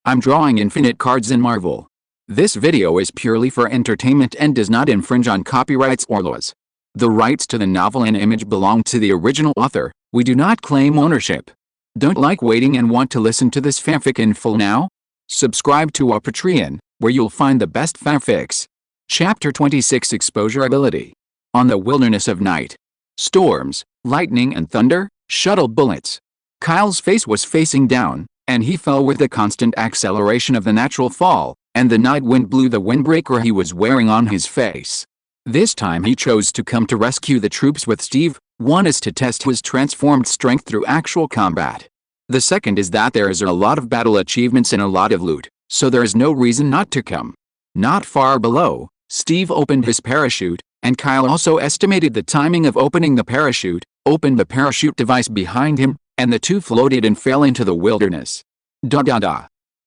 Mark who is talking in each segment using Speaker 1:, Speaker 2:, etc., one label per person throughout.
Speaker 1: I'm drawing infinite cards in Marvel. This video is purely for entertainment and does not infringe on copyrights or laws. The rights to the novel and image belong to the original author. We do not claim ownership. Don't like waiting and want to listen to this fanfic in full now? Subscribe to our Patreon, where you'll find the best fanfics. Chapter 26 Exposure Ability. On the wilderness of night. Storms, lightning and thunder, shuttle bullets. Kyle's face was facing down, and he fell with the constant acceleration of the natural fall, and the night wind blew the windbreaker he was wearing on his face. This time he chose to come to rescue the troops with Steve. One is to test his transformed strength through actual combat. The second is that there is a lot of battle achievements and a lot of loot, so there is no reason not to come. Not far below, Steve opened his parachute, and Kyle also estimated the timing of opening the parachute, opened the parachute device behind him, and the two floated and fell into the wilderness.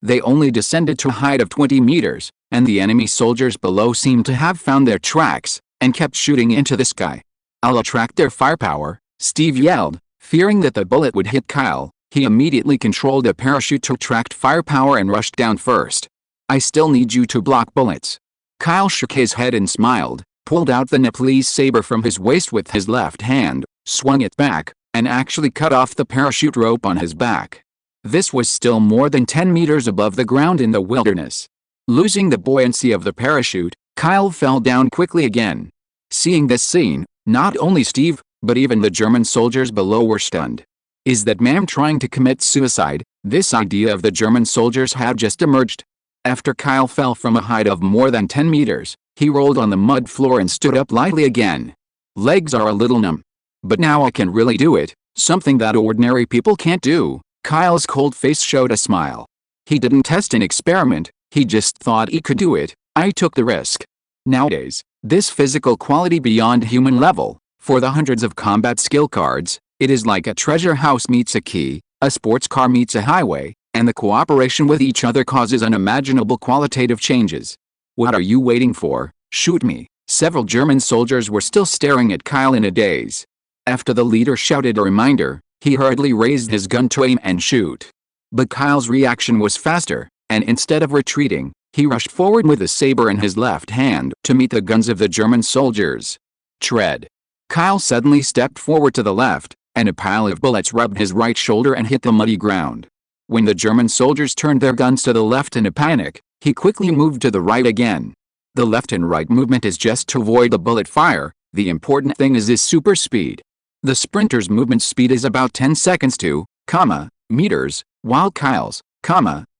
Speaker 1: They only descended to a height of 20 meters, and the enemy soldiers below seemed to have found their tracks, and kept shooting into the sky. "I'll attract their firepower," Steve yelled, fearing that the bullet would hit Kyle. He immediately controlled the parachute to attract firepower and rushed down first. "I still need you to block bullets." Kyle shook his head and smiled, pulled out the Nepalese saber from his waist with his left hand, swung it back, and actually cut off the parachute rope on his back. This was still more than 10 meters above the ground in the wilderness. Losing the buoyancy of the parachute, Kyle fell down quickly again. Seeing this scene, not only Steve, but even the German soldiers below were stunned. Is that man trying to commit suicide? This idea of the German soldiers had just emerged. After Kyle fell from a height of more than 10 meters, he rolled on the mud floor and stood up lightly again. "Legs are a little numb. But now I can really do it, something that ordinary people can't do." Kyle's cold face showed a smile. He didn't test an experiment, he just thought he could do it. "I took the risk." Nowadays, this physical quality beyond human level, for the hundreds of combat skill cards, it is like a treasure house meets a key, a sports car meets a highway, and the cooperation with each other causes unimaginable qualitative changes. "What are you waiting for? Shoot me." Several German soldiers were still staring at Kyle in a daze. After the leader shouted a reminder, he hurriedly raised his gun to aim and shoot. But Kyle's reaction was faster, and instead of retreating, he rushed forward with a saber in his left hand to meet the guns of the German soldiers. Tread. Kyle suddenly stepped forward to the left, and a pile of bullets rubbed his right shoulder and hit the muddy ground. When the German soldiers turned their guns to the left in a panic, he quickly moved to the right again. The left and right movement is just to avoid the bullet fire. The important thing is his super speed. The sprinter's movement speed is about 10 seconds to, meters, while Kyle's,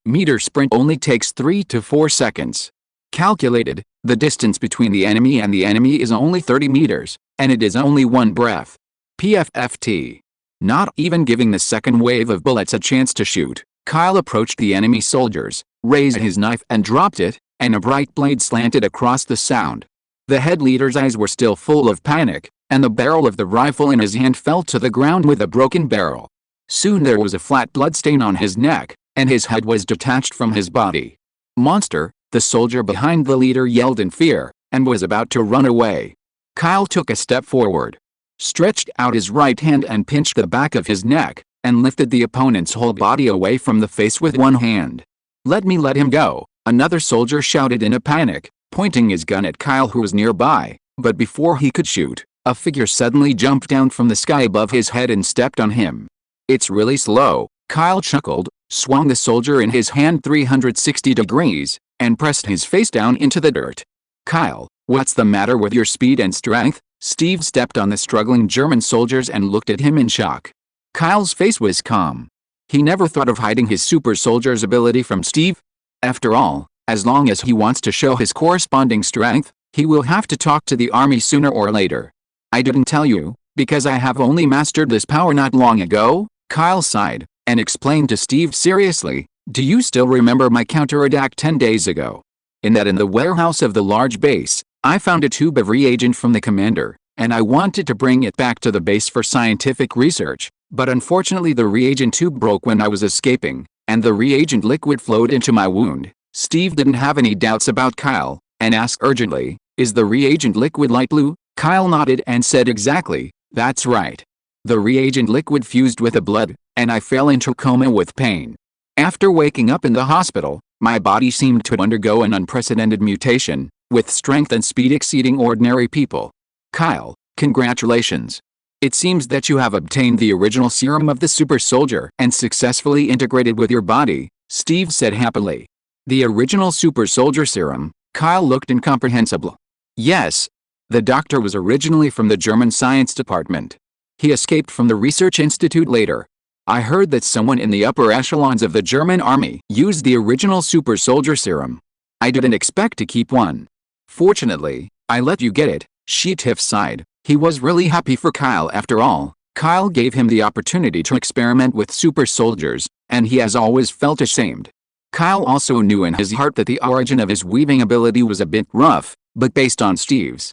Speaker 1: meter sprint only takes 3 to 4 seconds. Calculated, the distance between the enemy and the enemy is only 30 meters, and it is only one breath. PFFT. Not even giving the second wave of bullets a chance to shoot, Kyle approached the enemy soldiers, raised his knife and dropped it, and a bright blade slanted across the sound. The head leader's eyes were still full of panic, and the barrel of the rifle in his hand fell to the ground with a broken barrel. Soon there was a flat bloodstain on his neck, and his head was detached from his body. "Monster!" the soldier behind the leader yelled in fear, and was about to run away. Kyle took a step forward, stretched out his right hand and pinched the back of his neck, and lifted the opponent's whole body away from the face with one hand. Let him go," another soldier shouted in a panic, pointing his gun at Kyle who was nearby, but before he could shoot, a figure suddenly jumped down from the sky above his head and stepped on him. "It's really slow," Kyle chuckled, swung the soldier in his hand 360 degrees, and pressed his face down into the dirt. "Kyle, what's the matter with your speed and strength?" Steve stepped on the struggling German soldiers and looked at him in shock. Kyle's face was calm. He never thought of hiding his super soldier's ability from Steve. After all, as long as he wants to show his corresponding strength, he will have to talk to the army sooner or later. "I didn't tell you, because I have only mastered this power not long ago," Kyle sighed, and explained to Steve seriously, "Do you still remember my counterattack 10 days ago? In the warehouse of the large base, I found a tube of reagent from the commander, and I wanted to bring it back to the base for scientific research, but unfortunately the reagent tube broke when I was escaping, and the reagent liquid flowed into my wound." Steve didn't have any doubts about Kyle, and asked urgently, "Is the reagent liquid light blue?" Kyle nodded and said, "Exactly, that's right. The reagent liquid fused with the blood, and I fell into coma with pain." After waking up in the hospital, my body seemed to undergo an unprecedented mutation, with strength and speed exceeding ordinary people. Kyle, congratulations. It seems that you have obtained the original serum of the super soldier and successfully integrated with your body, Steve said happily. The original super soldier serum? Kyle looked incomprehensible. Yes. The doctor was originally from the German science department. He escaped from the research institute later. I heard that someone in the upper echelons of the German army used the original super soldier serum. I didn't expect to keep one. Fortunately, I let you get it, Tiff sighed. He was really happy for Kyle after all. Kyle gave him the opportunity to experiment with super soldiers, and he has always felt ashamed. Kyle also knew in his heart that the origin of his weaving ability was a bit rough, but based on Steve's,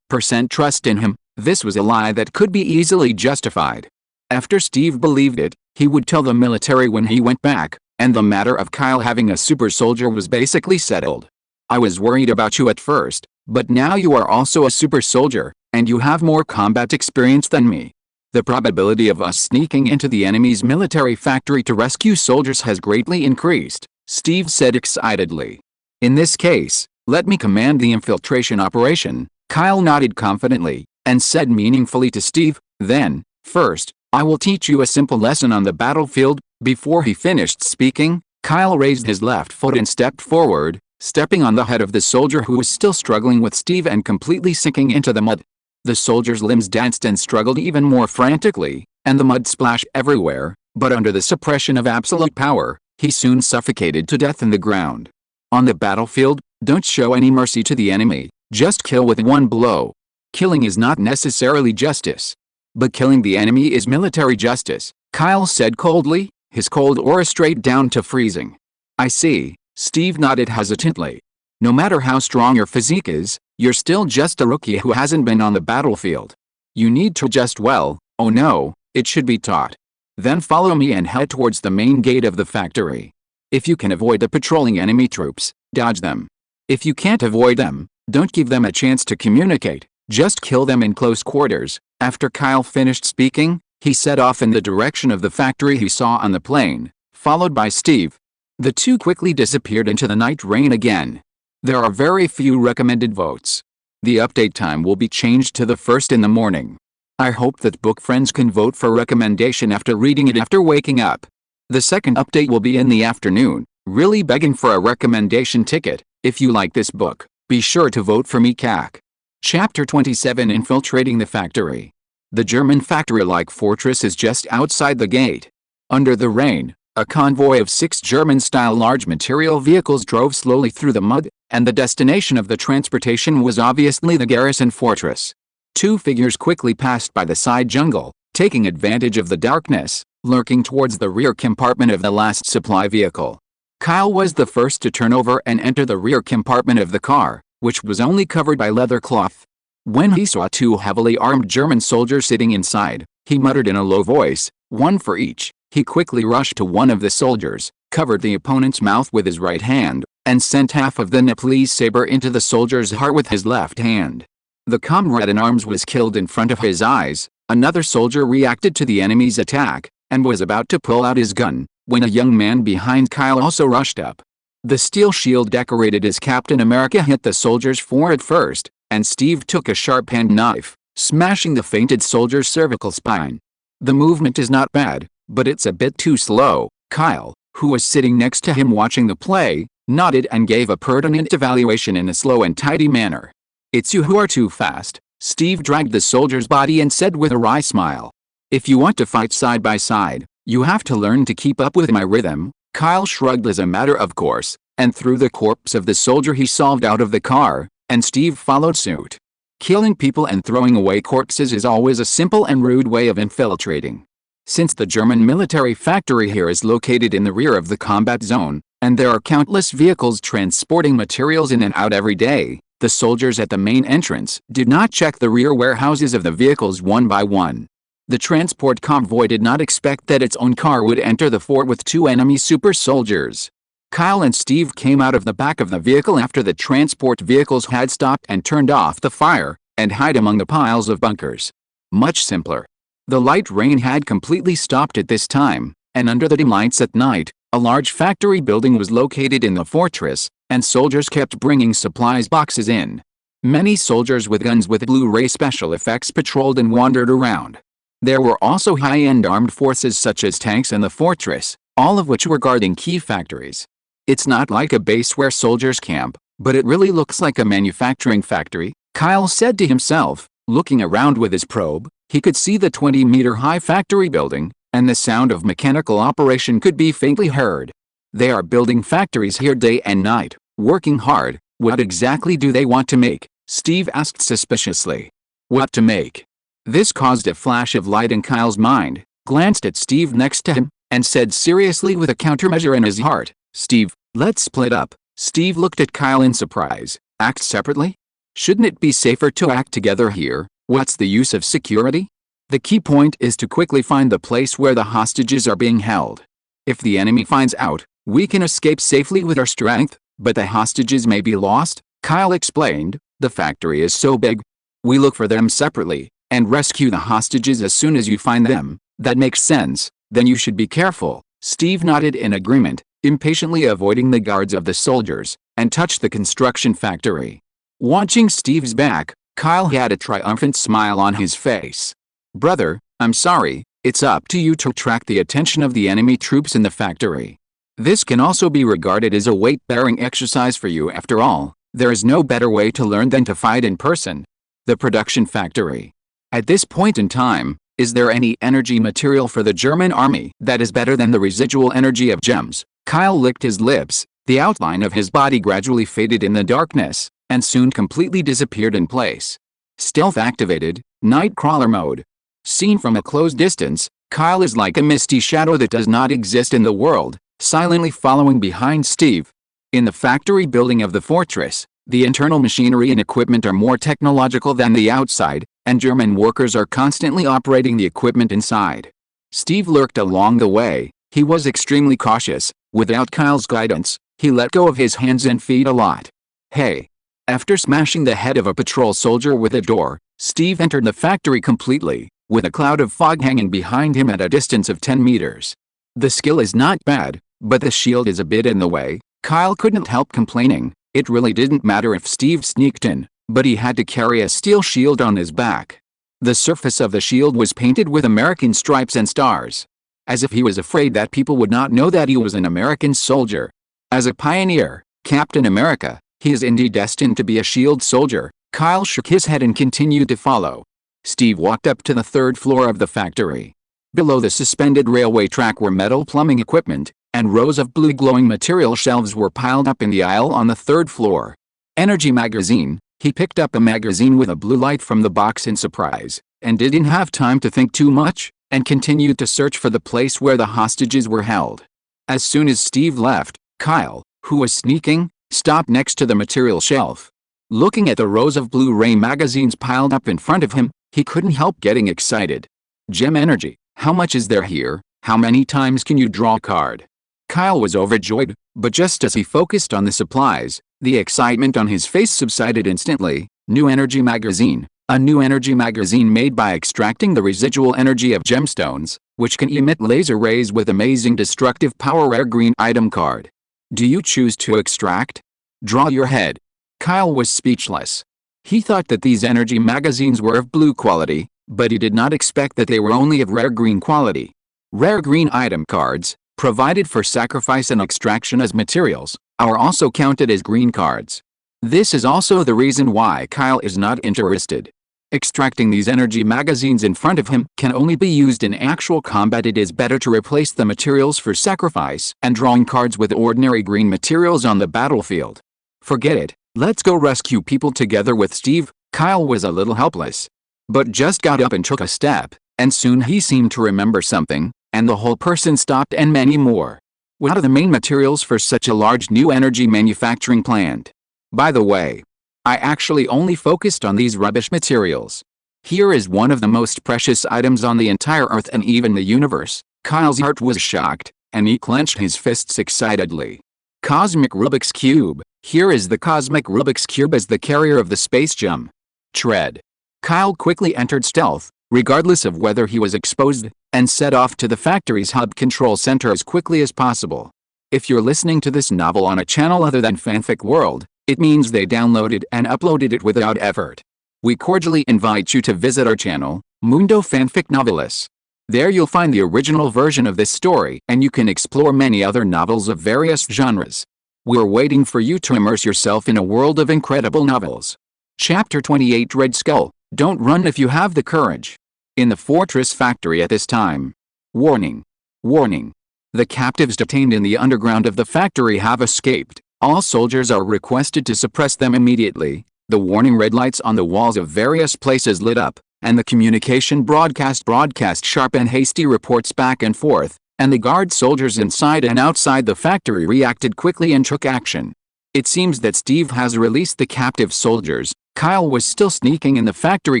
Speaker 1: percent trust in him, this was a lie that could be easily justified. After Steve believed it, he would tell the military when he went back, and the matter of Kyle having a super soldier was basically settled. I was worried about you at first, but now you are also a super soldier, and you have more combat experience than me. The probability of us sneaking into the enemy's military factory to rescue soldiers has greatly increased, Steve said excitedly. In this case, let me command the infiltration operation, Kyle nodded confidently, and said meaningfully to Steve, then, first, I will teach you a simple lesson on the battlefield. Before he finished speaking, Kyle raised his left foot and stepped forward, stepping on the head of the soldier who was still struggling with Steve and completely sinking into the mud. The soldier's limbs danced and struggled even more frantically, and the mud splashed everywhere, but under the suppression of absolute power, he soon suffocated to death in the ground. On the battlefield, don't show any mercy to the enemy, just kill with one blow. Killing is not necessarily justice. But killing the enemy is military justice, Kyle said coldly, his cold aura straight down to freezing. I see, Steve nodded hesitantly. No matter how strong your physique is, you're still just a rookie who hasn't been on the battlefield. You need to adjust well. Oh no, it should be taught. Then follow me and head towards the main gate of the factory. If you can avoid the patrolling enemy troops, dodge them. If you can't avoid them, don't give them a chance to communicate, just kill them in close quarters. After Kyle finished speaking, he set off in the direction of the factory he saw on the plane, followed by Steve. The two quickly disappeared into the night rain again. There are very few recommended votes. The update time will be changed to the first in the morning. I hope that book friends can vote for recommendation after reading it after waking up. The second update will be in the afternoon. Really begging for a recommendation ticket. If you like this book, be sure to vote for me, CAC. Chapter 27, Infiltrating the Factory. The German factory-like fortress is just outside the gate. Under the rain, a convoy of 6 German-style large material vehicles drove slowly through the mud, and the destination of the transportation was obviously the garrison fortress. 2 figures quickly passed by the side jungle, taking advantage of the darkness, lurking towards the rear compartment of the last supply vehicle. Kyle was the first to turn over and enter the rear compartment of the car, which was only covered by leather cloth. When he saw 2 heavily armed German soldiers sitting inside, he muttered in a low voice, one for each. He quickly rushed to one of the soldiers, covered the opponent's mouth with his right hand, and sent half of the Nepalese saber into the soldier's heart with his left hand. The comrade in arms was killed in front of his eyes. Another soldier reacted to the enemy's attack, and was about to pull out his gun, when a young man behind Kyle also rushed up. The steel shield decorated as Captain America hit the soldier's forehead first, and Steve took a sharp-handed knife, smashing the fainted soldier's cervical spine. The movement is not bad, but it's a bit too slow. Kyle, who was sitting next to him watching the play, nodded and gave a pertinent evaluation in a slow and tidy manner. It's you who are too fast. Steve dragged the soldier's body and said with a wry smile. If you want to fight side by side, you have to learn to keep up with my rhythm. Kyle shrugged as a matter of course, and threw the corpse of the soldier he solved out of the car, and Steve followed suit. Killing people and throwing away corpses is always a simple and rude way of infiltrating. Since the German military factory here is located in the rear of the combat zone, and there are countless vehicles transporting materials in and out every day, the soldiers at the main entrance did not check the rear warehouses of the vehicles one by one. The transport convoy did not expect that its own car would enter the fort with 2 enemy super soldiers. Kyle and Steve came out of the back of the vehicle after the transport vehicles had stopped and turned off the fire, and hid among the piles of bunkers. Much simpler. The light rain had completely stopped at this time, and under the dim lights at night, A large factory building was located in the fortress, and soldiers kept bringing supplies boxes in. Many soldiers with guns with Blu-ray special effects patrolled and wandered around. There were also high-end armed forces such as tanks in the fortress, all of which were guarding key factories. It's not like a base where soldiers camp, but it really looks like a manufacturing factory, Kyle said to himself. Looking around with his probe, he could see the 20-meter-high factory building, and the sound of mechanical operation could be faintly heard. They are building factories here day and night, working hard. What exactly do they want to make? Steve asked suspiciously. What to make? This caused a flash of light in Kyle's mind, glanced at Steve next to him, and said seriously with a countermeasure in his heart, Steve, let's split up. Steve looked at Kyle in surprise. Act separately? Shouldn't it be safer to act together here? What's the use of security? The key point is to quickly find the place where the hostages are being held. If the enemy finds out, we can escape safely with our strength, but the hostages may be lost, Kyle explained. The factory is so big. We look for them separately, and rescue the hostages as soon as you find them. That makes sense. Then you should be careful. Steve nodded in agreement, impatiently avoiding the guards of the soldiers, and touched the construction factory. Watching Steve's back, Kyle had a triumphant smile on his face. Brother, I'm sorry, it's up to you to attract the attention of the enemy troops in the factory. This can also be regarded as a weight-bearing exercise for you after all. There is no better way to learn than to fight in person. The production factory. At this point in time, is there any energy material for the German army that is better than the residual energy of gems? Kyle licked his lips. The outline of his body gradually faded in the darkness, and soon completely disappeared in place. Stealth activated, Nightcrawler mode. Seen from a close distance, Kyle is like a misty shadow that does not exist in the world, silently following behind Steve. In the factory building of the fortress, the internal machinery and equipment are more technological than the outside, and German workers are constantly operating the equipment inside. Steve lurked along the way. He was extremely cautious. Without Kyle's guidance, he let go of his hands and feet a lot. Hey! After smashing the head of a patrol soldier with a door, Steve entered the factory completely, with a cloud of fog hanging behind him at a distance of 10 meters. The skill is not bad, but the shield is a bit in the way. Kyle couldn't help complaining. It really didn't matter if Steve sneaked in, but he had to carry a steel shield on his back. The surface of the shield was painted with American stripes and stars, as if he was afraid that people would not know that he was an American soldier. As a pioneer, Captain America, he is indeed destined to be a shield soldier. Kyle shook his head and continued to follow. Steve walked up to the third floor of the factory. Below the suspended railway track were metal plumbing equipment, and rows of blue glowing material shelves were piled up in the aisle on the third floor. Energy magazine. He picked up a magazine with a blue light from the box in surprise, and didn't have time to think too much, and continued to search for the place where the hostages were held. As soon as Steve left, Kyle, who was sneaking, stopped next to the material shelf. Looking at the rows of Blu-ray magazines piled up in front of him, he couldn't help getting excited. Gem energy. How much is there here? How many times can you draw a card? Kyle was overjoyed, but just as he focused on the supplies, the excitement on his face subsided instantly. New energy magazine. A new energy magazine made by extracting the residual energy of gemstones, which can emit laser rays with amazing destructive power. Rare green item card. Do you choose to extract? Draw your head. Kyle was speechless. He thought that these energy magazines were of blue quality, but he did not expect that they were only of rare green quality. Rare green item cards, provided for sacrifice and extraction as materials, are also counted as green cards. This is also the reason why Kyle is not interested. Extracting these energy magazines in front of him can only be used in actual combat. It is better to replace the materials for sacrifice and drawing cards with ordinary green materials on the battlefield. Forget it, let's go rescue people together with Steve. Kyle was a little helpless, but just got up and took a step, and soon he seemed to remember something, and the whole person stopped. And many more. What are the main materials for such a large new energy manufacturing plant? By the way, I actually only focused on these rubbish materials. Here is one of the most precious items on the entire Earth and even the universe. Kyle's heart was shocked, and he clenched his fists excitedly. Cosmic Rubik's Cube. Here is the Cosmic Rubik's Cube as the carrier of the space gem. Tread. Kyle quickly entered stealth, regardless of whether he was exposed, and set off to the factory's hub control center as quickly as possible. If you're listening to this novel on a channel other than Fanfic World, it means they downloaded and uploaded it without effort. We cordially invite you to visit our channel, Mundo Fanfic Novelis. There you'll find the original version of this story, and you can explore many other novels of various genres. We're waiting for you to immerse yourself in a world of incredible novels. Chapter 28 Red Skull, Don't Run If You Have the Courage. In the Fortress Factory at this time. Warning. Warning. The captives detained in the underground of the factory have escaped. All soldiers are requested to suppress them immediately. The warning red lights on the walls of various places lit up, and the communication broadcast sharp and hasty reports back and forth, and the guard soldiers inside and outside the factory reacted quickly and took action. It seems that Steve has released the captive soldiers. Kyle was still sneaking in the factory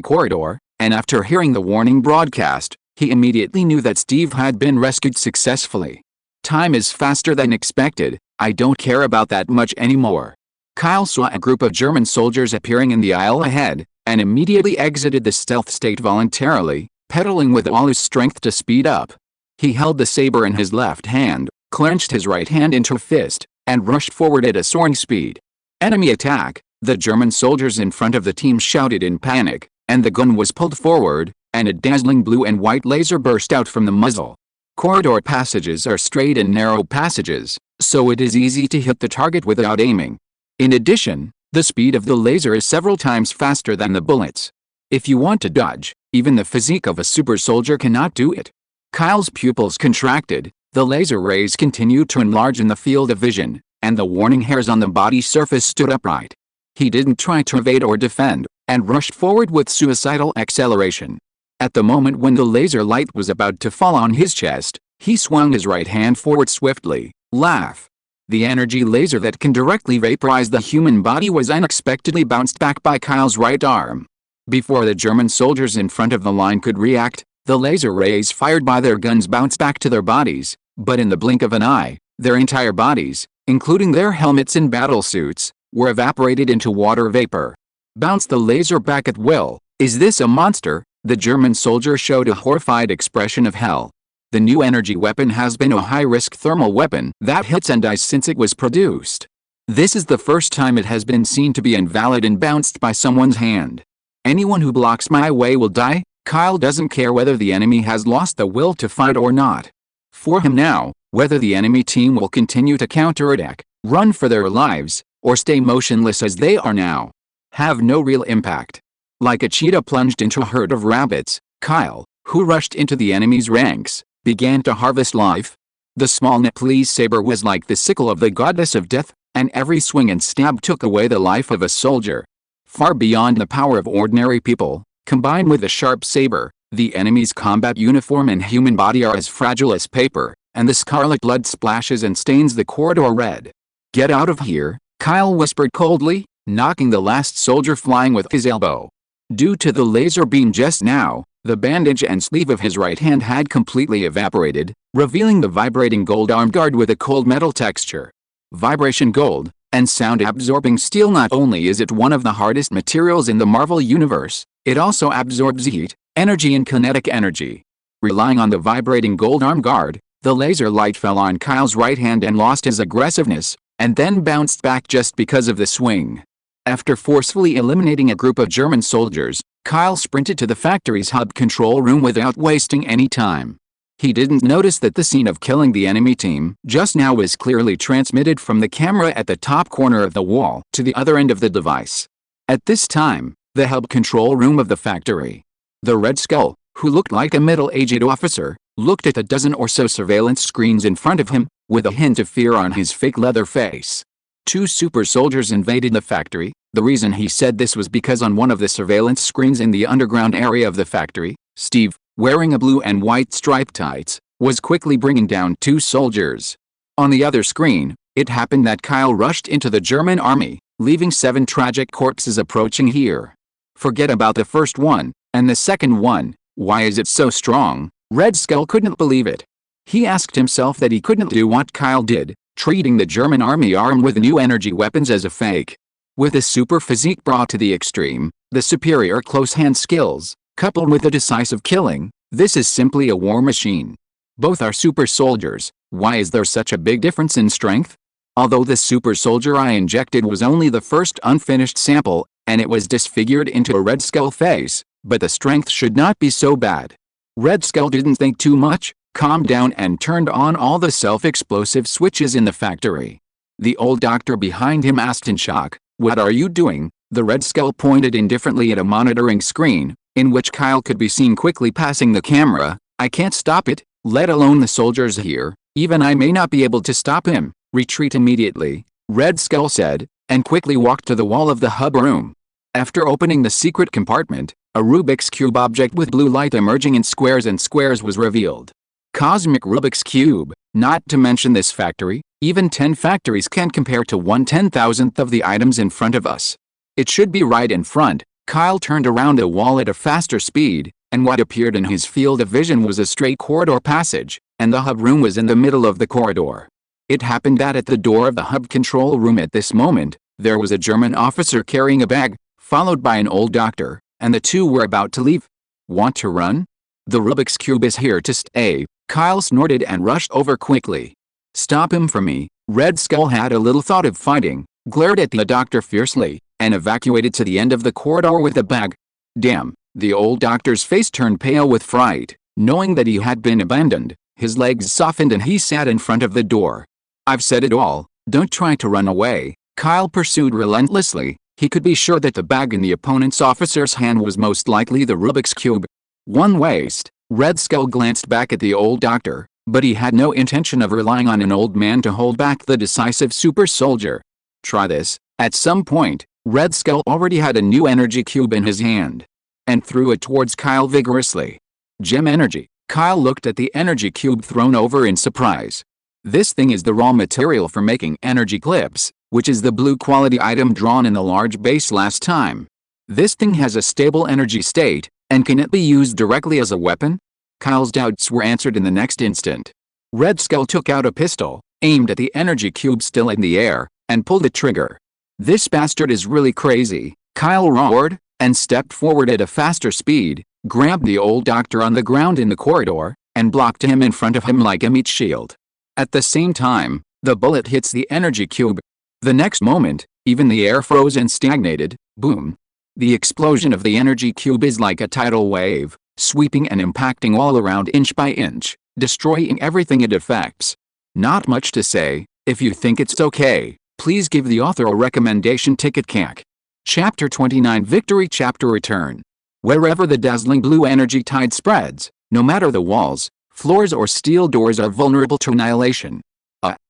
Speaker 1: corridor, and after hearing the warning broadcast, he immediately knew that Steve had been rescued successfully. Time is faster than expected, I don't care about that much anymore. Kyle saw a group of German soldiers appearing in the aisle ahead, and immediately exited the stealth state voluntarily, pedaling with all his strength to speed up. He held the saber in his left hand, clenched his right hand into a fist, and rushed forward at a soaring speed. Enemy attack! The German soldiers in front of the team shouted in panic, and the gun was pulled forward, and a dazzling blue and white laser burst out from the muzzle. Corridor passages are straight and narrow passages, so it is easy to hit the target without aiming. In addition, the speed of the laser is several times faster than the bullets. If you want to dodge, even the physique of a super soldier cannot do it. Kyle's pupils contracted, the laser rays continued to enlarge in the field of vision, and the warning hairs on the body surface stood upright. He didn't try to evade or defend, and rushed forward with suicidal acceleration. At the moment when the laser light was about to fall on his chest, he swung his right hand forward swiftly. Laugh. The energy laser that can directly vaporize the human body was unexpectedly bounced back by Kyle's right arm. Before the German soldiers in front of the line could react, the laser rays fired by their guns bounced back to their bodies, but in the blink of an eye, their entire bodies, including their helmets and battle suits, were evaporated into water vapor. Bounce the laser back at will. Is this a monster? The German soldier showed a horrified expression of hell. The new energy weapon has been a high-risk thermal weapon that hits and dies since it was produced. This is the first time it has been seen to be invalid and bounced by someone's hand. Anyone who blocks my way will die. Kyle doesn't care whether the enemy has lost the will to fight or not. For him now, whether the enemy team will continue to counterattack, run for their lives, or stay motionless as they are now, have no real impact. Like a cheetah plunged into a herd of rabbits, Kyle, who rushed into the enemy's ranks, began to harvest life. The small Nepalese saber was like the sickle of the goddess of death, and every swing and stab took away the life of a soldier. Far beyond the power of ordinary people, combined with the sharp saber, the enemy's combat uniform and human body are as fragile as paper, and the scarlet blood splashes and stains the corridor red. Get out of here, Kyle whispered coldly, knocking the last soldier flying with his elbow. Due to the laser beam just now, the bandage and sleeve of his right hand had completely evaporated, revealing the vibrating gold arm guard with a cold metal texture. Vibration gold, and sound-absorbing steel. Not only is it one of the hardest materials in the Marvel Universe, it also absorbs heat, energy and kinetic energy. Relying on the vibrating gold arm guard, the laser light fell on Kyle's right hand and lost his aggressiveness, and then bounced back just because of the swing. After forcefully eliminating a group of German soldiers, Kyle sprinted to the factory's hub control room without wasting any time. He didn't notice that the scene of killing the enemy team just now was clearly transmitted from the camera at the top corner of the wall to the other end of the device. At this time, the hub control room of the factory. The Red Skull, who looked like a middle-aged officer, looked at a dozen or so surveillance screens in front of him, with a hint of fear on his fake leather face. 2 super soldiers invaded the factory. The reason he said this was because on one of the surveillance screens in the underground area of the factory, Steve, wearing a blue and white striped tights, was quickly bringing down 2 soldiers. On the other screen, it happened that Kyle rushed into the German army, leaving 7 tragic corpses approaching here. Forget about the first one, and the second one. Why is it so strong? Red Skull couldn't believe it. He asked himself that he couldn't do what Kyle did, treating the German army armed with new energy weapons as a fake. With a super physique brought to the extreme, the superior close hand skills, coupled with the decisive killing, this is simply a war machine. Both are super soldiers, Why is there such a big difference in strength? Although the super soldier I injected was only the first unfinished sample, and it was disfigured into a Red Skull face, but the strength should not be so bad. Red Skull didn't think too much, calmed down and turned on all the self-explosive switches in the factory. The old doctor behind him asked in shock, "What are you doing?" The Red Skull pointed indifferently at a monitoring screen, in which Kyle could be seen quickly passing the camera. "I can't stop it, let alone the soldiers here. Even I may not be able to stop him." "Retreat immediately," Red Skull said, and quickly walked to the wall of the hub room. After opening the secret compartment, a Rubik's Cube object with blue light emerging in squares and squares was revealed. Cosmic Rubik's Cube. Not to mention this factory, even 10 factories can't compare to 1/10,000th of the items in front of us. It should be right in front. Kyle turned around the wall at a faster speed, and what appeared in his field of vision was a straight corridor passage, and the hub room was in the middle of the corridor. It happened that at the door of the hub control room at this moment, there was a German officer carrying a bag, followed by an old doctor, and the two were about to leave. "Want to run? The Rubik's Cube is here to stay," Kyle snorted and rushed over quickly. "Stop him for me." Red Skull had a little thought of fighting, glared at the doctor fiercely, and evacuated to the end of the corridor with the bag. Damn, the old doctor's face turned pale with fright, knowing that he had been abandoned. His legs softened and he sat in front of the door. "I've said it all, don't try to run away," Kyle pursued relentlessly. He could be sure that the bag in the opponent's officer's hand was most likely the Rubik's Cube. One waste. Red Skull glanced back at the old doctor, but he had no intention of relying on an old man to hold back the decisive super soldier. "Try this." At some point, Red Skull already had a new energy cube in his hand, and threw it towards Kyle vigorously. Gem energy. Kyle looked at the energy cube thrown over in surprise. "This thing is the raw material for making energy clips, which is the blue quality item drawn in the large base last time. This thing has a stable energy state, and can it be used directly as a weapon?" Kyle's doubts were answered in the next instant. Red Skull took out a pistol, aimed at the energy cube still in the air, and pulled the trigger. "This bastard is really crazy," Kyle roared, and stepped forward at a faster speed, grabbed the old doctor on the ground in the corridor, and blocked him in front of him like a meat shield. At the same time, the bullet hits the energy cube. The next moment, even the air froze and stagnated. Boom. The explosion of the energy cube is like a tidal wave, sweeping and impacting all around inch by inch, destroying everything it affects. Not much to say. If you think it's okay, please give the author a recommendation ticket cac. Chapter 29 Victory Chapter Return. Wherever the dazzling blue energy tide spreads, no matter the walls, floors or steel doors are vulnerable to annihilation.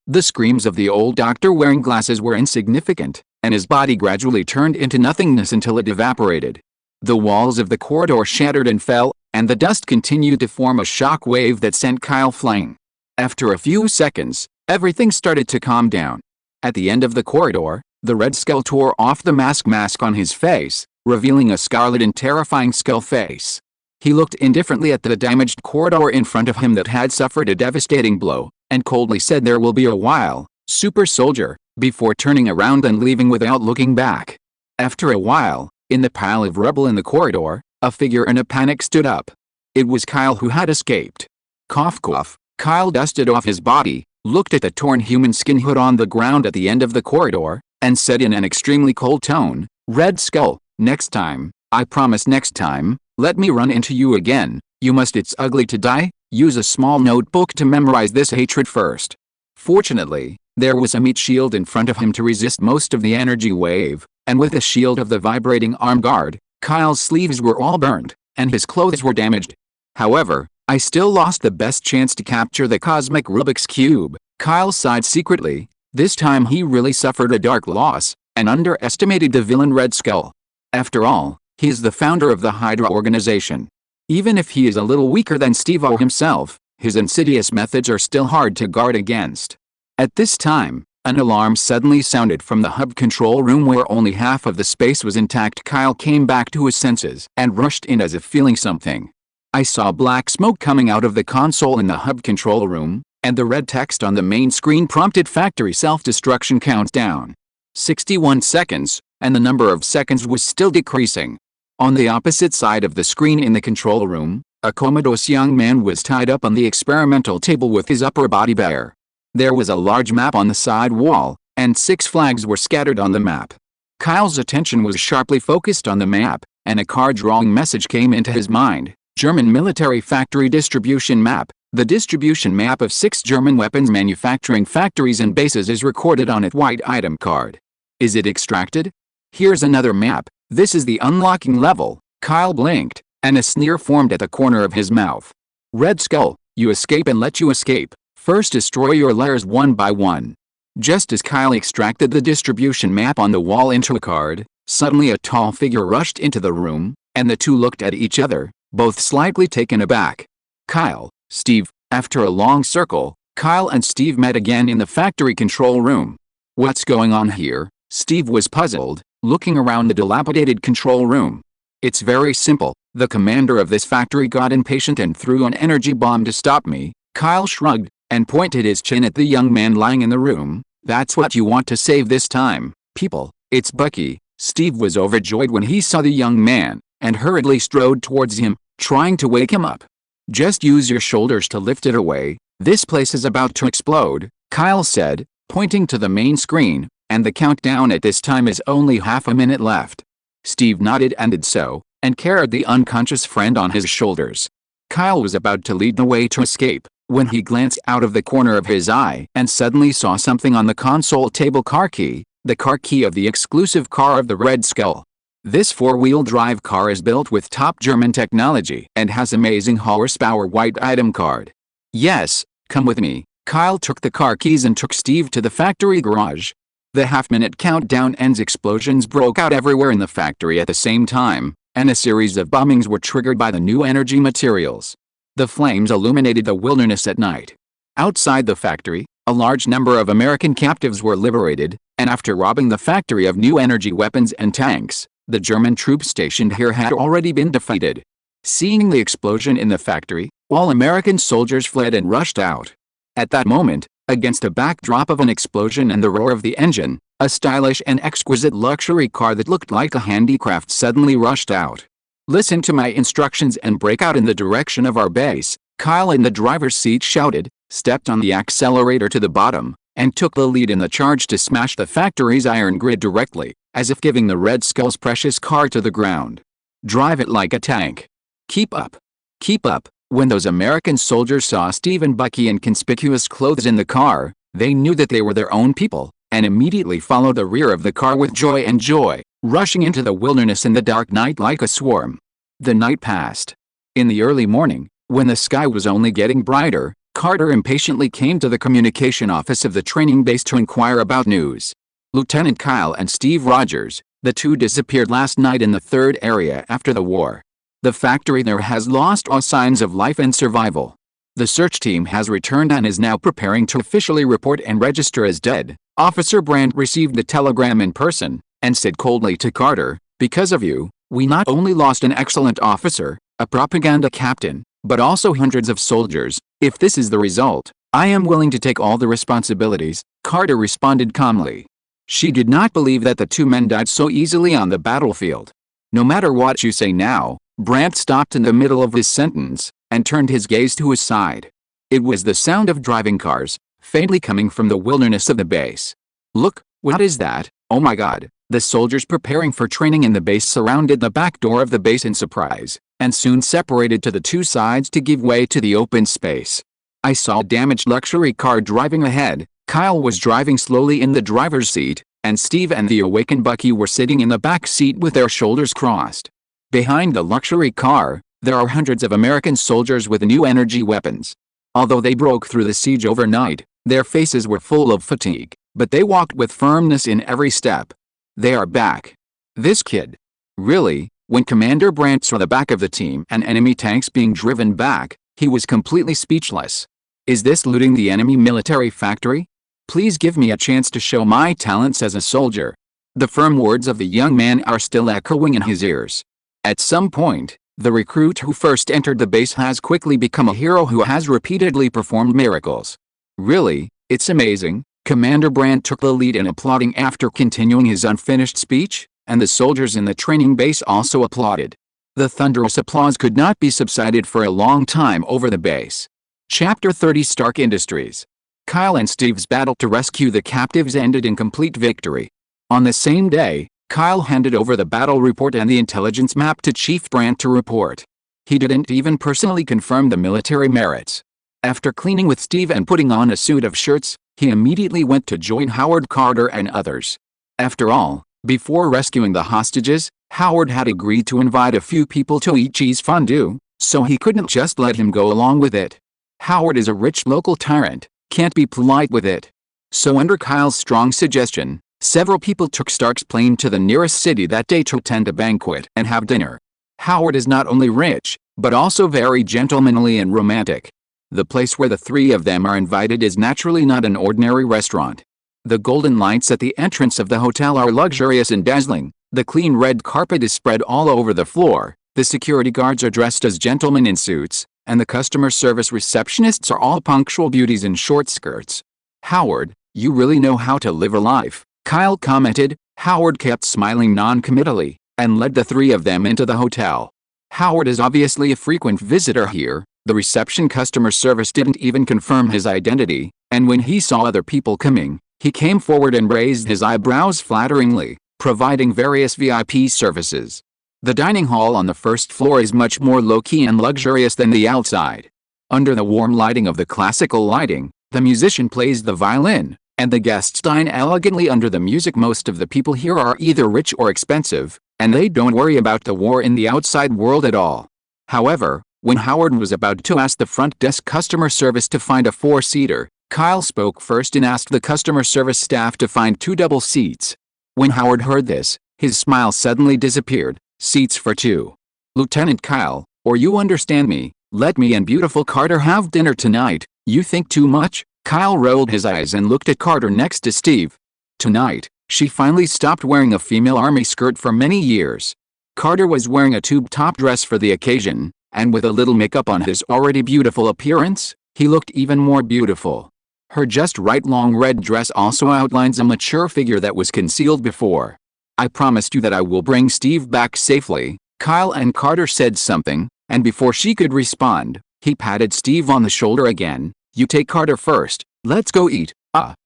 Speaker 1: The screams of the old doctor wearing glasses were insignificant, and his body gradually turned into nothingness until it evaporated. The walls of the corridor shattered and fell, and the dust continued to form a shock wave that sent Kyle flying. After a few seconds, everything started to calm down. At the end of the corridor, the Red Skull tore off the mask on his face, revealing a scarlet and terrifying skull face. He looked indifferently at the damaged corridor in front of him that had suffered a devastating blow, and coldly said, "There will be a while, super soldier," before turning around and leaving without looking back. After a while, in the pile of rubble in the corridor, a figure in a panic stood up. It was Kyle who had escaped. Cough cough. Kyle dusted off his body, looked at the torn human skin hood on the ground at the end of the corridor, and said in an extremely cold tone, "Red Skull, next time, I promise next time, let me run into you again, you must. It's ugly to die. Use a small notebook to memorize this hatred first." Fortunately, there was a meat shield in front of him to resist most of the energy wave, and with the shield of the vibrating arm guard, Kyle's sleeves were all burned, and his clothes were damaged. "However, I still lost the best chance to capture the cosmic Rubik's Cube." Kyle sighed secretly. This time he really suffered a dark loss, and underestimated the villain Red Skull. After all, he is the founder of the Hydra organization. Even if he is a little weaker than Steve-O himself, his insidious methods are still hard to guard against. At this time, an alarm suddenly sounded from the hub control room where only half of the space was intact. Kyle came back to his senses and rushed in as if feeling something. I saw black smoke coming out of the console in the hub control room, and the red text on the main screen prompted factory self-destruction countdown. 61 seconds, and the number of seconds was still decreasing. On the opposite side of the screen in the control room, A comatose young man was tied up on the experimental table with his upper body bare. There was a large map on the side wall, and 6 flags were scattered on the map. Kyle's attention was sharply focused on the map, and a card-drawing message came into his mind. German military factory distribution map. The distribution map of 6 German weapons manufacturing factories and bases is recorded on a white item card. Is it extracted? Here's another map. This is the unlocking level. Kyle blinked, and a sneer formed at the corner of his mouth. Red Skull, you escape and let you escape. First destroy your layers one by one. Just as Kyle extracted the distribution map on the wall into a card, suddenly a tall figure rushed into the room, and the two looked at each other, both slightly taken aback. Kyle, Steve. After a long circle, Kyle and Steve met again in the factory control room. What's going on here? Steve was puzzled, looking around the dilapidated control room. It's very simple. The commander of this factory got impatient and threw an energy bomb to stop me. Kyle shrugged, and pointed his chin at the young man lying in the room. That's what you want to save this time, people. It's Bucky. Steve was overjoyed when he saw the young man, and hurriedly strode towards him, trying to wake him up. Just use your shoulders to lift it away. This place is about to explode, Kyle said, pointing to the main screen, and the countdown at this time is only half a minute left. Steve nodded and did so, and carried the unconscious friend on his shoulders. Kyle was about to lead the way to escape, when he glanced out of the corner of his eye and suddenly saw something on the console table. Car key, the car key of the exclusive car of the Red Skull. This 4-wheel drive car is built with top German technology and has amazing horsepower. White item card. Yes, come with me. Kyle took the car keys and took Steve to the factory garage. The half-minute countdown ends. Explosions broke out everywhere in the factory at the same time, and a series of bombings were triggered by the new energy materials. The flames illuminated the wilderness at night. Outside the factory, a large number of American captives were liberated, and after robbing the factory of new energy weapons and tanks, the German troops stationed here had already been defeated. Seeing the explosion in the factory, all American soldiers fled and rushed out. At that moment, against a backdrop of an explosion and the roar of the engine, a stylish and exquisite luxury car that looked like a handicraft suddenly rushed out. Listen to my instructions and break out in the direction of our base, Kyle in the driver's seat shouted, stepped on the accelerator to the bottom, and took the lead in the charge to smash the factory's iron grid directly, as if giving the Red Skull's precious car to the ground. Drive it like a tank. Keep up. Keep up. When those American soldiers saw Steve and Bucky in conspicuous clothes in the car, they knew that they were their own people, and immediately followed the rear of the car with joy, rushing into the wilderness in the dark night like a swarm. The night passed. In the early morning, when the sky was only getting brighter, Carter impatiently came to the communication office of the training base to inquire about news. Lieutenant Kyle and Steve Rogers, the two disappeared last night in the 3rd area after the war. The factory there has lost all signs of life and survival. The search team has returned and is now preparing to officially report and register as dead. Officer Brandt received the telegram in person, and said coldly to Carter, because of you, we not only lost an excellent officer, a propaganda captain, but also hundreds of soldiers. If this is the result, I am willing to take all the responsibilities, Carter responded calmly. She did not believe that the two men died so easily on the battlefield. No matter what you say now, Brandt stopped in the middle of his sentence, and turned his gaze to his side. It was the sound of driving cars, faintly coming from the wilderness of the base. Look, what is that? Oh my God. The soldiers preparing for training in the base surrounded the back door of the base in surprise, and soon separated to the two sides to give way to the open space. I saw a damaged luxury car driving ahead. Kyle was driving slowly in the driver's seat, and Steve and the awakened Bucky were sitting in the back seat with their shoulders crossed. Behind the luxury car, there are hundreds of American soldiers with new energy weapons. Although they broke through the siege overnight, their faces were full of fatigue, but they walked with firmness in every step. They are back. This kid. Really, when Commander Brandt saw the back of the team and enemy tanks being driven back, he was completely speechless. Is this looting the enemy military factory? Please give me a chance to show my talents as a soldier. The firm words of the young man are still echoing in his ears. At some point, the recruit who first entered the base has quickly become a hero who has repeatedly performed miracles. Really, it's amazing. Commander Brandt took the lead in applauding after continuing his unfinished speech, and the soldiers in the training base also applauded. The thunderous applause could not be subsided for a long time over the base. Chapter 30 Stark Industries. Kyle and Steve's battle to rescue the captives ended in complete victory. On the same day, Kyle handed over the battle report and the intelligence map to Chief Brandt to report. He didn't even personally confirm the military merits. After cleaning with Steve and putting on a suit of shirts, he immediately went to join Howard, Carter and others. After all, before rescuing the hostages, Howard had agreed to invite a few people to eat cheese fondue, so he couldn't just let him go along with it. Howard is a rich local tyrant, can't be polite with it. So under Kyle's strong suggestion, several people took Stark's plane to the nearest city that day to attend a banquet and have dinner. Howard is not only rich, but also very gentlemanly and romantic. The place where the three of them are invited is naturally not an ordinary restaurant. The golden lights at the entrance of the hotel are luxurious and dazzling, the clean red carpet is spread all over the floor, the security guards are dressed as gentlemen in suits, and the customer service receptionists are all punctual beauties in short skirts. Howard, you really know how to live a life, Kyle commented. Howard kept smiling non-committally, and led the three of them into the hotel. Howard is obviously a frequent visitor here. The reception customer service didn't even confirm his identity, and when he saw other people coming, he came forward and raised his eyebrows flatteringly, providing various VIP services. The dining hall on the first floor is much more low-key and luxurious than the outside. Under the warm lighting of the classical lighting, the musician plays the violin, and the guests dine elegantly under the music. Most of the people here are either rich or expensive, and they don't worry about the war in the outside world at all. However, when Howard was about to ask the front desk customer service to find a four-seater, Kyle spoke first and asked the customer service staff to find 2 double seats. When Howard heard this, his smile suddenly disappeared. Seats for 2. Lieutenant Kyle, or you understand me, let me and beautiful Carter have dinner tonight. You think too much? Kyle rolled his eyes and looked at Carter next to Steve. Tonight, she finally stopped wearing a female army skirt for many years. Carter was wearing a tube-top dress for the occasion, and with a little makeup on his already beautiful appearance, he looked even more beautiful. Her just right long red dress also outlines a mature figure that was concealed before. I promised you that I will bring Steve back safely. Kyle and Carter said something, and before she could respond, he patted Steve on the shoulder again. You take Carter first, let's go eat.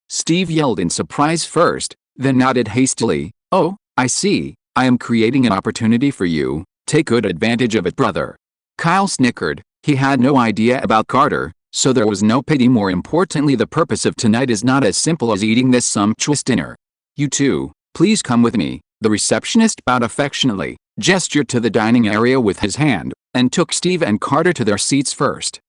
Speaker 1: Steve yelled in surprise first, then nodded hastily. Oh, I see, I am creating an opportunity for you. Take good advantage of it, brother. Kyle snickered. He had no idea about Carter, so there was no pity. More importantly, the purpose of tonight is not as simple as eating this sumptuous dinner. You two, please come with me. The receptionist bowed affectionately, gestured to the dining area with his hand, and took Steve and Carter to their seats first.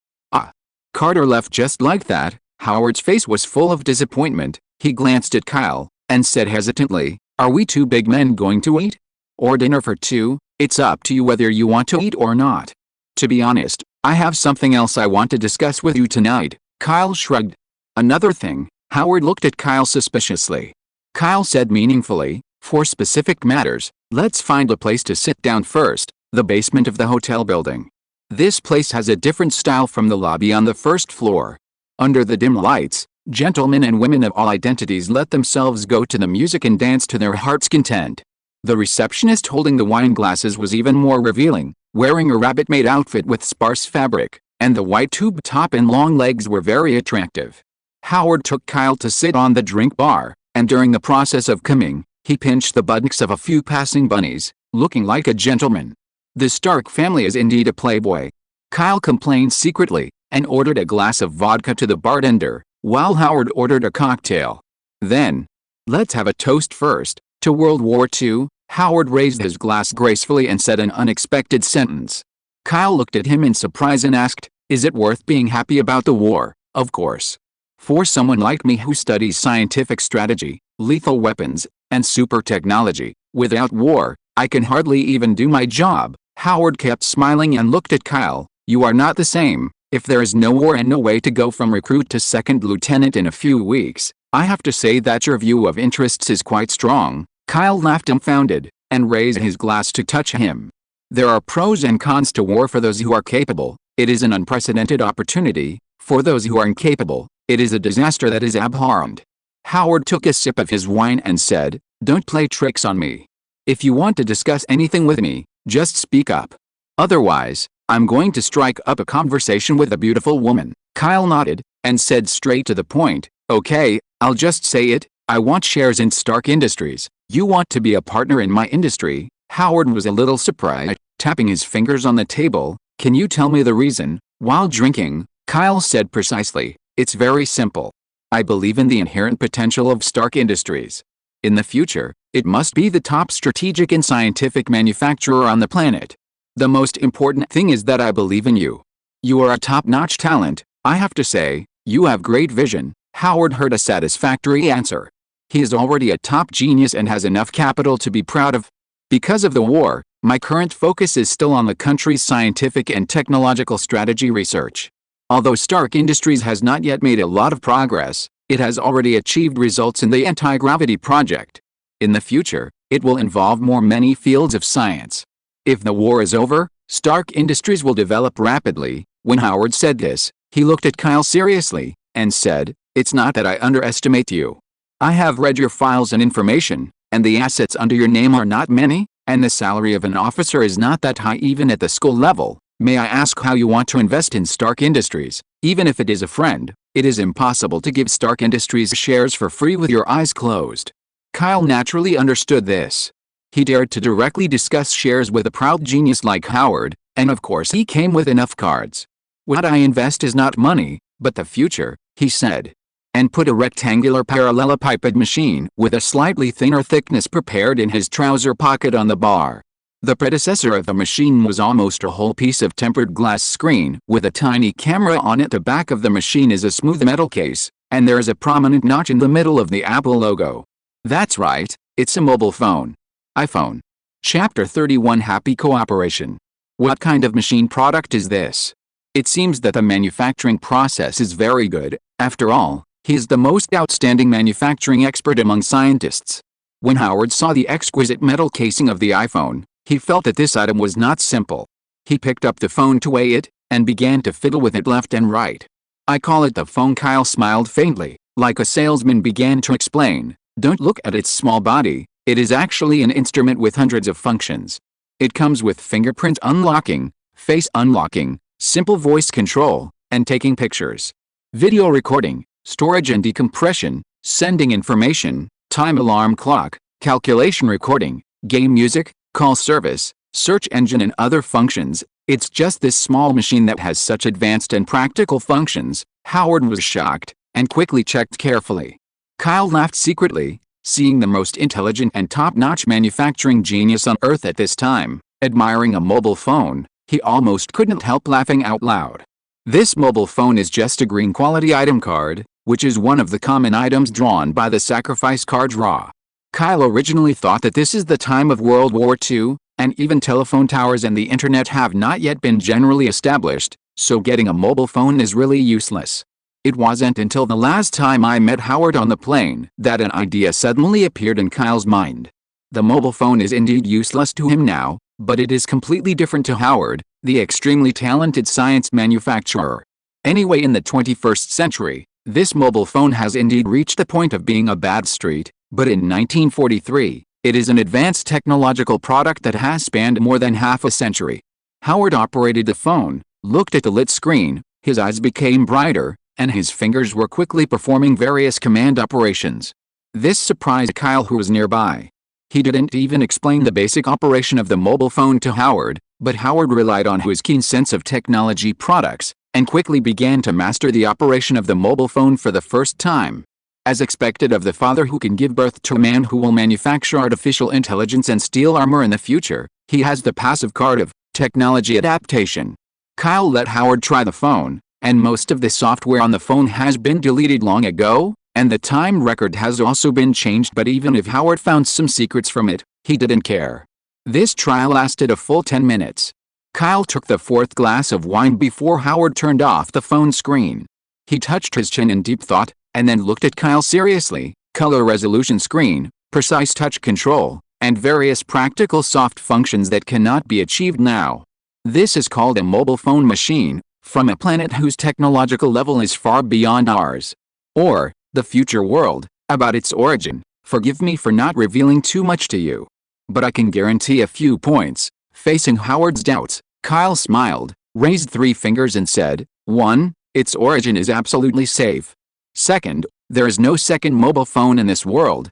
Speaker 1: Carter left just like that. Howard's face was full of disappointment. He glanced at Kyle, and said hesitantly, are we 2 big men going to eat? Or dinner for 2? It's up to you whether you want to eat or not. To be honest, I have something else I want to discuss with you tonight. Kyle shrugged. Another thing. Howard looked at Kyle suspiciously. Kyle said meaningfully, for specific matters, let's find a place to sit down first. The basement of the hotel building. This place has a different style from the lobby on the first floor. Under the dim lights, gentlemen and women of all identities let themselves go to the music and dance to their heart's content. The receptionist holding the wine glasses was even more revealing, wearing a rabbit-made outfit with sparse fabric, and the white tube top and long legs were very attractive. Howard took Kyle to sit on the drink bar, and during the process of coming, he pinched the buttocks of a few passing bunnies, looking like a gentleman. The Stark family is indeed a playboy. Kyle complained secretly, and ordered a glass of vodka to the bartender, while Howard ordered a cocktail. Then, let's have a toast first, to World War II. Howard raised his glass gracefully and said an unexpected sentence. Kyle looked at him in surprise and asked, is it worth being happy about the war? Of course. For someone like me who studies scientific strategy, lethal weapons, and super technology, without war, I can hardly even do my job. Howard kept smiling and looked at Kyle. You are not the same. If there is no war and no way to go from recruit to second lieutenant in a few weeks, I have to say that your view of interests is quite strong. Kyle laughed dumbfounded, and raised his glass to touch him. There are pros and cons to war for those who are capable. It is an unprecedented opportunity. For those who are incapable, it is a disaster that is abhorrent. Howard took a sip of his wine and said, don't play tricks on me. If you want to discuss anything with me, just speak up. Otherwise, I'm going to strike up a conversation with a beautiful woman. Kyle nodded, and said straight to the point, okay, I'll just say it, I want shares in Stark Industries. You want to be a partner in my industry? Howard was a little surprised, tapping his fingers on the table. Can you tell me the reason? While drinking, Kyle said precisely, it's very simple. I believe in the inherent potential of Stark Industries. In the future, it must be the top strategic and scientific manufacturer on the planet. The most important thing is that I believe in you. You are a top-notch talent, I have to say, you have great vision. Howard heard a satisfactory answer. He is already a top genius and has enough capital to be proud of. Because of the war, my current focus is still on the country's scientific and technological strategy research. Although Stark Industries has not yet made a lot of progress, it has already achieved results in the anti-gravity project. In the future, it will involve many fields of science. If the war is over, Stark Industries will develop rapidly. When Howard said this, he looked at Kyle seriously, and said, it's not that I underestimate you. I have read your files and information, and the assets under your name are not many, and the salary of an officer is not that high even at the school level. May I ask how you want to invest in Stark Industries? Even if it is a friend, it is impossible to give Stark Industries shares for free with your eyes closed. Kyle naturally understood this. He dared to directly discuss shares with a proud genius like Howard, and of course he came with enough cards. What I invest is not money, but the future, he said. And put a rectangular parallelepiped machine with a slightly thinner thickness prepared in his trouser pocket on the bar. The predecessor of the machine was almost a whole piece of tempered glass screen with a tiny camera on it. The back of the machine is a smooth metal case, and there is a prominent notch in the middle of the Apple logo. That's right, it's a mobile phone. iPhone. Chapter 31 Happy Cooperation. What kind of machine product is this? It seems that the manufacturing process is very good. After all, he is the most outstanding manufacturing expert among scientists. When Howard saw the exquisite metal casing of the iPhone, he felt that this item was not simple. He picked up the phone to weigh it, and began to fiddle with it left and right. I call it the phone. Kyle smiled faintly, like a salesman began to explain. Don't look at its small body. It is actually an instrument with hundreds of functions. It comes with fingerprint unlocking, face unlocking, simple voice control, and taking pictures, video recording, storage and decompression, sending information, time alarm clock, calculation recording, game music, call service, search engine and other functions. It's just this small machine that has such advanced and practical functions. Howard was shocked, and quickly checked carefully. Kyle laughed secretly, seeing the most intelligent and top-notch manufacturing genius on Earth at this time, admiring a mobile phone. He almost couldn't help laughing out loud. This mobile phone is just a green quality item card, which is one of the common items drawn by the sacrifice card draw. Kyle originally thought that this is the time of World War II, and even telephone towers and the internet have not yet been generally established, so getting a mobile phone is really useless. It wasn't until the last time I met Howard on the plane that an idea suddenly appeared in Kyle's mind. The mobile phone is indeed useless to him now, but it is completely different to Howard, the extremely talented science manufacturer. Anyway, in the 21st century, this mobile phone has indeed reached the point of being a bad street, but in 1943, it is an advanced technological product that has spanned more than half a century. Howard operated the phone, looked at the lit screen, his eyes became brighter, and his fingers were quickly performing various command operations. This surprised Kyle, who was nearby. He didn't even explain the basic operation of the mobile phone to Howard, but Howard relied on his keen sense of technology products, and quickly began to master the operation of the mobile phone for the first time. As expected of the father who can give birth to a man who will manufacture artificial intelligence and steel armor in the future, he has the passive card of technology adaptation. Kyle let Howard try the phone, and most of the software on the phone has been deleted long ago, and the time record has also been changed. But even if Howard found some secrets from it, he didn't care. This trial lasted a full 10 minutes. Kyle took the fourth glass of wine before Howard turned off the phone screen. He touched his chin in deep thought, and then looked at Kyle seriously. Color resolution screen, precise touch control, and various practical soft functions that cannot be achieved now. This is called a mobile phone machine, from a planet whose technological level is far beyond ours. Or, the future world. About its origin, forgive me for not revealing too much to you. But I can guarantee a few points. Facing Howard's doubts, Kyle smiled, raised 3 fingers and said, 1. Its origin is absolutely safe. 2nd, there is no second mobile phone in this world.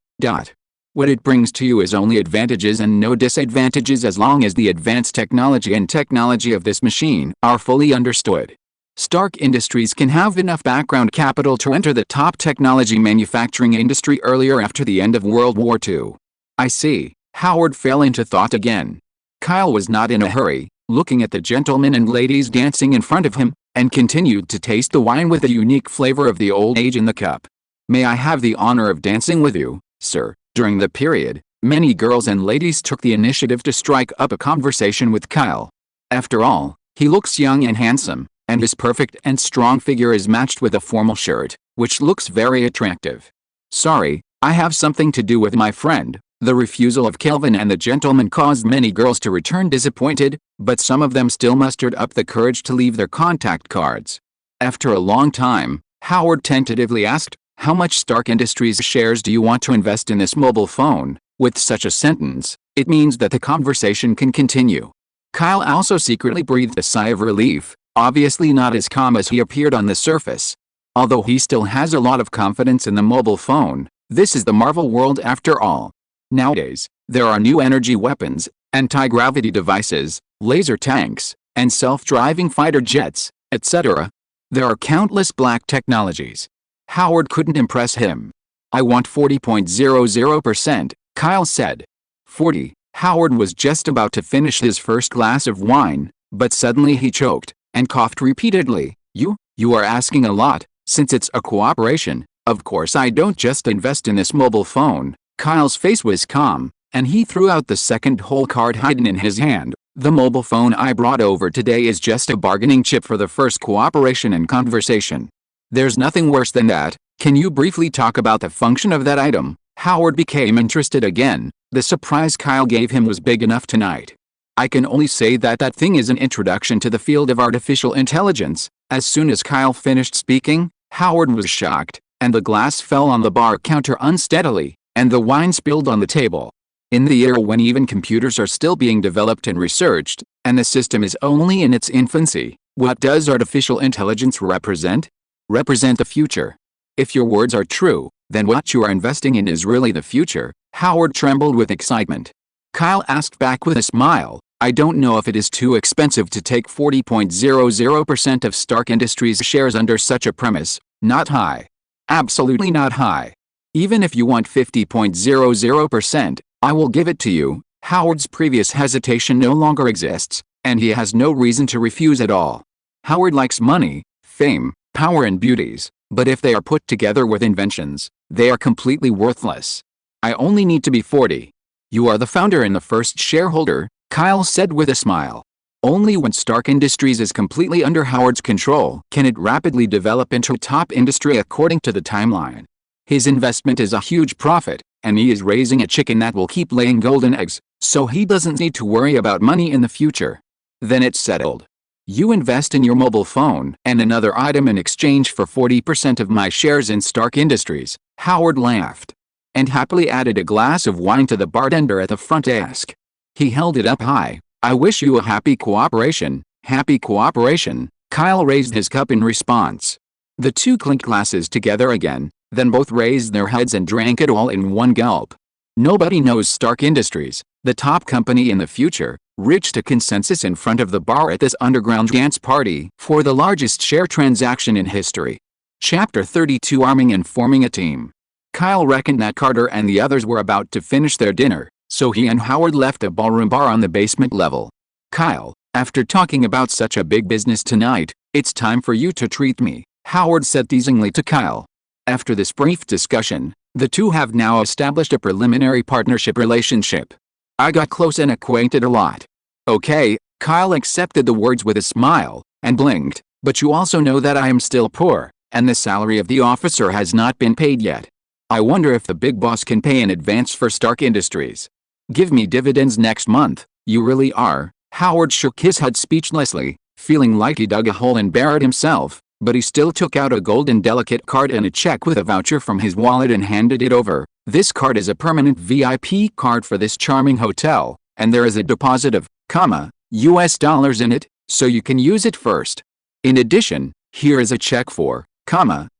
Speaker 1: What it brings to you is only advantages and no disadvantages as long as the advanced technology and technology of this machine are fully understood. Stark Industries can have enough background capital to enter the top technology manufacturing industry earlier after the end of World War II. I see. Howard fell into thought again. Kyle was not in a hurry, looking at the gentlemen and ladies dancing in front of him, and continued to taste the wine with the unique flavor of the old age in the cup. May I have the honor of dancing with you, sir? During the period, many girls and ladies took the initiative to strike up a conversation with Kyle. After all, he looks young and handsome, and his perfect and strong figure is matched with a formal shirt, which looks very attractive. Sorry, I have something to do with my friend. The refusal of Kelvin and the gentleman caused many girls to return disappointed, but some of them still mustered up the courage to leave their contact cards. After a long time, Howard tentatively asked, "How much Stark Industries shares do you want to invest in this mobile phone?" With such a sentence, it means that the conversation can continue. Kyle also secretly breathed a sigh of relief, obviously not as calm as he appeared on the surface. Although he still has a lot of confidence in the mobile phone, this is the Marvel world after all. Nowadays, there are new energy weapons, anti-gravity devices, laser tanks, and self-driving fighter jets, etc. There are countless black technologies. Howard couldn't impress him. "I want 40.00%, Kyle said. 40. Howard was just about to finish his first glass of wine, but suddenly he choked, and coughed repeatedly. You are asking a lot, since it's a cooperation. Of course I don't just invest in this mobile phone." Kyle's face was calm, and he threw out the second hole card hidden in his hand. "The mobile phone I brought over today is just a bargaining chip for the first cooperation and conversation. There's nothing worse than that. Can you briefly talk about the function of that item?" Howard became interested again. The surprise Kyle gave him was big enough tonight. "I can only say that that thing is an introduction to the field of artificial intelligence." As soon as Kyle finished speaking, Howard was shocked, and the glass fell on the bar counter unsteadily, and the wine spilled on the table. In the era when even computers are still being developed and researched, and the system is only in its infancy, what does artificial intelligence represent? Represent the future. If your words are true, then what you are investing in is really the future. Howard trembled with excitement. Kyle asked back with a smile, "I don't know if it is too expensive to take 40.00% of Stark Industries shares under such a premise." "Not high. Absolutely not high. Even if you want 50.00%, I will give it to you." Howard's previous hesitation no longer exists, and he has no reason to refuse at all. Howard likes money, fame, power and beauties, but if they are put together with inventions, they are completely worthless. "I only need to be 40. "You are the founder and the first shareholder," Kyle said with a smile. "Only when Stark Industries is completely under Howard's control can it rapidly develop into a top industry according to the timeline. His investment is a huge profit, and he is raising a chicken that will keep laying golden eggs, so he doesn't need to worry about money in the future." "Then it's settled. You invest in your mobile phone and another item in exchange for 40% of my shares in Stark Industries." Howard laughed, and happily added a glass of wine to the bartender at the front desk. He held it up high. "I wish you a happy cooperation." "Happy cooperation." Kyle raised his cup in response. The two clinked glasses together again, then both raised their heads and drank it all in one gulp. Nobody knows Stark Industries, the top company in the future, reached a consensus in front of the bar at this underground dance party for the largest share transaction in history. Chapter 32: Arming and Forming a Team. Kyle reckoned that Carter and the others were about to finish their dinner, so he and Howard left a ballroom bar on the basement level. "Kyle, after talking about such a big business tonight, it's time for you to treat me," Howard said teasingly to Kyle. After this brief discussion, the two have now established a preliminary partnership relationship. "I got close and acquainted a lot." "Okay," Kyle accepted the words with a smile, and blinked, "but you also know that I am still poor, and the salary of the officer has not been paid yet. I wonder if the big boss can pay in advance for Stark Industries. Give me dividends next month." "You really are." Howard shook his head speechlessly, feeling like he dug a hole and buried himself, but he still took out a golden delicate card and a check with a voucher from his wallet and handed it over. "This card is a permanent VIP card for this charming hotel, and there is a deposit of, US dollars in it, so you can use it first. In addition, here is a check for,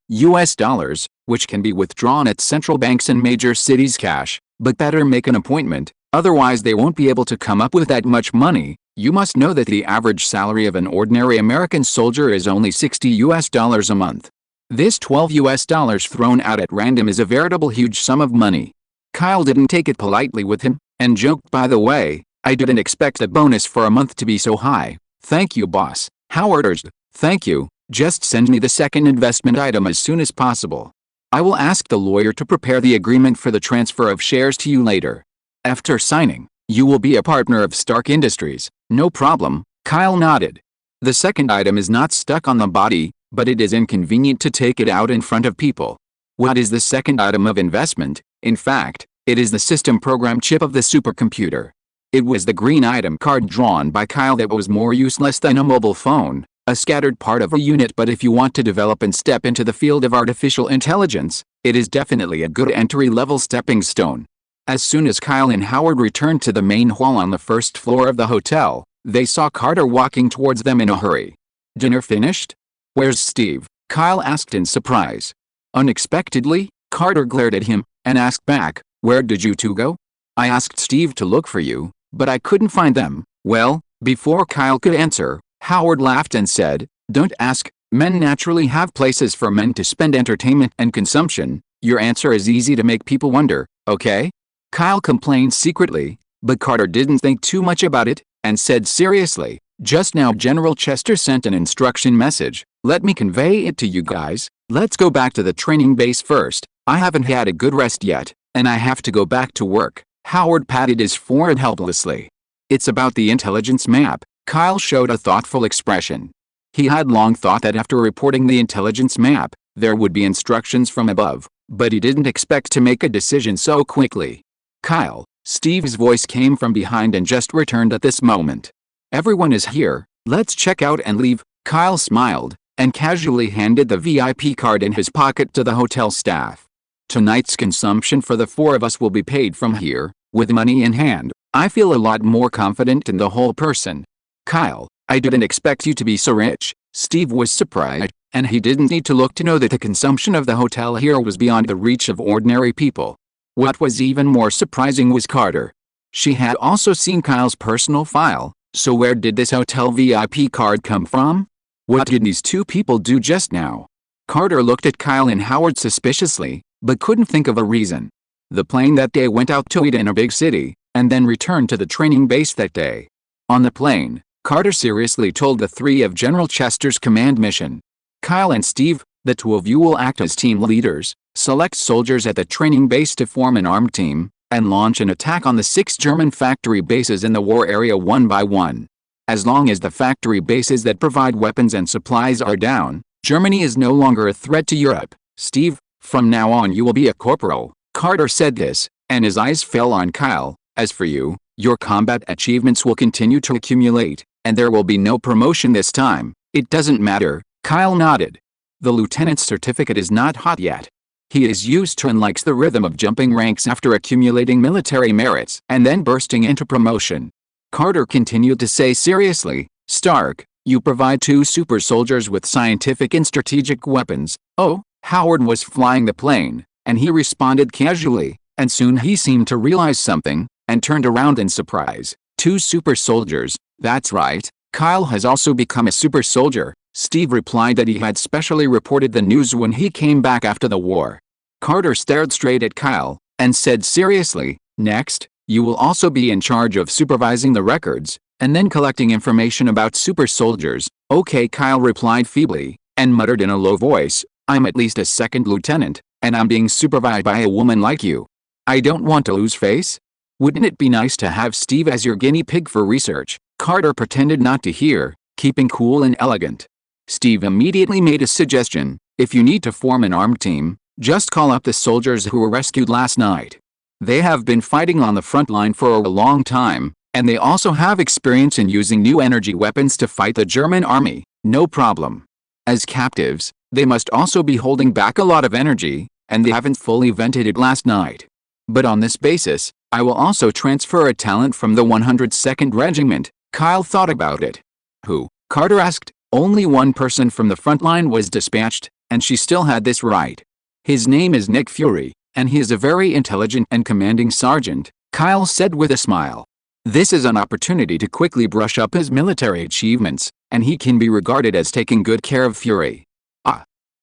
Speaker 1: US dollars, which can be withdrawn at central banks in major cities cash, but better make an appointment, otherwise they won't be able to come up with that much money. You must know that the average salary of an ordinary American soldier is only US dollars a month. This 12 US dollars thrown out at random is a veritable huge sum of money. Kyle didn't take it politely with him, and joked, by the way, I didn't expect the bonus for a month to be so high. Thank you, boss. Howard urged. Thank you, just send me the second investment item as soon as possible. I will ask the lawyer to prepare the agreement for the transfer of shares to you later. After signing, you will be a partner of Stark Industries. No problem, Kyle nodded. The second item is not stuck on the body, but it is inconvenient to take it out in front of people. What is the second item of investment? In fact, it is the system program chip of the supercomputer. It was the green item card drawn by Kyle that was more useless than a mobile phone, a scattered part of a unit, but if you want to develop and step into the field of artificial intelligence, it is definitely a good entry-level stepping stone. As soon as Kyle and Howard returned to the main hall on the first floor of the hotel, they saw Carter walking towards them in a hurry. Dinner finished? Where's Steve? Kyle asked in surprise. Unexpectedly, Carter glared at him, and asked back, where did you two go? I asked Steve to look for you, but I couldn't find them. Well, before Kyle could answer, Howard laughed and said, don't ask, men naturally have places for men to spend entertainment and consumption. Your answer is easy to make people wonder, okay? Kyle complained secretly, but Carter didn't think too much about it, and said seriously, just now General Chester sent an instruction message. Let me convey it to you guys. Let's go back to the training base first. I haven't had a good rest yet, and I have to go back to work. Howard patted his forehead helplessly. It's about the intelligence map. Kyle showed a thoughtful expression. He had long thought that after reporting the intelligence map, there would be instructions from above, but he didn't expect to make a decision so quickly. Kyle, Steve's voice came from behind and just returned at this moment. Everyone is here, let's check out and leave. Kyle smiled, and casually handed the VIP card in his pocket to the hotel staff. Tonight's consumption for the four of us will be paid from here, with money in hand. I feel a lot more confident in the whole person. Kyle, I didn't expect you to be so rich. Steve was surprised, and he didn't need to look to know that the consumption of the hotel here was beyond the reach of ordinary people. What was even more surprising was Carter. She had also seen Kyle's personal file, so where did this hotel VIP card come from? What did these two people do just now? Carter looked at Kyle and Howard suspiciously, but couldn't think of a reason. The plane that day went out to eat in a big city, and then returned to the training base that day. On the plane, Carter seriously told the three of General Chester's command mission. Kyle and Steve, the two of you will act as team leaders, select soldiers at the training base to form an armed team, and launch an attack on the 6 German factory bases in the war area one by one. As long as the factory bases that provide weapons and supplies are down, Germany is no longer a threat to Europe. Steve, from now on you will be a corporal. Carter said this, and his eyes fell on Kyle. As for you, your combat achievements will continue to accumulate, and there will be no promotion this time. It doesn't matter. Kyle nodded. The lieutenant's certificate is not hot yet. He is used to and likes the rhythm of jumping ranks after accumulating military merits and then bursting into promotion. Carter continued to say seriously, Stark, you provide 2 super soldiers with scientific and strategic weapons. Oh, Howard was flying the plane, and he responded casually, and soon he seemed to realize something, and turned around in surprise. 2 super soldiers, that's right, Kyle has also become a super soldier. Steve replied that he had specially reported the news when he came back after the war. Carter stared straight at Kyle, and said seriously, next, you will also be in charge of supervising the records, and then collecting information about super soldiers. Okay, Kyle replied feebly, and muttered in a low voice, I'm at least a 2nd lieutenant, and I'm being supervised by a woman like you. I don't want to lose face. Wouldn't it be nice to have Steve as your guinea pig for research? Carter pretended not to hear, keeping cool and elegant. Steve immediately made a suggestion, if you need to form an armed team, just call up the soldiers who were rescued last night. They have been fighting on the front line for a long time, and they also have experience in using new energy weapons to fight the German army, no problem. As captives, they must also be holding back a lot of energy, and they haven't fully vented it last night. But on this basis, I will also transfer a talent from the 102nd Regiment, Kyle thought about it. Who? Carter asked. Only one person from the front line was dispatched, and she still had this right. His name is Nick Fury, and he is a very intelligent and commanding sergeant, Kyle said with a smile. This is an opportunity to quickly brush up his military achievements, and he can be regarded as taking good care of Fury.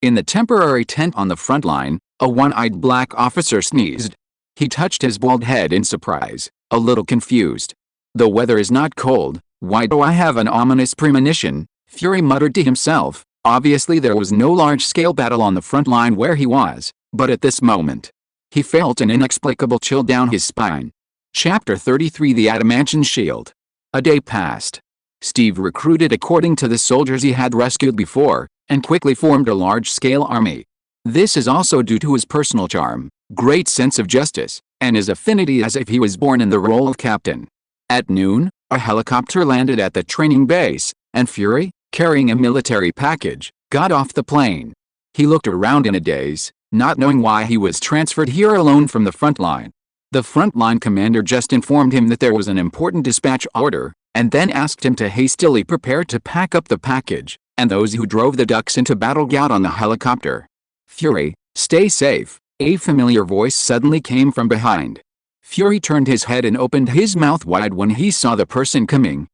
Speaker 1: In the temporary tent on the front line, a one-eyed black officer sneezed. He touched his bald head in surprise, a little confused. The weather is not cold. Why do I have an ominous premonition? Fury muttered to himself. Obviously there was no large-scale battle on the front line where he was, but at this moment, he felt an inexplicable chill down his spine. Chapter 33 The Adamantium Shield. A day passed. Steve recruited according to the soldiers he had rescued before, and quickly formed a large-scale army. This is also due to his personal charm, great sense of justice, and his affinity as if he was born in the role of captain. At noon, a helicopter landed at the training base, and Fury, carrying a military package, got off the plane. He looked around in a daze, not knowing why he was transferred here alone from the front line. The frontline commander just informed him that there was an important dispatch order, and then asked him to hastily prepare to pack up the package, and those who drove the ducks into battle got on the helicopter. Fury, stay safe, a familiar voice suddenly came from behind. Fury turned his head and opened his mouth wide when he saw the person coming.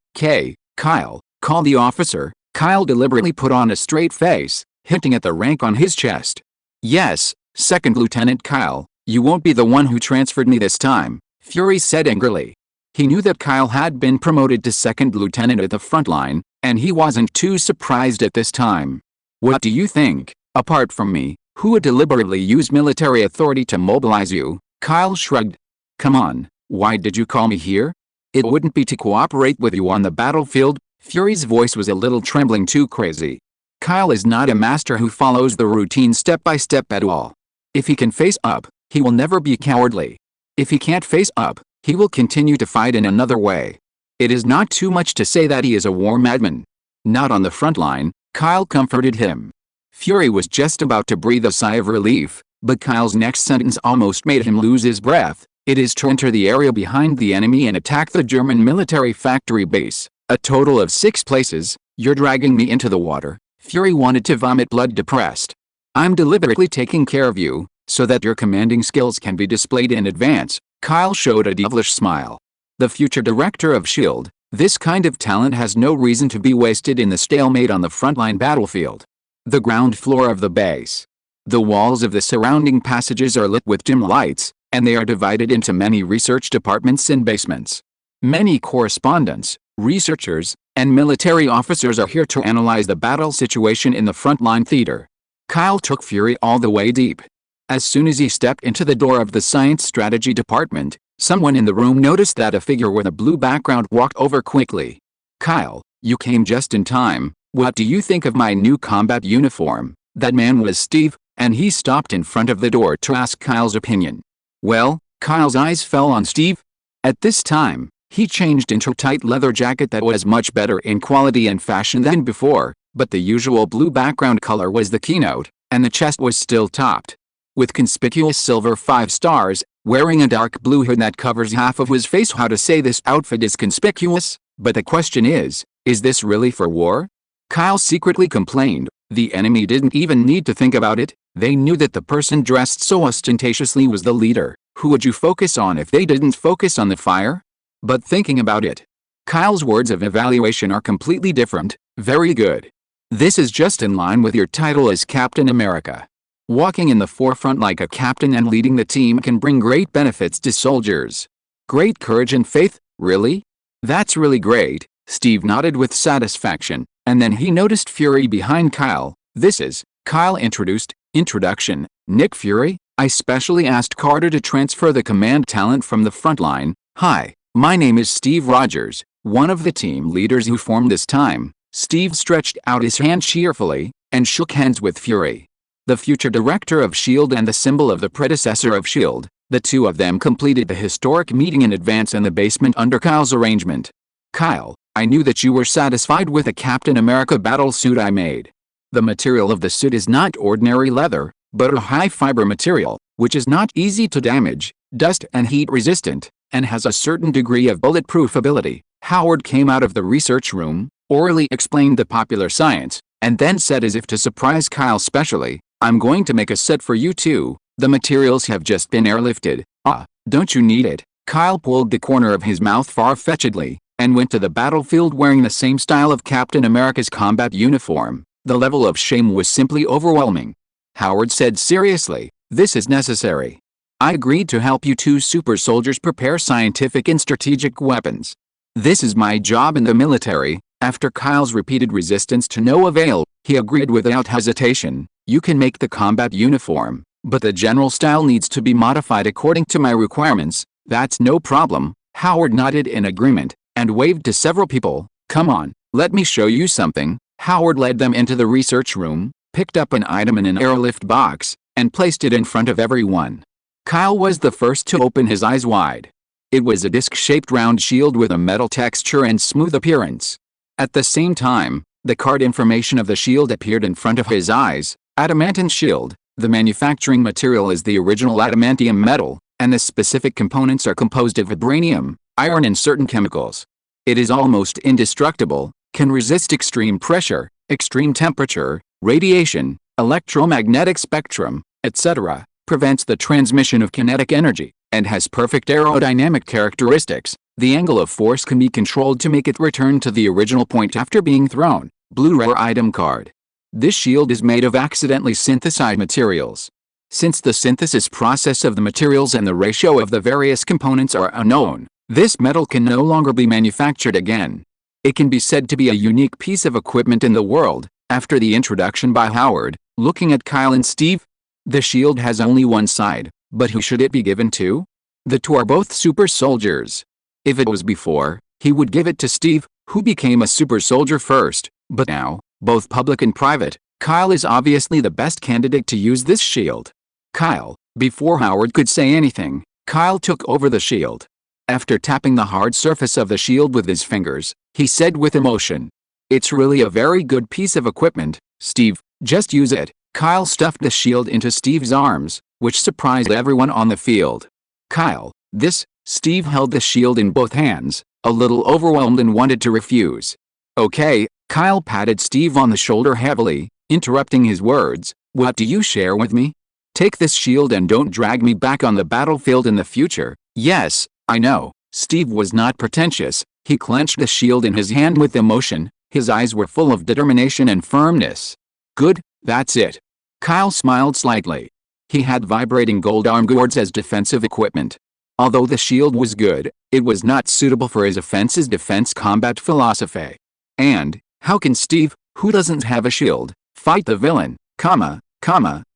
Speaker 1: Kyle, call the officer. Kyle deliberately put on a straight face, hinting at the rank on his chest. Yes, Second Lieutenant Kyle, you won't be the one who transferred me this time, Fury said angrily. He knew that Kyle had been promoted to second lieutenant at the front line, and he wasn't too surprised at this time. What do you think? Apart from me, who would deliberately use military authority to mobilize you? Kyle shrugged. Come on, why did you call me here? It wouldn't be to cooperate with you on the battlefield. Fury's voice was a little trembling too crazy. Kyle is not a master who follows the routine step by step at all. If he can face up, he will never be cowardly. If he can't face up, he will continue to fight in another way. It is not too much to say that he is a war madman. Not on the front line, Kyle comforted him. Fury was just about to breathe a sigh of relief, but Kyle's next sentence almost made him lose his breath. It is to enter the area behind the enemy and attack the German military factory base. A total of 6 places. You're dragging me into the water. Fury wanted to vomit blood depressed. I'm deliberately taking care of you, so that your commanding skills can be displayed in advance. Kyle showed a devilish smile. The future director of S.H.I.E.L.D., this kind of talent has no reason to be wasted in the stalemate on the frontline battlefield. The ground floor of the base. The walls of the surrounding passages are lit with dim lights, and they are divided into many research departments and basements. Many correspondents, researchers, and military officers are here to analyze the battle situation in the frontline theater. Kyle took Fury all the way deep. As soon as he stepped into the door of the Science Strategy Department, someone in the room noticed that a figure with a blue background walked over quickly. Kyle, you came just in time. What do you think of my new combat uniform? That man was Steve, and he stopped in front of the door to ask Kyle's opinion. Well, Kyle's eyes fell on Steve. At this time, he changed into a tight leather jacket that was much better in quality and fashion than before, but the usual blue background color was the keynote, and the chest was still topped with conspicuous silver 5 stars, wearing a dark blue hood that covers half of his face. How to say this outfit is conspicuous, but the question is this really for war? Kyle secretly complained. The enemy didn't even need to think about it. They knew that the person dressed so ostentatiously was the leader. Who would you focus on if they didn't focus on the fire? But thinking about it, Kyle's words of evaluation are completely different. Very good. This is just in line with your title as Captain America. Walking in the forefront like a captain and leading the team can bring great benefits to soldiers. Great courage and faith, really? That's really great. Steve nodded with satisfaction, and then he noticed Fury behind Kyle. This is, Kyle introduced. Introduction, Nick Fury. I specially asked Carter to transfer the command talent from the front line. Hi, my name is Steve Rogers, one of the team leaders who formed this time. Steve stretched out his hand cheerfully, and shook hands with Fury. The future director of S.H.I.E.L.D. and the symbol of the predecessor of S.H.I.E.L.D., the two of them completed the historic meeting in advance in the basement under Kyle's arrangement. Kyle, I knew that you were satisfied with the Captain America battle suit I made. The material of the suit is not ordinary leather, but a high-fiber material, which is not easy to damage, dust and heat resistant, and has a certain degree of bulletproof ability. Howard came out of the research room, orally explained the popular science, and then said as if to surprise Kyle specially, "I'm going to make a set for you too. The materials have just been airlifted. Ah, don't you need it?" Kyle pulled the corner of his mouth far-fetchedly, and went to the battlefield wearing the same style of Captain America's combat uniform. The level of shame was simply overwhelming. Howard said seriously, "This is necessary. I agreed to help you two super soldiers prepare scientific and strategic weapons. This is my job in the military." After Kyle's repeated resistance to no avail, he agreed without hesitation. "You can make the combat uniform, but the general style needs to be modified according to my requirements." "That's no problem." Howard nodded in agreement, and waved to several people. "Come on, let me show you something." Howard led them into the research room, picked up an item in an airlift box, and placed it in front of everyone. Kyle was the first to open his eyes wide. It was a disc-shaped round shield with a metal texture and smooth appearance. At the same time, the card information of the shield appeared in front of his eyes. Adamantine shield. The manufacturing material is the original adamantium metal, and the specific components are composed of vibranium, iron and certain chemicals. It is almost indestructible, can resist extreme pressure, extreme temperature, radiation, electromagnetic spectrum, etc., prevents the transmission of kinetic energy, and has perfect aerodynamic characteristics. The angle of force can be controlled to make it return to the original point after being thrown. Blue rare item card. This shield is made of accidentally synthesized materials. Since the synthesis process of the materials and the ratio of the various components are unknown, this metal can no longer be manufactured again. It can be said to be a unique piece of equipment in the world. After the introduction by Howard, looking at Kyle and Steve, the shield has only one side, but who should it be given to? The two are both super soldiers. If it was before, he would give it to Steve, who became a super soldier first, but now, both public and private, Kyle is obviously the best candidate to use this shield. Kyle. Before Howard could say anything, Kyle took over the shield. After tapping the hard surface of the shield with his fingers, he said with emotion, "It's really a very good piece of equipment, Steve, just use it." Kyle stuffed the shield into Steve's arms, which surprised everyone on the field. "Kyle, this." Steve held the shield in both hands, a little overwhelmed and wanted to refuse. "Okay." Kyle patted Steve on the shoulder heavily, interrupting his words. "What do you share with me? Take this shield and don't drag me back on the battlefield in the future." "Yes, I know." Steve was not pretentious. He clenched the shield in his hand with emotion. His eyes were full of determination and firmness. "Good, that's it." Kyle smiled slightly. He had vibrating gold arm guards as defensive equipment. Although the shield was good, it was not suitable for his offense's defense combat philosophy. And, how can Steve, who doesn't have a shield, fight the villain,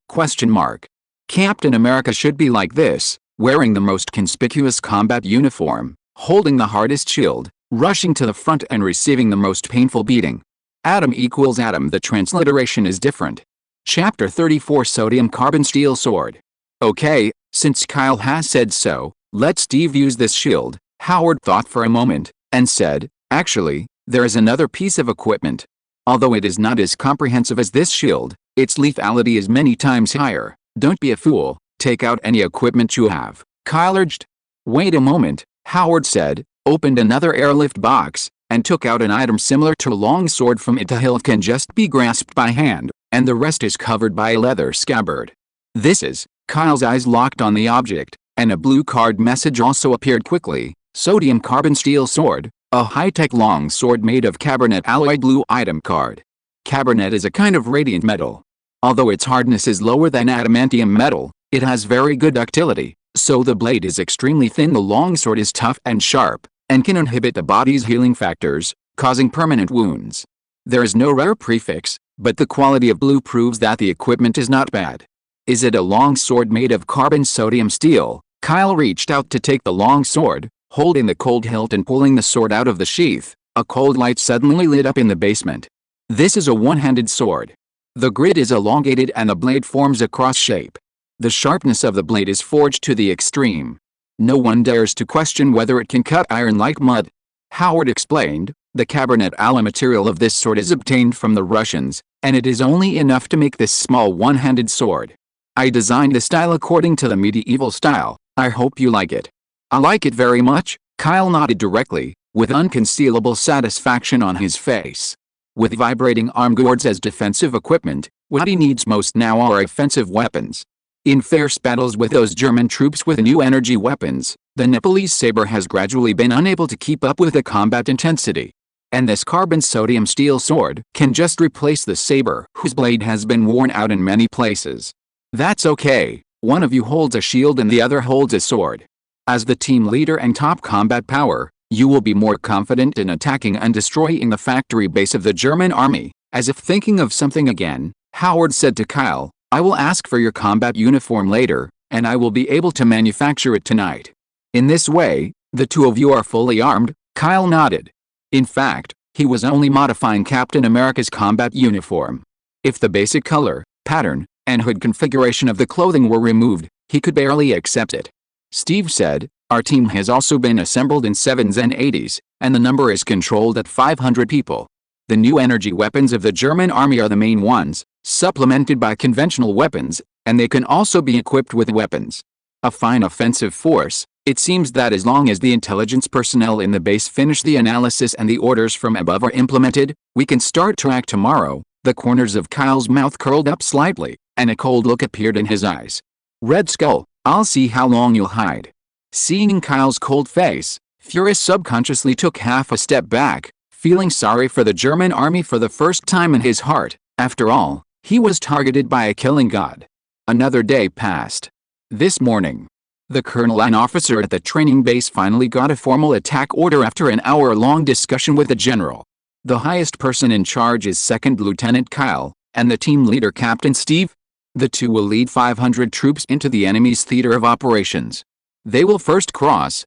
Speaker 1: question mark. Captain America should be like this, wearing the most conspicuous combat uniform, holding the hardest shield, rushing to the front and receiving the most painful beating. Atom equals atom. The transliteration is different. Chapter 34 Sodium Carbon Steel Sword. Okay, since Kyle has said so, let Steve use this shield. Howard thought for a moment, and said, "Actually, there is another piece of equipment. Although it is not as comprehensive as this shield, its lethality is many times higher. Don't be a fool, take out any equipment you have," Kyle urged. "Wait a moment," Howard said, opened another airlift box, and took out an item similar to a long sword. From it, the hilt can just be grasped by hand, and the rest is covered by a leather scabbard. "This is." Kyle's eyes locked on the object, and a blue card message also appeared quickly. Sodium Carbon Steel Sword, a high-tech long sword made of carbonet alloy. Blue item card. Carbonet is a kind of radiant metal. Although its hardness is lower than adamantium metal, it has very good ductility, so the blade is extremely thin. The long sword is tough and sharp, and can inhibit the body's healing factors, causing permanent wounds. There is no rare prefix, but the quality of blue proves that the equipment is not bad. Is it a long sword made of carbon sodium steel? Kyle reached out to take the long sword, holding the cold hilt and pulling the sword out of the sheath. A cold light suddenly lit up in the basement. This is a one-handed sword. The grid is elongated and the blade forms a cross shape. The sharpness of the blade is forged to the extreme. No one dares to question whether it can cut iron like mud. Howard explained, the carbonet alloy material of this sword is obtained from the Russians, and it is only enough to make this small one-handed sword. I designed the style according to the medieval style. I hope you like it. I like it very much. Kyle nodded directly, with unconcealable satisfaction on his face. With vibrating arm guards as defensive equipment, what he needs most now are offensive weapons. In fierce battles with those German troops with new energy weapons, the Nepalese saber has gradually been unable to keep up with the combat intensity. And this carbon sodium steel sword can just replace the saber, whose blade has been worn out in many places. That's okay, one of you holds a shield and the other holds a sword. As the team leader and top combat power, you will be more confident in attacking and destroying the factory base of the German army. As if thinking of something again, Howard said to Kyle, I will ask for your combat uniform later, and I will be able to manufacture it tonight. In this way, the two of you are fully armed. Kyle nodded. In fact, he was only modifying Captain America's combat uniform. If the basic color, pattern, and hood configuration of the clothing were removed, he could barely accept it. Steve said, our team has also been assembled in 7s and 80s, and the number is controlled at 500 people. The new energy weapons of the German army are the main ones, supplemented by conventional weapons, and they can also be equipped with weapons. A fine offensive force. It seems that as long as the intelligence personnel in the base finish the analysis and the orders from above are implemented, we can start to act tomorrow. The corners of Kyle's mouth curled up slightly, and a cold look appeared in his eyes. Red Skull, I'll see how long you'll hide. Seeing Kyle's cold face, Furious subconsciously took half a step back, feeling sorry for the German army for the first time in his heart. After all, he was targeted by a killing god. Another day passed. This morning, the colonel and officer at the training base finally got a formal attack order after an hour-long discussion with the general. The highest person in charge is Second Lieutenant Kyle, and the team leader Captain Steve. The two will lead 500 troops into the enemy's theater of operations. They will first cross,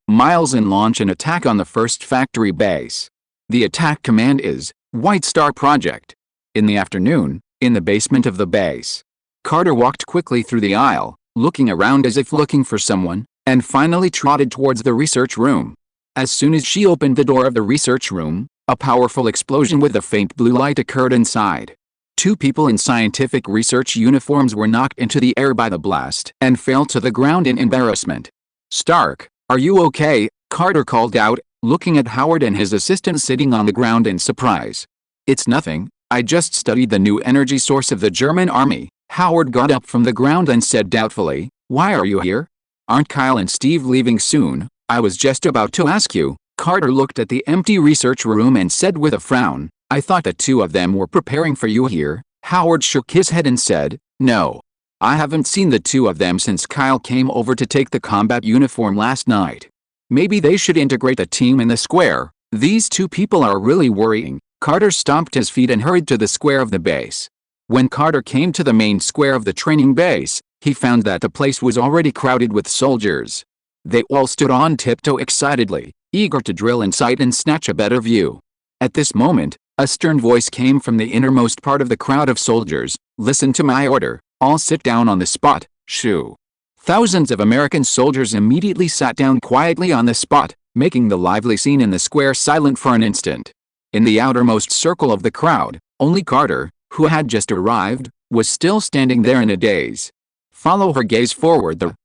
Speaker 1: miles and launch an attack on the first factory base. The attack command is White Star Project. In the afternoon, in the basement of the base, Carter walked quickly through the aisle, looking around as if looking for someone, and finally trotted towards the research room. As soon as she opened the door of the research room, a powerful explosion with a faint blue light occurred inside. Two people in scientific research uniforms were knocked into the air by the blast and fell to the ground in embarrassment. Stark, are you okay? Carter called out, looking at Howard and his assistant sitting on the ground in surprise. It's nothing, I just studied the new energy source of the German army. Howard got up from the ground and said doubtfully, why are you here? Aren't Kyle and Steve leaving soon? I was just about to ask you. Carter looked at the empty research room and said with a frown, I thought the two of them were preparing for you here. Howard shook his head and said, no. I haven't seen the two of them since Kyle came over to take the combat uniform last night. Maybe they should integrate the team in the square. These two people are really worrying. Carter stomped his feet and hurried to the square of the base. When Carter came to the main square of the training base, he found that the place was already crowded with soldiers. They all stood on tiptoe excitedly, eager to drill in sight and snatch a better view. At this moment, a stern voice came from the innermost part of the crowd of soldiers, listen to my order, all sit down on the spot, shoo. Thousands of American soldiers immediately sat down quietly on the spot, making the lively scene in the square silent for an instant. In the outermost circle of the crowd, only Carter, who had just arrived, was still standing there in a daze. Follow her gaze forward. The,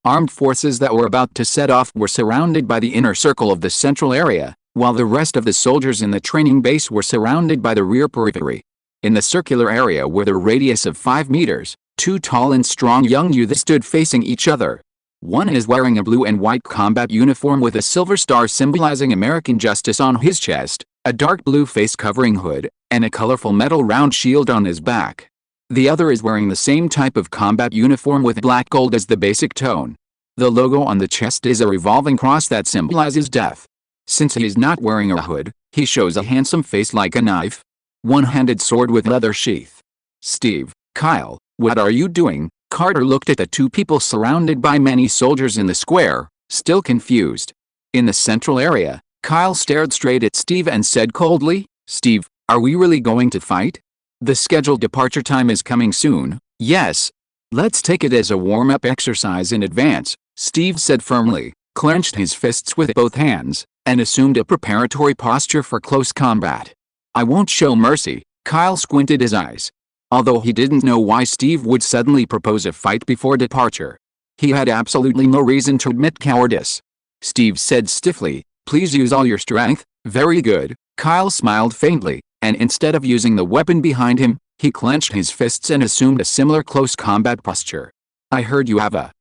Speaker 1: armed forces that were about to set off were surrounded by the inner circle of the central area, while the rest of the soldiers in the training base were surrounded by the rear periphery. In the circular area with a radius of 5 meters, two tall and strong young youths stood facing each other. One is wearing a blue and white combat uniform with a silver star symbolizing American justice on his chest, a dark blue face covering hood, and a colorful metal round shield on his back. The other is wearing the same type of combat uniform with black gold as the basic tone. The logo on the chest is a revolving cross that symbolizes death. Since he is not wearing a hood, he shows a handsome face like a knife. One-handed sword with leather sheath. Steve, Kyle, what are you doing? Carter looked at the two people surrounded by many soldiers in the square, still confused. In the central area, Kyle stared straight at Steve and said coldly, Steve, are we really going to fight? The scheduled departure time is coming soon. Yes. Let's take it as a warm-up exercise in advance, Steve said firmly, clenched his fists with both hands, and assumed a preparatory posture for close combat. I won't show mercy. Kyle squinted his eyes. Although he didn't know why Steve would suddenly propose a fight before departure, he had absolutely no reason to admit cowardice. Steve said stiffly, Please use all your strength. Very good. Kyle smiled faintly, and instead of using the weapon behind him, he clenched his fists and assumed a similar close combat posture. I heard you have a,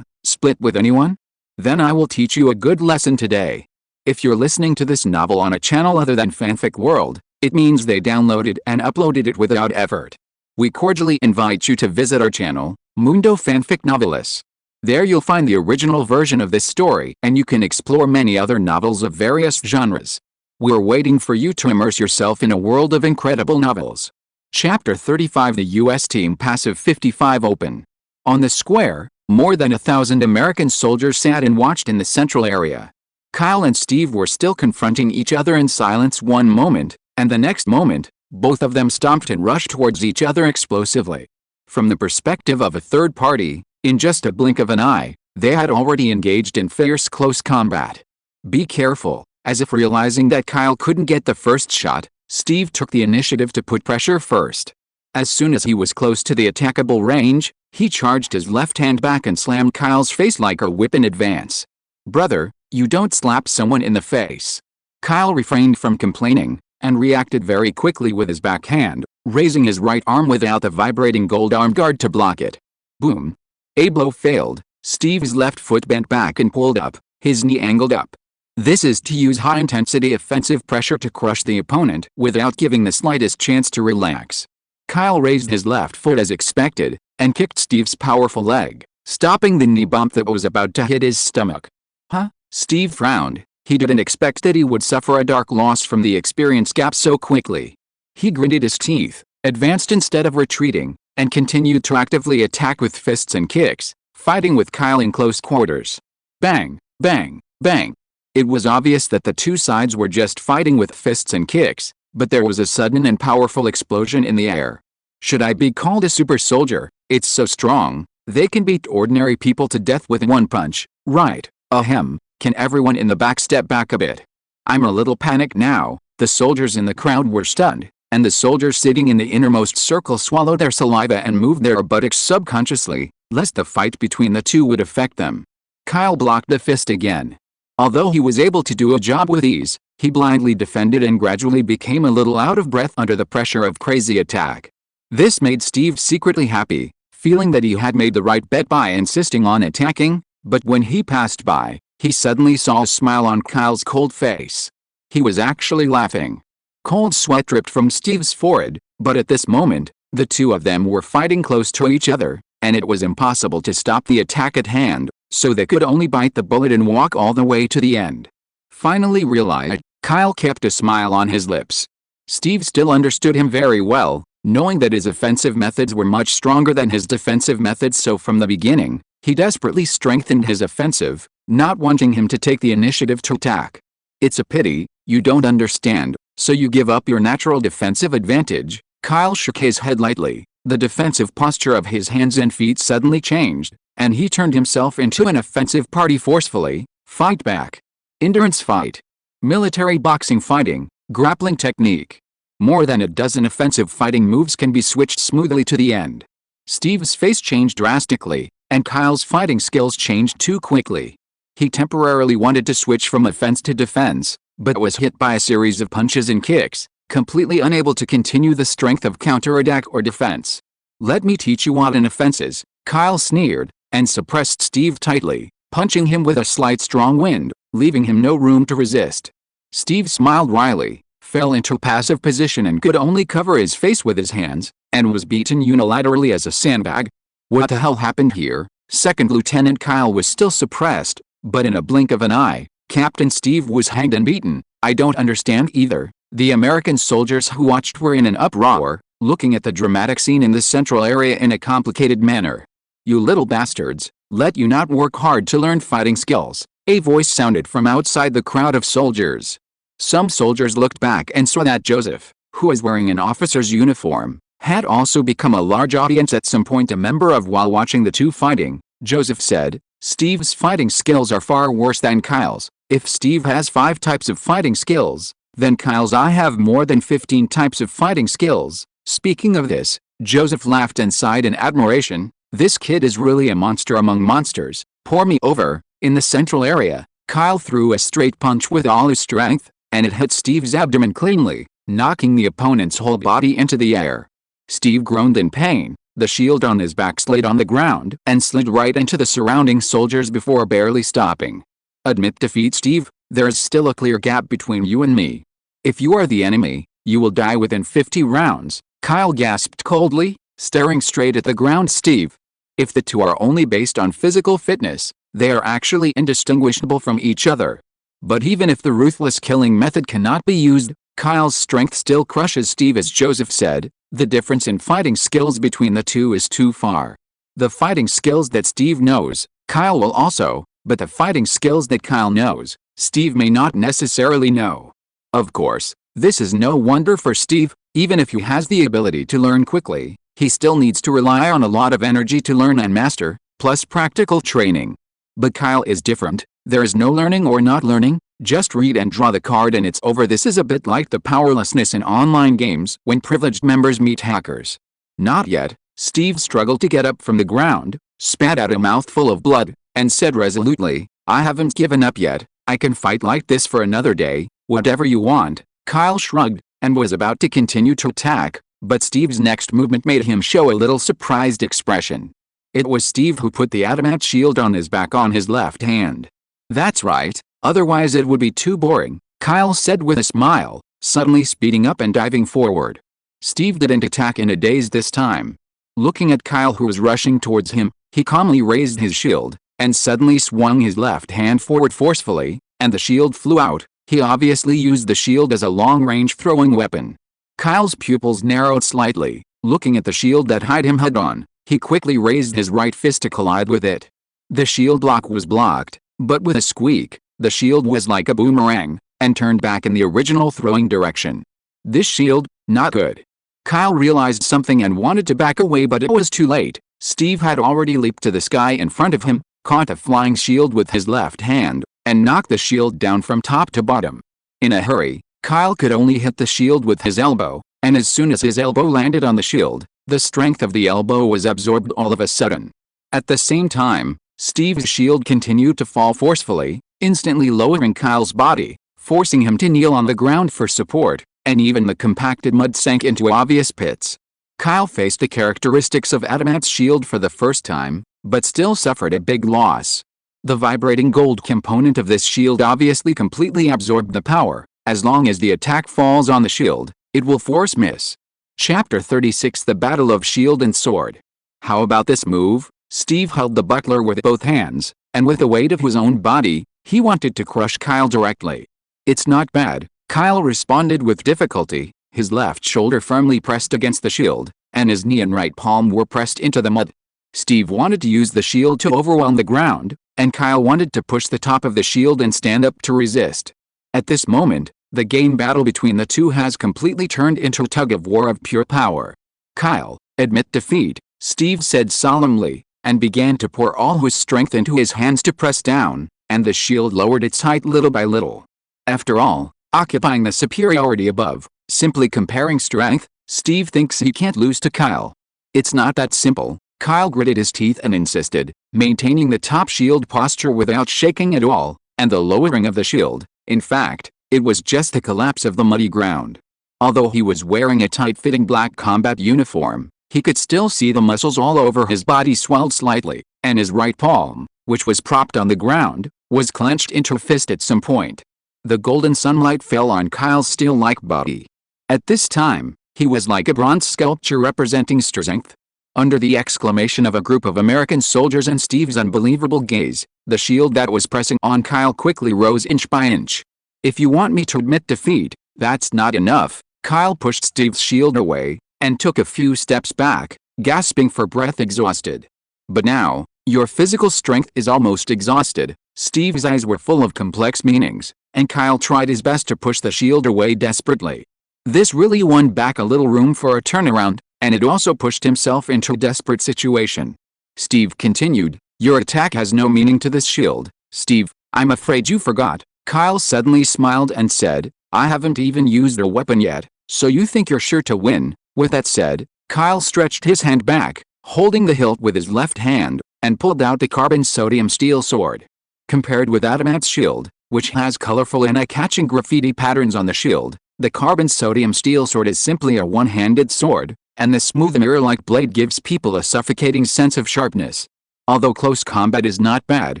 Speaker 1: split with anyone? Then I will teach you a good lesson today. If you're listening to this novel on a channel other than Fanfic World, it means they downloaded and uploaded it without effort. We cordially invite you to visit our channel, Mundo Fanfic Novelis. There you'll find the original version of this story and you can explore many other novels of various genres. We're waiting for you to immerse yourself in a world of incredible novels. Chapter 35 The U.S. Team Passive 55 Open. On the square, more than 1,000 American soldiers sat and watched in the central area. Kyle and Steve were still confronting each other in silence one moment, and the next moment, both of them stomped and rushed towards each other explosively. From the perspective of a third party, in just a blink of an eye, they had already engaged in fierce close combat. Be careful. As if realizing that Kyle couldn't get the first shot, Steve took the initiative to put pressure first. As soon as he was close to the attackable range, he charged his left hand back and slammed Kyle's face like a whip in advance. Brother, you don't slap someone in the face. Kyle refrained from complaining, and reacted very quickly with his backhand, raising his right arm without the vibrating gold arm guard to block it. Boom. A blow failed. Steve's left foot bent back and pulled up, his knee angled up. This is to use high-intensity offensive pressure to crush the opponent without giving the slightest chance to relax. Kyle raised his left foot as expected, and kicked Steve's powerful leg, stopping the knee bump that was about to hit his stomach. Huh? Steve frowned. He didn't expect that he would suffer a dark loss from the experience gap so quickly. He gritted his teeth, advanced instead of retreating, and continued to actively attack with fists and kicks, fighting with Kyle in close quarters. Bang, bang, bang. It was obvious that the two sides were just fighting with fists and kicks, but there was a sudden and powerful explosion in the air. Should I be called a super soldier? It's so strong, they can beat ordinary people to death with one punch, right? Ahem, can everyone in the back step back a bit? I'm a little panicked now. The soldiers in the crowd were stunned, and the soldiers sitting in the innermost circle swallowed their saliva and moved their buttocks subconsciously, lest the fight between the two would affect them. Kyle blocked the fist again. Although he was able to do a job with ease, he blindly defended and gradually became a little out of breath under the pressure of crazy attack. This made Steve secretly happy, feeling that he had made the right bet by insisting on attacking, but when he passed by, he suddenly saw a smile on Kyle's cold face. He was actually laughing. Cold sweat dripped from Steve's forehead, but at this moment, the two of them were fighting close to each other, and it was impossible to stop the attack at hand, so they could only bite the bullet and walk all the way to the end. Finally realized, Kyle kept a smile on his lips. Steve still understood him very well, knowing that his offensive methods were much stronger than his defensive methods, so from the beginning, he desperately strengthened his offensive, not wanting him to take the initiative to attack. It's a pity, you don't understand, so you give up your natural defensive advantage. Kyle shook his head lightly. The defensive posture of his hands and feet suddenly changed, and he turned himself into an offensive party forcefully. Fight back. Endurance fight. Military boxing fighting. Grappling technique. More than a dozen offensive fighting moves can be switched smoothly to the end. Steve's face changed drastically, and Kyle's fighting skills changed too quickly. He temporarily wanted to switch from offense to defense, but was hit by a series of punches and kicks, completely unable to continue the strength of counterattack or defense. Let me teach you what an offense is, Kyle sneered, and suppressed Steve tightly, punching him with a slight strong wind, leaving him no room to resist. Steve smiled wryly, fell into a passive position and could only cover his face with his hands, and was beaten unilaterally as a sandbag. What the hell happened here? Second Lieutenant Kyle was still suppressed, but in a blink of an eye, Captain Steve was hanged and beaten. I don't understand either. The American soldiers who watched were in an uproar, looking at the dramatic scene in the central area in a complicated manner. You little bastards, let you not work hard to learn fighting skills, a voice sounded from outside the crowd of soldiers. Some soldiers looked back and saw that Joseph, who was wearing an officer's uniform, had also become a large audience at some point a member of while watching the two fighting. Joseph said, Steve's fighting skills are far worse than Kyle's. If Steve has 5 types of fighting skills, then Kyle's I have more than 15 types of fighting skills. Speaking of this, Joseph laughed and sighed in admiration. This kid is really a monster among monsters. Pour me over. In the central area, Kyle threw a straight punch with all his strength, and it hit Steve's abdomen cleanly, knocking the opponent's whole body into the air. Steve groaned in pain. The shield on his back slid on the ground and slid right into the surrounding soldiers before barely stopping. Admit defeat, Steve. There's still a clear gap between you and me. If you are the enemy, you will die within 50 rounds, Kyle gasped coldly, staring straight at the ground. Steve. If the two are only based on physical fitness, they are actually indistinguishable from each other. But even if the ruthless killing method cannot be used, Kyle's strength still crushes Steve. As Joseph said, the difference in fighting skills between the two is too far. The fighting skills that Steve knows, Kyle will also, but the fighting skills that Kyle knows, Steve may not necessarily know. Of course, this is no wonder for Steve. Even if he has the ability to learn quickly, he still needs to rely on a lot of energy to learn and master, plus practical training. But Kyle is different. There is no learning or not learning, just read and draw the card and it's over. This is a bit like the powerlessness in online games when privileged members meet hackers. Not yet. Steve struggled to get up from the ground, spat out a mouthful of blood, and said resolutely, I haven't given up yet. I can fight like this for another day, whatever you want. Kyle shrugged, and was about to continue to attack, but Steve's next movement made him show a little surprised expression. It was Steve who put the adamant shield on his back on his left hand. That's right, otherwise it would be too boring, Kyle said with a smile, suddenly speeding up and diving forward. Steve didn't attack in a daze this time. Looking at Kyle, who was rushing towards him, he calmly raised his shield, and suddenly swung his left hand forward forcefully, and the shield flew out. He obviously used the shield as a long-range throwing weapon. Kyle's pupils narrowed slightly, looking at the shield that hit him head-on. He quickly raised his right fist to collide with it. The shield block was blocked, but with a squeak, the shield was like a boomerang, and turned back in the original throwing direction. This shield, not good. Kyle realized something and wanted to back away, but it was too late. Steve had already leaped to the sky in front of him, caught a flying shield with his left hand, and knocked the shield down from top to bottom. In a hurry, Kyle could only hit the shield with his elbow, and as soon as his elbow landed on the shield, the strength of the elbow was absorbed all of a sudden. At the same time, Steve's shield continued to fall forcefully, instantly lowering Kyle's body, forcing him to kneel on the ground for support, and even the compacted mud sank into obvious pits. Kyle faced the characteristics of Adamant's shield for the first time, but still suffered a big loss. The vibrating gold component of this shield obviously completely absorbed the power. As long as the attack falls on the shield, it will force miss. Chapter 36: The Battle of Shield and Sword. How about this move? Steve held the buckler with both hands, and with the weight of his own body, he wanted to crush Kyle directly. It's not bad, Kyle responded with difficulty. His left shoulder firmly pressed against the shield, and his knee and right palm were pressed into the mud. Steve wanted to use the shield to overwhelm the ground, and Kyle wanted to push the top of the shield and stand up to resist. At this moment, the game battle between the two has completely turned into a tug-of-war of pure power. Kyle, admit defeat, Steve said solemnly, and began to pour all his strength into his hands to press down, and the shield lowered its height little by little. After all, occupying the superiority above, simply comparing strength, Steve thinks he can't lose to Kyle. It's not that simple. Kyle gritted his teeth and insisted, maintaining the top shield posture without shaking at all, and the lowering of the shield. In fact, it was just the collapse of the muddy ground. Although he was wearing a tight-fitting black combat uniform, he could still see the muscles all over his body swelled slightly, and his right palm, which was propped on the ground, was clenched into a fist at some point. The golden sunlight fell on Kyle's steel-like body. At this time, he was like a bronze sculpture representing strength. Under the exclamation of a group of American soldiers and Steve's unbelievable gaze, the shield that was pressing on Kyle quickly rose inch by inch. If you want me to admit defeat, that's not enough. Kyle pushed Steve's shield away, and took a few steps back, gasping for breath, exhausted. But now, your physical strength is almost exhausted. Steve's eyes were full of complex meanings, and Kyle tried his best to push the shield away desperately. This really won back a little room for a turnaround, and it also pushed himself into a desperate situation. Steve continued, your attack has no meaning to this shield. Steve, I'm afraid you forgot. Kyle suddenly smiled and said, I haven't even used a weapon yet, so you think you're sure to win. With that said, Kyle stretched his hand back, holding the hilt with his left hand, and pulled out the carbon sodium steel sword. Compared with Adamant's shield, which has colorful and eye-catching graffiti patterns on the shield, the carbon sodium steel sword is simply a one-handed sword, and the smooth mirror-like blade gives people a suffocating sense of sharpness. Although close combat is not bad,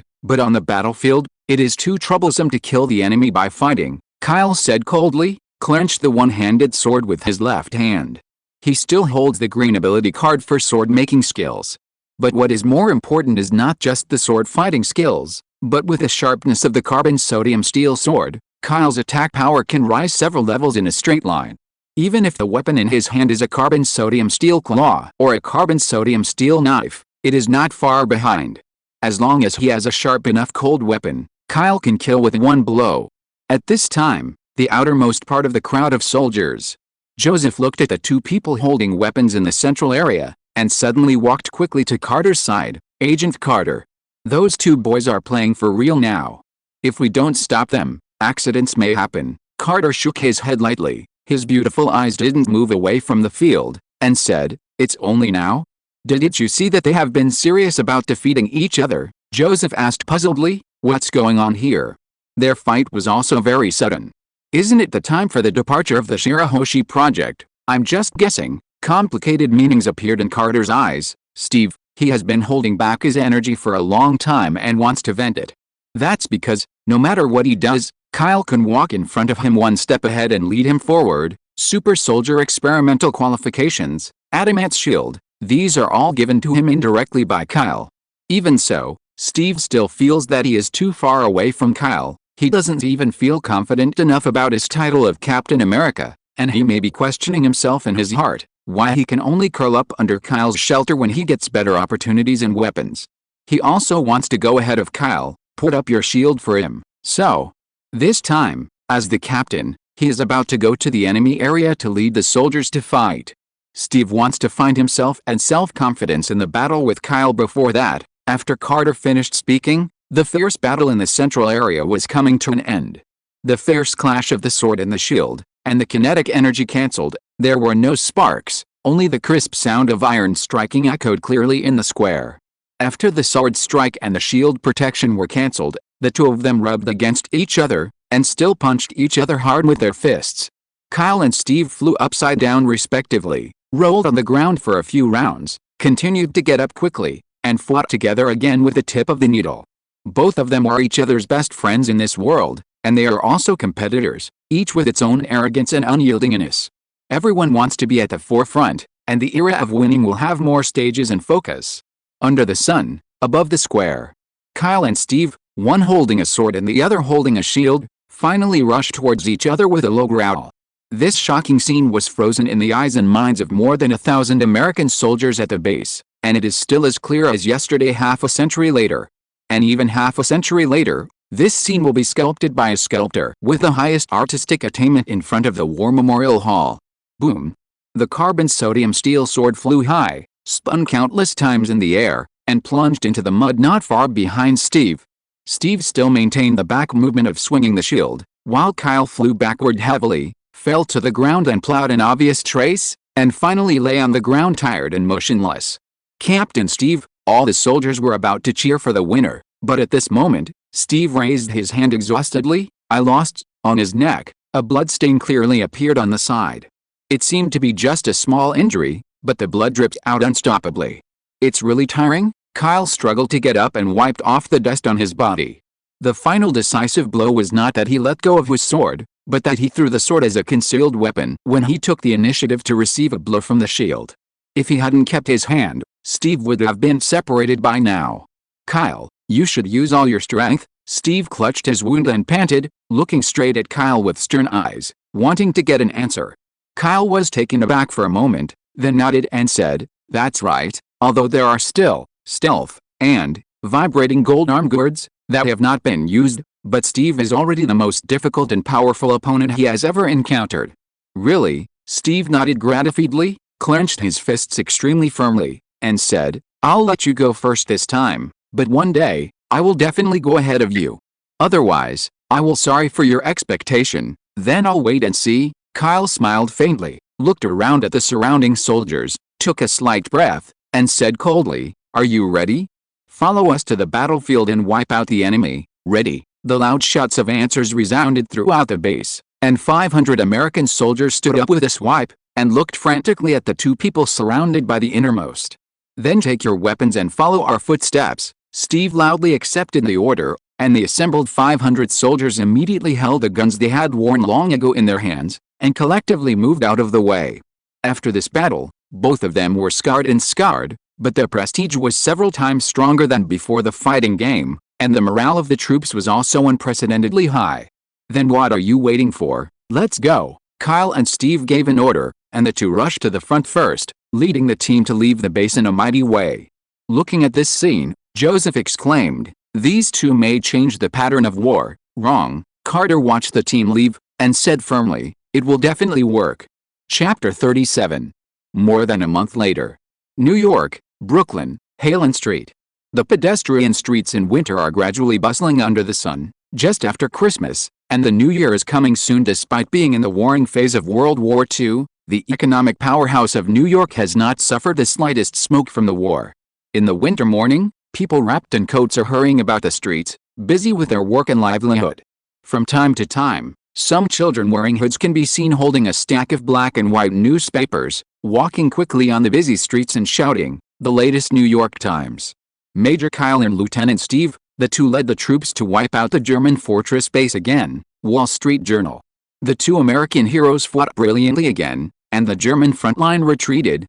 Speaker 1: but on the battlefield, it is too troublesome to kill the enemy by fighting, Kyle said coldly, clenched the one-handed sword with his left hand. He still holds the green ability card for sword-making skills. But what is more important is not just the sword-fighting skills, but with the sharpness of the carbon sodium steel sword, Kyle's attack power can rise several levels in a straight line. Even if the weapon in his hand is a carbon sodium steel claw or a carbon sodium steel knife, it is not far behind. As long as he has a sharp enough cold weapon, Kyle can kill with one blow. At this time, the outermost part of the crowd of soldiers, Joseph looked at the two people holding weapons in the central area, and suddenly walked quickly to Carter's side. Agent Carter. Those two boys are playing for real now. If we don't stop them, accidents may happen. Carter shook his head lightly. His beautiful eyes didn't move away from the field, and said, "It's only now? Didn't you see that they have been serious about defeating each other?" Joseph asked puzzledly. "What's going on here?" Their fight was also very sudden. "Isn't it the time for the departure of the Shirahoshi project?" "I'm just guessing." Complicated meanings appeared in Carter's eyes. "Steve, he has been holding back his energy for a long time and wants to vent it. That's because, no matter what he does, Kyle can walk in front of him one step ahead and lead him forward. Super Soldier experimental qualifications, Adamant's shield, these are all given to him indirectly by Kyle. Even so, Steve still feels that he is too far away from Kyle. He doesn't even feel confident enough about his title of Captain America, and he may be questioning himself in his heart, why he can only curl up under Kyle's shelter when he gets better opportunities and weapons. He also wants to go ahead of Kyle, put up your shield for him. So, this time, as the captain, he is about to go to the enemy area to lead the soldiers to fight. Steve wants to find himself and self-confidence in the battle with Kyle before that. After Carter finished speaking, the fierce battle in the central area was coming to an end. The fierce clash of the sword and the shield, and the kinetic energy cancelled. There were no sparks, only the crisp sound of iron striking echoed clearly in the square. After the sword strike and the shield protection were cancelled, the two of them rubbed against each other, and still punched each other hard with their fists. Kyle and Steve flew upside down respectively, rolled on the ground for a few rounds, continued to get up quickly, and fought together again with the tip of the needle. Both of them are each other's best friends in this world, and they are also competitors, each with its own arrogance and unyieldingness. Everyone wants to be at the forefront, and the era of winning will have more stages and focus. Under the sun, above the square, Kyle and Steve, one holding a sword and the other holding a shield, finally rushed towards each other with a low growl. This shocking scene was frozen in the eyes and minds of more than 1,000 American soldiers at the base, and it is still as clear as yesterday half a century later. And even half a century later, this scene will be sculpted by a sculptor with the highest artistic attainment in front of the War Memorial Hall. Boom! The carbon sodium steel sword flew high, spun countless times in the air, and plunged into the mud not far behind Steve. Steve still maintained the back movement of swinging the shield, while Kyle flew backward heavily, fell to the ground and plowed an obvious trace, and finally lay on the ground tired and motionless. Captain Steve, all the soldiers were about to cheer for the winner, but at this moment, Steve raised his hand exhaustedly. "I lost." On his neck, a bloodstain clearly appeared on the side. It seemed to be just a small injury, but the blood dripped out unstoppably. "It's really tiring?" Kyle struggled to get up and wiped off the dust on his body. The final decisive blow was not that he let go of his sword, but that he threw the sword as a concealed weapon when he took the initiative to receive a blow from the shield. If he hadn't kept his hand, Steve would have been separated by now. "Kyle, you should use all your strength." Steve clutched his wound and panted, looking straight at Kyle with stern eyes, wanting to get an answer. Kyle was taken aback for a moment, then nodded and said, "That's right, although there are still stealth and vibrating gold arm guards that have not been used, but Steve is already the most difficult and powerful opponent he has ever encountered." "Really?" Steve nodded gratifiedly, clenched his fists extremely firmly, and said, "I'll let you go first this time, but one day, I will definitely go ahead of you. Otherwise, I will sorry for your expectation, then I'll wait and see." Kyle smiled faintly, looked around at the surrounding soldiers, took a slight breath, and said coldly, "Are you ready? Follow us to the battlefield and wipe out the enemy." Ready. The loud shouts of answers resounded throughout the base, and 500 American soldiers stood up with a swipe, and looked frantically at the two people surrounded by the innermost. Then take your weapons and follow our footsteps. Steve loudly accepted the order, and the assembled 500 soldiers immediately held the guns they had worn long ago in their hands, and collectively moved out of the way. After this battle, both of them were scarred, but their prestige was several times stronger than before the fighting game, and the morale of the troops was also unprecedentedly high. Then what are you waiting for? Let's go. Kyle and Steve gave an order, and the two rushed to the front first, leading the team to leave the base in a mighty way. Looking at this scene, Joseph exclaimed, "These two may change the pattern of war." Wrong. Carter watched the team leave, and said firmly, "It will definitely work." Chapter 37. More than a month later. New York, Brooklyn, Halen Street. The pedestrian streets in winter are gradually bustling under the sun, just after Christmas, and the New Year is coming soon. Despite being in the warring phase of World War II, the economic powerhouse of New York has not suffered the slightest smoke from the war. In the winter morning, people wrapped in coats are hurrying about the streets, busy with their work and livelihood. From time to time, some children wearing hoods can be seen holding a stack of black and white newspapers, walking quickly on the busy streets and shouting, "The latest New York Times." Major Kyle and Lieutenant Steve, the two led the troops to wipe out the German fortress base again. Wall Street Journal. The two American heroes fought brilliantly again, and the German front line retreated,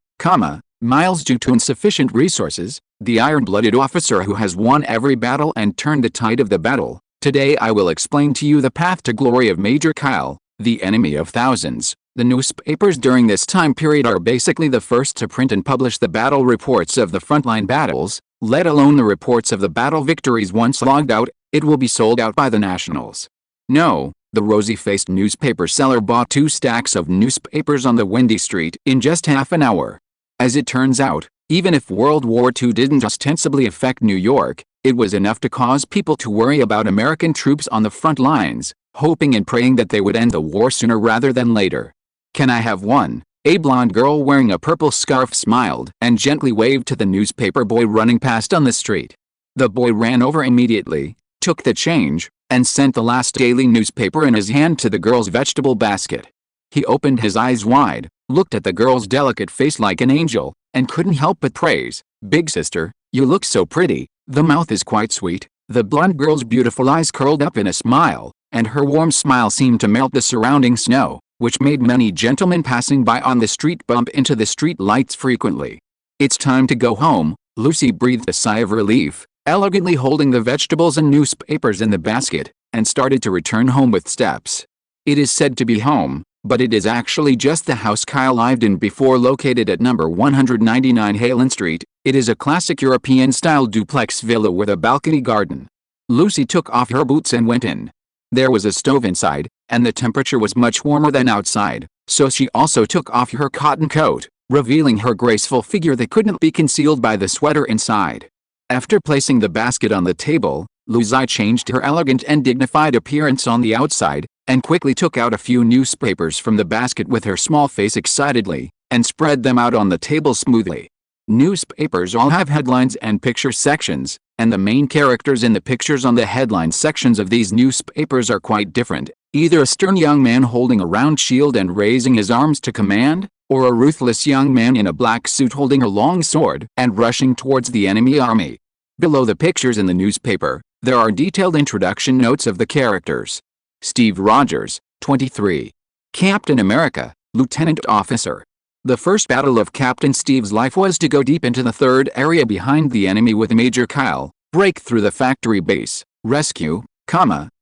Speaker 1: miles due to insufficient resources. The iron-blooded officer who has won every battle and turned the tide of the battle. Today I will explain to you the path to glory of Major Kyle, the enemy of thousands. The newspapers during this time period are basically the first to print and publish the battle reports of the frontline battles, let alone the reports of the battle victories. Once logged out, it will be sold out by the nationals. No, the rosy-faced newspaper seller bought 2 stacks of newspapers on the windy street in just half an hour. As it turns out, even if World War II didn't ostensibly affect New York, it was enough to cause people to worry about American troops on the front lines, hoping and praying that they would end the war sooner rather than later. "Can I have one?" A blonde girl wearing a purple scarf smiled and gently waved to the newspaper boy running past on the street. The boy ran over immediately, took the change, and sent the last daily newspaper in his hand to the girl's vegetable basket. He opened his eyes wide, looked at the girl's delicate face like an angel, and couldn't help but praise, "Big sister, you look so pretty." The mouth is quite sweet. The blonde girl's beautiful eyes curled up in a smile, and her warm smile seemed to melt the surrounding snow, which made many gentlemen passing by on the street bump into the street lights frequently. "It's time to go home." Lucy breathed a sigh of relief, elegantly holding the vegetables and newspapers in the basket, and started to return home with steps. It is said to be home, but it is actually just the house Kyle lived in before, located at number 199 Halen Street. It is a classic European-style duplex villa with a balcony garden. Lucy took off her boots and went in. There was a stove inside, and the temperature was much warmer than outside, so she also took off her cotton coat, revealing her graceful figure that couldn't be concealed by the sweater inside. After placing the basket on the table, Lucy changed her elegant and dignified appearance on the outside, and quickly took out a few newspapers from the basket with her small face excitedly, and spread them out on the table smoothly. Newspapers all have headlines and picture sections, and the main characters in the pictures on the headline sections of these newspapers are quite different, either a stern young man holding a round shield and raising his arms to command, or a ruthless young man in a black suit holding a long sword and rushing towards the enemy army. Below the pictures in the newspaper, there are detailed introduction notes of the characters. Steve Rogers, 23. Captain America, Lieutenant Officer. The first battle of Captain Steve's life was to go deep into the third area behind the enemy with Major Kyle, break through the factory base, rescue,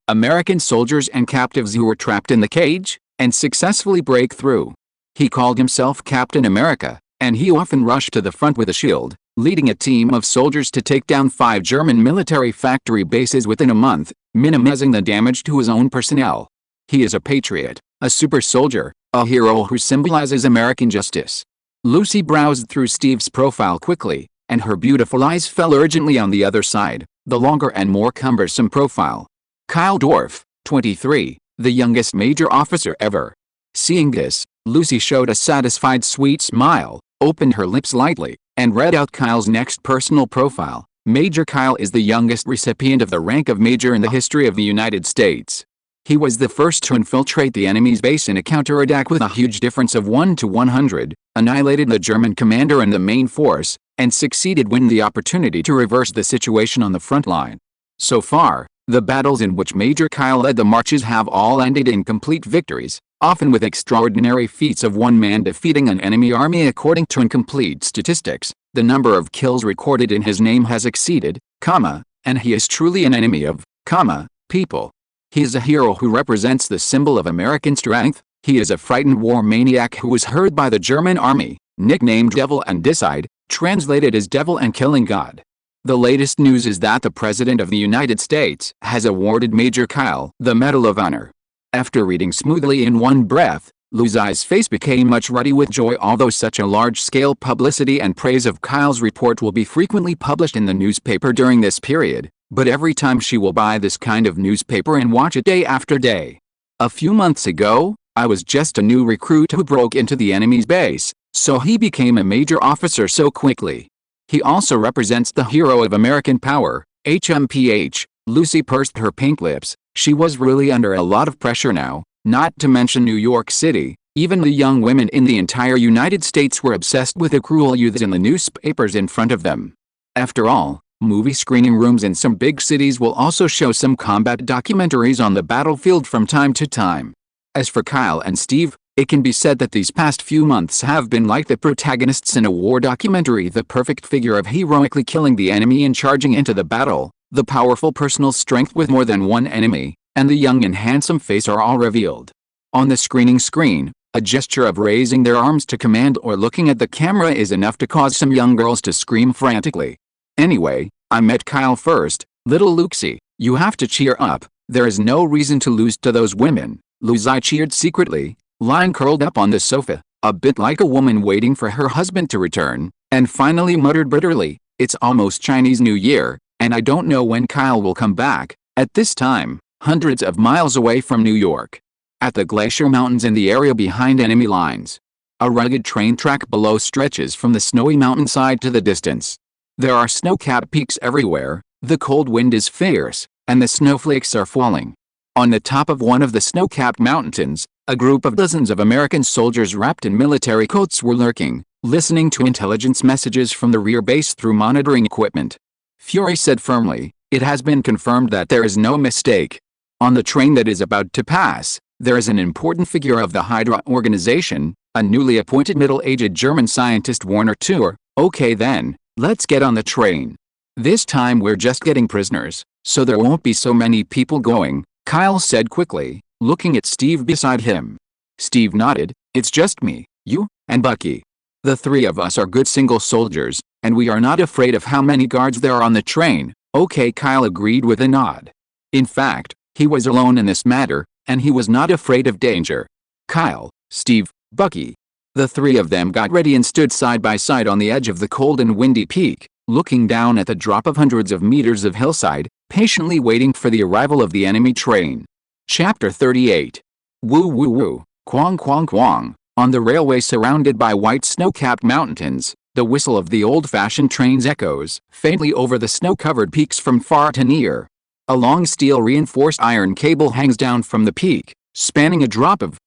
Speaker 1: American soldiers and captives who were trapped in the cage, and successfully break through. He called himself Captain America, and he often rushed to the front with a shield, leading a team of soldiers to take down 5 German military factory bases within a month, minimizing the damage to his own personnel. He is a patriot, a super soldier, a hero who symbolizes American justice. Lucy browsed through Steve's profile quickly, and her beautiful eyes fell urgently on the other side, the longer and more cumbersome profile. Kyle Dorff, 23, the youngest major officer ever. Seeing this, Lucy showed a satisfied sweet smile, opened her lips lightly, and read out Kyle's next personal profile. Major Kyle is the youngest recipient of the rank of Major in the history of the United States. He was the first to infiltrate the enemy's base in a counterattack with a huge difference of 1 to 100, annihilated the German commander and the main force, and succeeded when the opportunity to reverse the situation on the front line. So far, the battles in which Major Kyle led the marches have all ended in complete victories, often with extraordinary feats of one man defeating an enemy army. According to incomplete statistics, the number of kills recorded in his name has exceeded, and he is truly an enemy of, people. He is a hero who represents the symbol of American strength. He is a frightened war maniac who was heard by the German army, nicknamed Devil and Decide, translated as Devil and Killing God. The latest news is that the President of the United States has awarded Major Kyle the Medal of Honor. After reading smoothly in one breath, Luzai's face became much ruddy with joy. Although such a large-scale publicity and praise of Kyle's report will be frequently published in the newspaper during this period, but every time she will buy this kind of newspaper and watch it day after day. A few months ago, I was just a new recruit who broke into the enemy's base, so he became a major officer so quickly. He also represents the hero of American power, HMPH. Lucy pursed her pink lips. She was really under a lot of pressure now, not to mention New York City. Even the young women in the entire United States were obsessed with the cruel youths in the newspapers in front of them. After all, movie screening rooms in some big cities will also show some combat documentaries on the battlefield from time to time. As for Kyle and Steve, it can be said that these past few months have been like the protagonists in a war documentary, the perfect figure of heroically killing the enemy and charging into the battle, the powerful personal strength with more than one enemy, and the young and handsome face are all revealed. On the screening screen, a gesture of raising their arms to command or looking at the camera is enough to cause some young girls to scream frantically. Anyway, I met Kyle first. Little Luxie, you have to cheer up. There is no reason to lose to those women. Luzai cheered secretly, lying curled up on the sofa, a bit like a woman waiting for her husband to return, and finally muttered bitterly, "It's almost Chinese New Year, and I don't know when Kyle will come back." At this time, hundreds of miles away from New York, at the Glacier Mountains in the area behind enemy lines, a rugged train track below stretches from the snowy mountainside to the distance. There are snow-capped peaks everywhere, the cold wind is fierce, and the snowflakes are falling. On the top of one of the snow-capped mountains, a group of dozens of American soldiers wrapped in military coats were lurking, listening to intelligence messages from the rear base through monitoring equipment. Fury said firmly, "It has been confirmed that there is no mistake. On the train that is about to pass, there is an important figure of the Hydra organization, a newly appointed middle-aged German scientist Warner Tour." "Okay then, let's get on the train. This time we're just getting prisoners, so there won't be so many people going," Kyle said quickly, looking at Steve beside him. Steve nodded. "It's just me, you, and Bucky. The three of us are good single soldiers, and we are not afraid of how many guards there are on the train." "Okay," Kyle agreed with a nod. In fact, he was alone in this matter, and he was not afraid of danger. Kyle, Steve, Bucky. The three of them got ready and stood side by side on the edge of the cold and windy peak, looking down at the drop of hundreds of meters of hillside, patiently waiting for the arrival of the enemy train. Chapter 38. Woo woo woo, quang quang quang. On the railway surrounded by white snow-capped mountains, the whistle of the old-fashioned trains echoes faintly over the snow-covered peaks from far to near. A long steel-reinforced iron cable hangs down from the peak, spanning a drop of,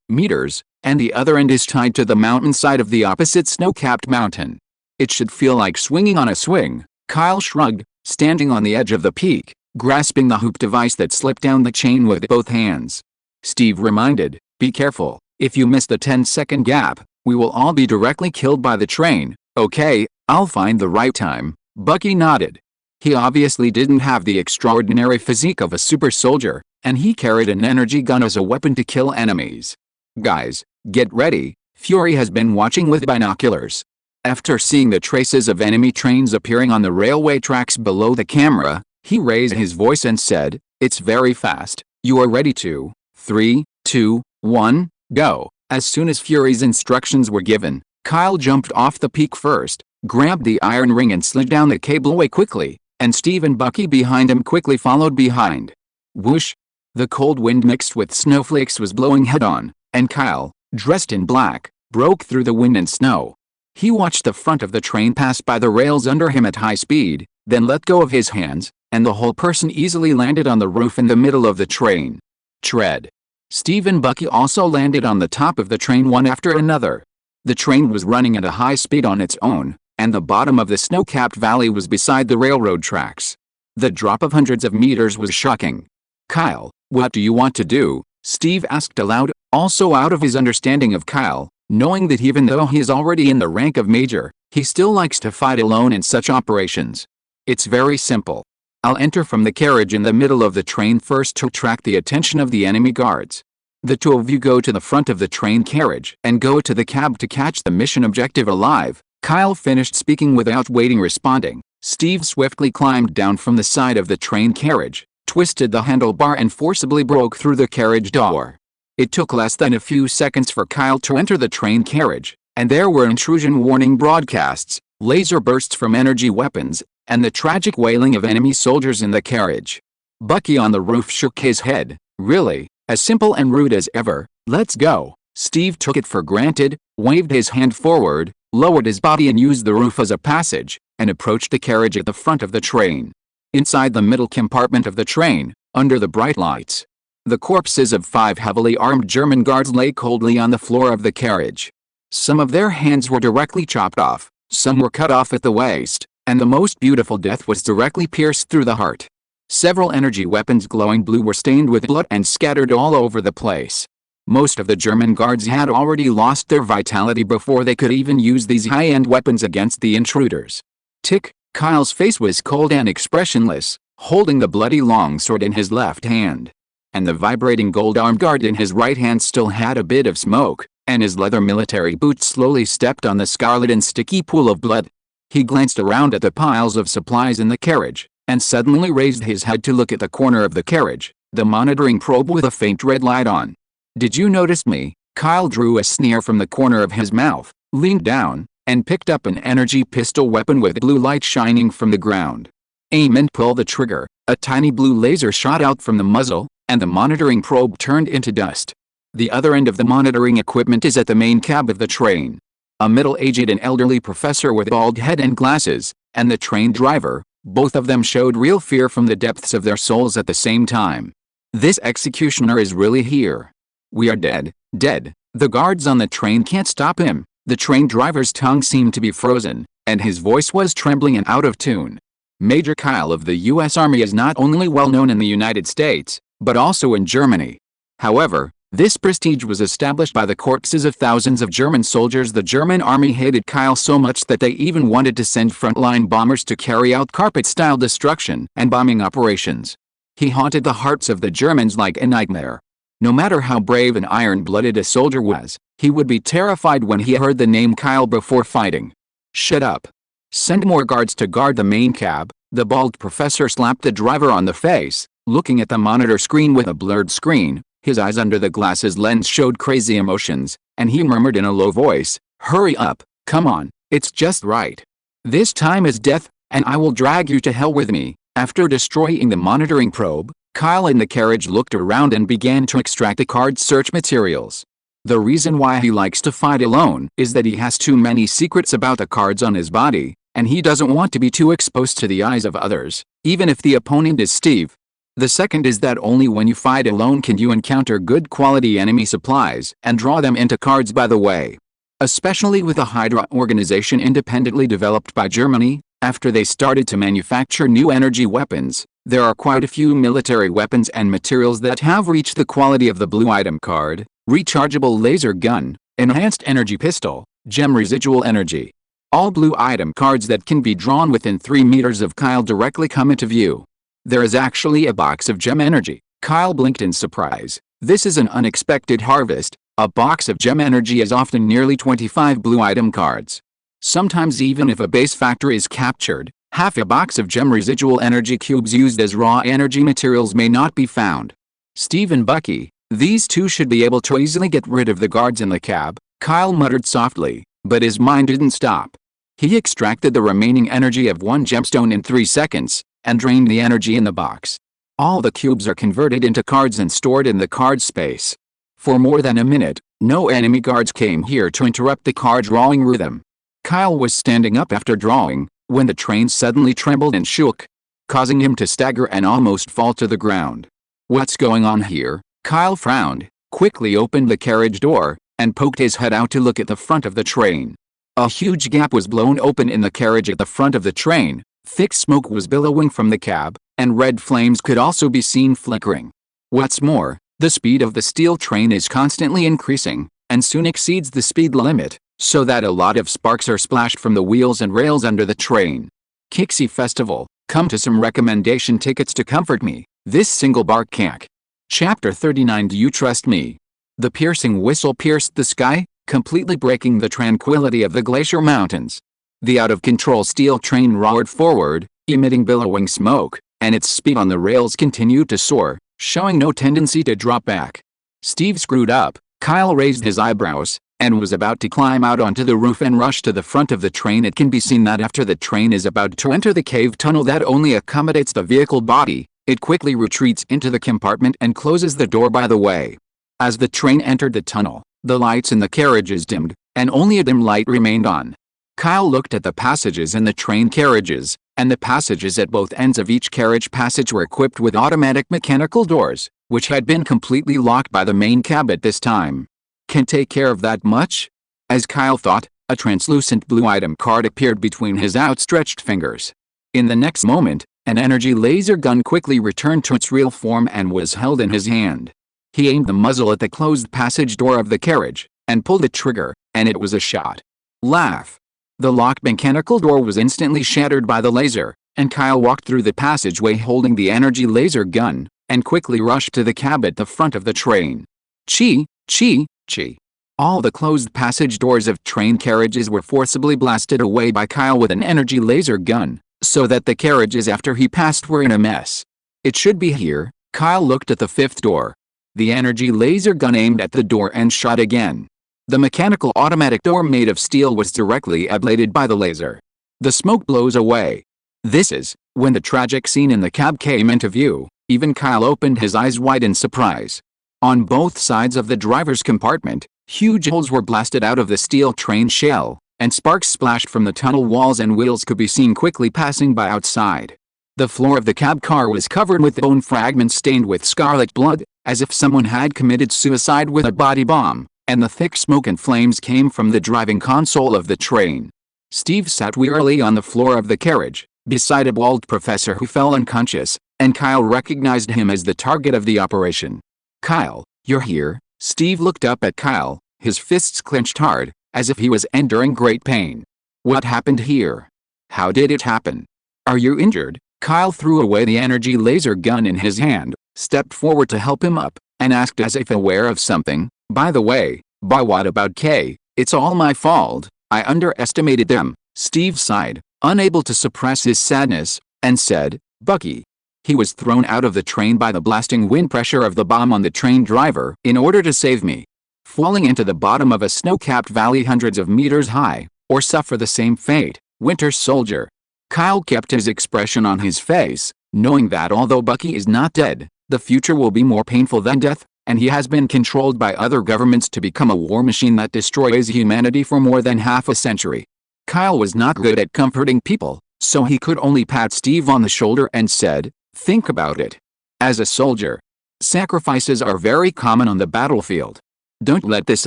Speaker 1: meters, and the other end is tied to the mountainside of the opposite snow-capped mountain. "It should feel like swinging on a swing," Kyle shrugged, standing on the edge of the peak, grasping the hoop device that slipped down the chain with both hands. Steve reminded, "Be careful, if you miss the 10-second gap, we will all be directly killed by the train." "Okay, I'll find the right time," Bucky nodded. He obviously didn't have the extraordinary physique of a super soldier, and he carried an energy gun as a weapon to kill enemies. "Guys, get ready, Fury has been watching with binoculars." After seeing the traces of enemy trains appearing on the railway tracks below the camera, he raised his voice and said, "It's very fast. You are ready to 3, 2, 1, go." As soon as Fury's instructions were given, Kyle jumped off the peak first, grabbed the iron ring and slid down the cableway quickly, and Steve and Bucky behind him quickly followed behind. Whoosh! The cold wind mixed with snowflakes was blowing head-on, and Kyle, dressed in black, broke through the wind and snow. He watched the front of the train pass by the rails under him at high speed, then let go of his hands, and the whole person easily landed on the roof in the middle of the train tread. Steve and Bucky also landed on the top of the train one after another. The train was running at a high speed on its own, and the bottom of the snow-capped valley was beside the railroad tracks. The drop of hundreds of meters was shocking. "Kyle, what do you want to do?" Steve asked aloud, also out of his understanding of Kyle, knowing that even though he is already in the rank of major, he still likes to fight alone in such operations. "It's very simple. I'll enter from the carriage in the middle of the train first to attract the attention of the enemy guards. The two of you go to the front of the train carriage and go to the cab to catch the mission objective alive." Kyle finished speaking without waiting responding. Steve swiftly climbed down from the side of the train carriage, twisted the handlebar and forcibly broke through the carriage door. It took less than a few seconds for Kyle to enter the train carriage, and there were intrusion warning broadcasts, laser bursts from energy weapons, and the tragic wailing of enemy soldiers in the carriage. Bucky on the roof shook his head. "Really? As simple and rude as ever. Let's go." Steve took it for granted, waved his hand forward, lowered his body and used the roof as a passage, and approached the carriage at the front of the train. Inside the middle compartment of the train, under the bright lights, the corpses of 5 heavily armed German guards lay coldly on the floor of the carriage. Some of their hands were directly chopped off, some were cut off at the waist, and the most beautiful death was directly pierced through the heart. Several energy weapons glowing blue were stained with blood and scattered all over the place. Most of the German guards had already lost their vitality before they could even use these high-end weapons against the intruders. Tick. Kyle's face was cold and expressionless, holding the bloody longsword in his left hand. And the vibrating gold-armed guard in his right hand still had a bit of smoke, and his leather military boots slowly stepped on the scarlet and sticky pool of blood. He glanced around at the piles of supplies in the carriage, and suddenly raised his head to look at the corner of the carriage, the monitoring probe with a faint red light on. "Did you notice me?" Kyle drew a sneer from the corner of his mouth, leaned down, and picked up an energy pistol weapon with blue light shining from the ground. "Aim and pull the trigger." A tiny blue laser shot out from the muzzle, and the monitoring probe turned into dust. The other end of the monitoring equipment is at the main cab of the train. A middle-aged and elderly professor with bald head and glasses, and the train driver, both of them showed real fear from the depths of their souls at the same time. "This executioner is really here. We are dead, dead. The guards on the train can't stop him." The train driver's tongue seemed to be frozen, and his voice was trembling and out of tune. Major Kyle of the U.S. Army is not only well known in the United States, but also in Germany. However, this prestige was established by the corpses of thousands of German soldiers. The German army hated Kyle so much that they even wanted to send frontline bombers to carry out carpet-style destruction and bombing operations. He haunted the hearts of the Germans like a nightmare. No matter how brave and iron-blooded a soldier was, he would be terrified when he heard the name Kyle before fighting. "Shut up. Send more guards to guard the main cab." The bald professor slapped the driver on the face, looking at the monitor screen with a blurred screen. His eyes under the glasses lens showed crazy emotions, and he murmured in a low voice, "Hurry up, come on, it's just right. This time is death, and I will drag you to hell with me." After destroying the monitoring probe, Kyle in the carriage looked around and began to extract the card search materials. The reason why he likes to fight alone is that he has too many secrets about the cards on his body, and he doesn't want to be too exposed to the eyes of others, even if the opponent is Steve. The second is that only when you fight alone can you encounter good quality enemy supplies and draw them into cards. By the way, especially with the Hydra organization independently developed by Germany, after they started to manufacture new energy weapons, there are quite a few military weapons and materials that have reached the quality of the blue item card: rechargeable laser gun, enhanced energy pistol, gem residual energy. All blue item cards that can be drawn within 3 meters of Kyle directly come into view. There is actually a box of gem energy. Kyle blinked in surprise. This is an unexpected harvest. A box of gem energy is often nearly 25 blue item cards. Sometimes even if a base factor is captured, half a box of gem residual energy cubes used as raw energy materials may not be found. Steve and Bucky, these two should be able to easily get rid of the guards in the cab, Kyle muttered softly, but his mind didn't stop. He extracted the remaining energy of 1 gemstone in 3 seconds, and drained the energy in the box. All the cubes are converted into cards and stored in the card space. For more than a minute, no enemy guards came here to interrupt the card drawing rhythm. Kyle was standing up after drawing, when the train suddenly trembled and shook, causing him to stagger and almost fall to the ground. "What's going on here?" Kyle frowned, quickly opened the carriage door, and poked his head out to look at the front of the train. A huge gap was blown open in the carriage at the front of the train, thick smoke was billowing from the cab, and red flames could also be seen flickering. What's more, the speed of the steel train is constantly increasing, and soon exceeds the speed limit, so that a lot of sparks are splashed from the wheels and rails under the train. "Kixie Festival, come to some recommendation tickets to comfort me, this single bark can't." Chapter 39. Do you trust me? The piercing whistle pierced the sky, completely breaking the tranquility of the glacier mountains. The out-of-control steel train roared forward, emitting billowing smoke, and its speed on the rails continued to soar, showing no tendency to drop back. Steve screwed up. Kyle raised his eyebrows, and was about to climb out onto the roof and rush to the front of the train. It can be seen that after the train is about to enter the cave tunnel that only accommodates the vehicle body, it quickly retreats into the compartment and closes the door by the way. As the train entered the tunnel, the lights in the carriages dimmed, and only a dim light remained on. Kyle looked at the passages in the train carriages, and the passages at both ends of each carriage passage were equipped with automatic mechanical doors, which had been completely locked by the main cab at this time. Can take care of that much? As Kyle thought, a translucent blue item card appeared between his outstretched fingers. In the next moment, an energy laser gun quickly returned to its real form and was held in his hand. He aimed the muzzle at the closed passage door of the carriage, and pulled the trigger, and it was a shot. Laugh. The locked mechanical door was instantly shattered by the laser, and Kyle walked through the passageway holding the energy laser gun, and quickly rushed to the cab at the front of the train. Chee, chee, chee. All the closed passage doors of train carriages were forcibly blasted away by Kyle with an energy laser gun, so that the carriages after he passed were in a mess. It should be here. Kyle looked at the fifth door. The energy laser gun aimed at the door and shot again. The mechanical automatic door made of steel was directly ablated by the laser. The smoke blows away. This is when the tragic scene in the cab came into view. Even Kyle opened his eyes wide in surprise. On both sides of the driver's compartment, huge holes were blasted out of the steel train shell, and sparks splashed from the tunnel walls and wheels could be seen quickly passing by outside. The floor of the cab car was covered with bone fragments stained with scarlet blood, as if someone had committed suicide with a body bomb, and the thick smoke and flames came from the driving console of the train. Steve sat wearily on the floor of the carriage, beside a bald professor who fell unconscious, and Kyle recognized him as the target of the operation. "Kyle, you're here?" Steve looked up at Kyle, his fists clenched hard, as if he was enduring great pain. "What happened here? How did it happen? Are you injured?" Kyle threw away the energy laser gun in his hand, stepped forward to help him up, and asked as if aware of something, "By the way, what about Kay? It's all my fault. I underestimated them." Steve sighed, unable to suppress his sadness, and said, "Bucky. He was thrown out of the train by the blasting wind pressure of the bomb on the train driver in order to save me. Falling into the bottom of a snow-capped valley hundreds of meters high, or suffer the same fate, Winter Soldier." Kyle kept his expression on his face, knowing that although Bucky is not dead, the future will be more painful than death, and he has been controlled by other governments to become a war machine that destroys humanity for more than half a century. Kyle was not good at comforting people, so he could only pat Steve on the shoulder and said, "Think about it. As a soldier, sacrifices are very common on the battlefield. Don't let this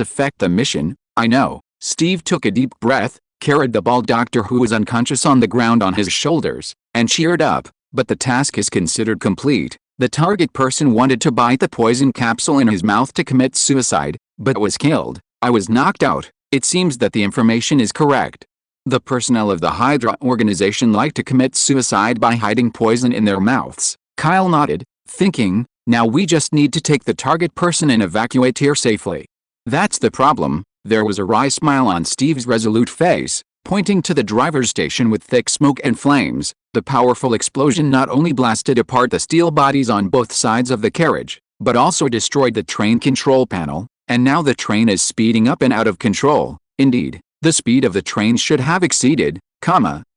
Speaker 1: affect the mission." "I know." Steve took a deep breath, carried the bald doctor who was unconscious on the ground on his shoulders, and cheered up, "But the task is considered complete. The target person wanted to bite the poison capsule in his mouth to commit suicide, but was killed. I was knocked out." It seems that the information is correct. The personnel of the Hydra organization like to commit suicide by hiding poison in their mouths. Kyle nodded, thinking, now we just need to take the target person and evacuate here safely. That's the problem. There was a wry smile on Steve's resolute face, pointing to the driver's station with thick smoke and flames. The powerful explosion not only blasted apart the steel bodies on both sides of the carriage, but also destroyed the train control panel, and now the train is speeding up and out of control. Indeed, the speed of the train should have exceeded,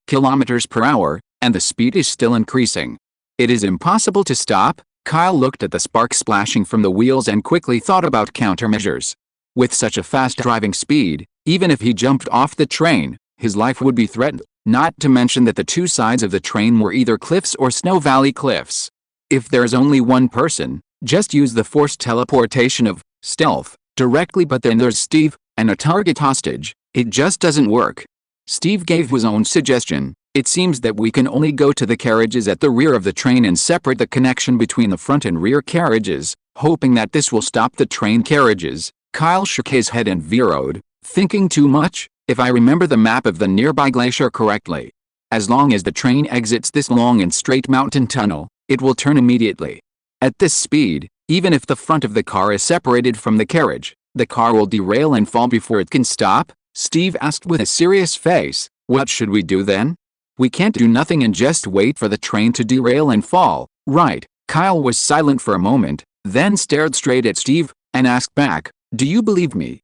Speaker 1: kilometers per hour, and the speed is still increasing. It is impossible to stop. Kyle looked at the sparks splashing from the wheels and quickly thought about countermeasures. With such a fast driving speed, even if he jumped off the train, his life would be threatened, not to mention that the two sides of the train were either cliffs or Snow Valley cliffs. If there's only one person, just use the forced teleportation of stealth directly, but then there's Steve and a target hostage. It just doesn't work. Steve gave his own suggestion. It seems that we can only go to the carriages at the rear of the train and separate the connection between the front and rear carriages, hoping that this will stop the train carriages. Kyle shook his head and vetoed, thinking too much. If I remember the map of the nearby glacier correctly, as long as the train exits this long and straight mountain tunnel, it will turn immediately. At this speed, even if the front of the car is separated from the carriage, the car will derail and fall before it can stop. Steve asked with a serious face. What should we do then? We can't do nothing and just wait for the train to derail and fall, right? Kyle was silent for a moment, then stared straight at Steve, and asked back, do you believe me?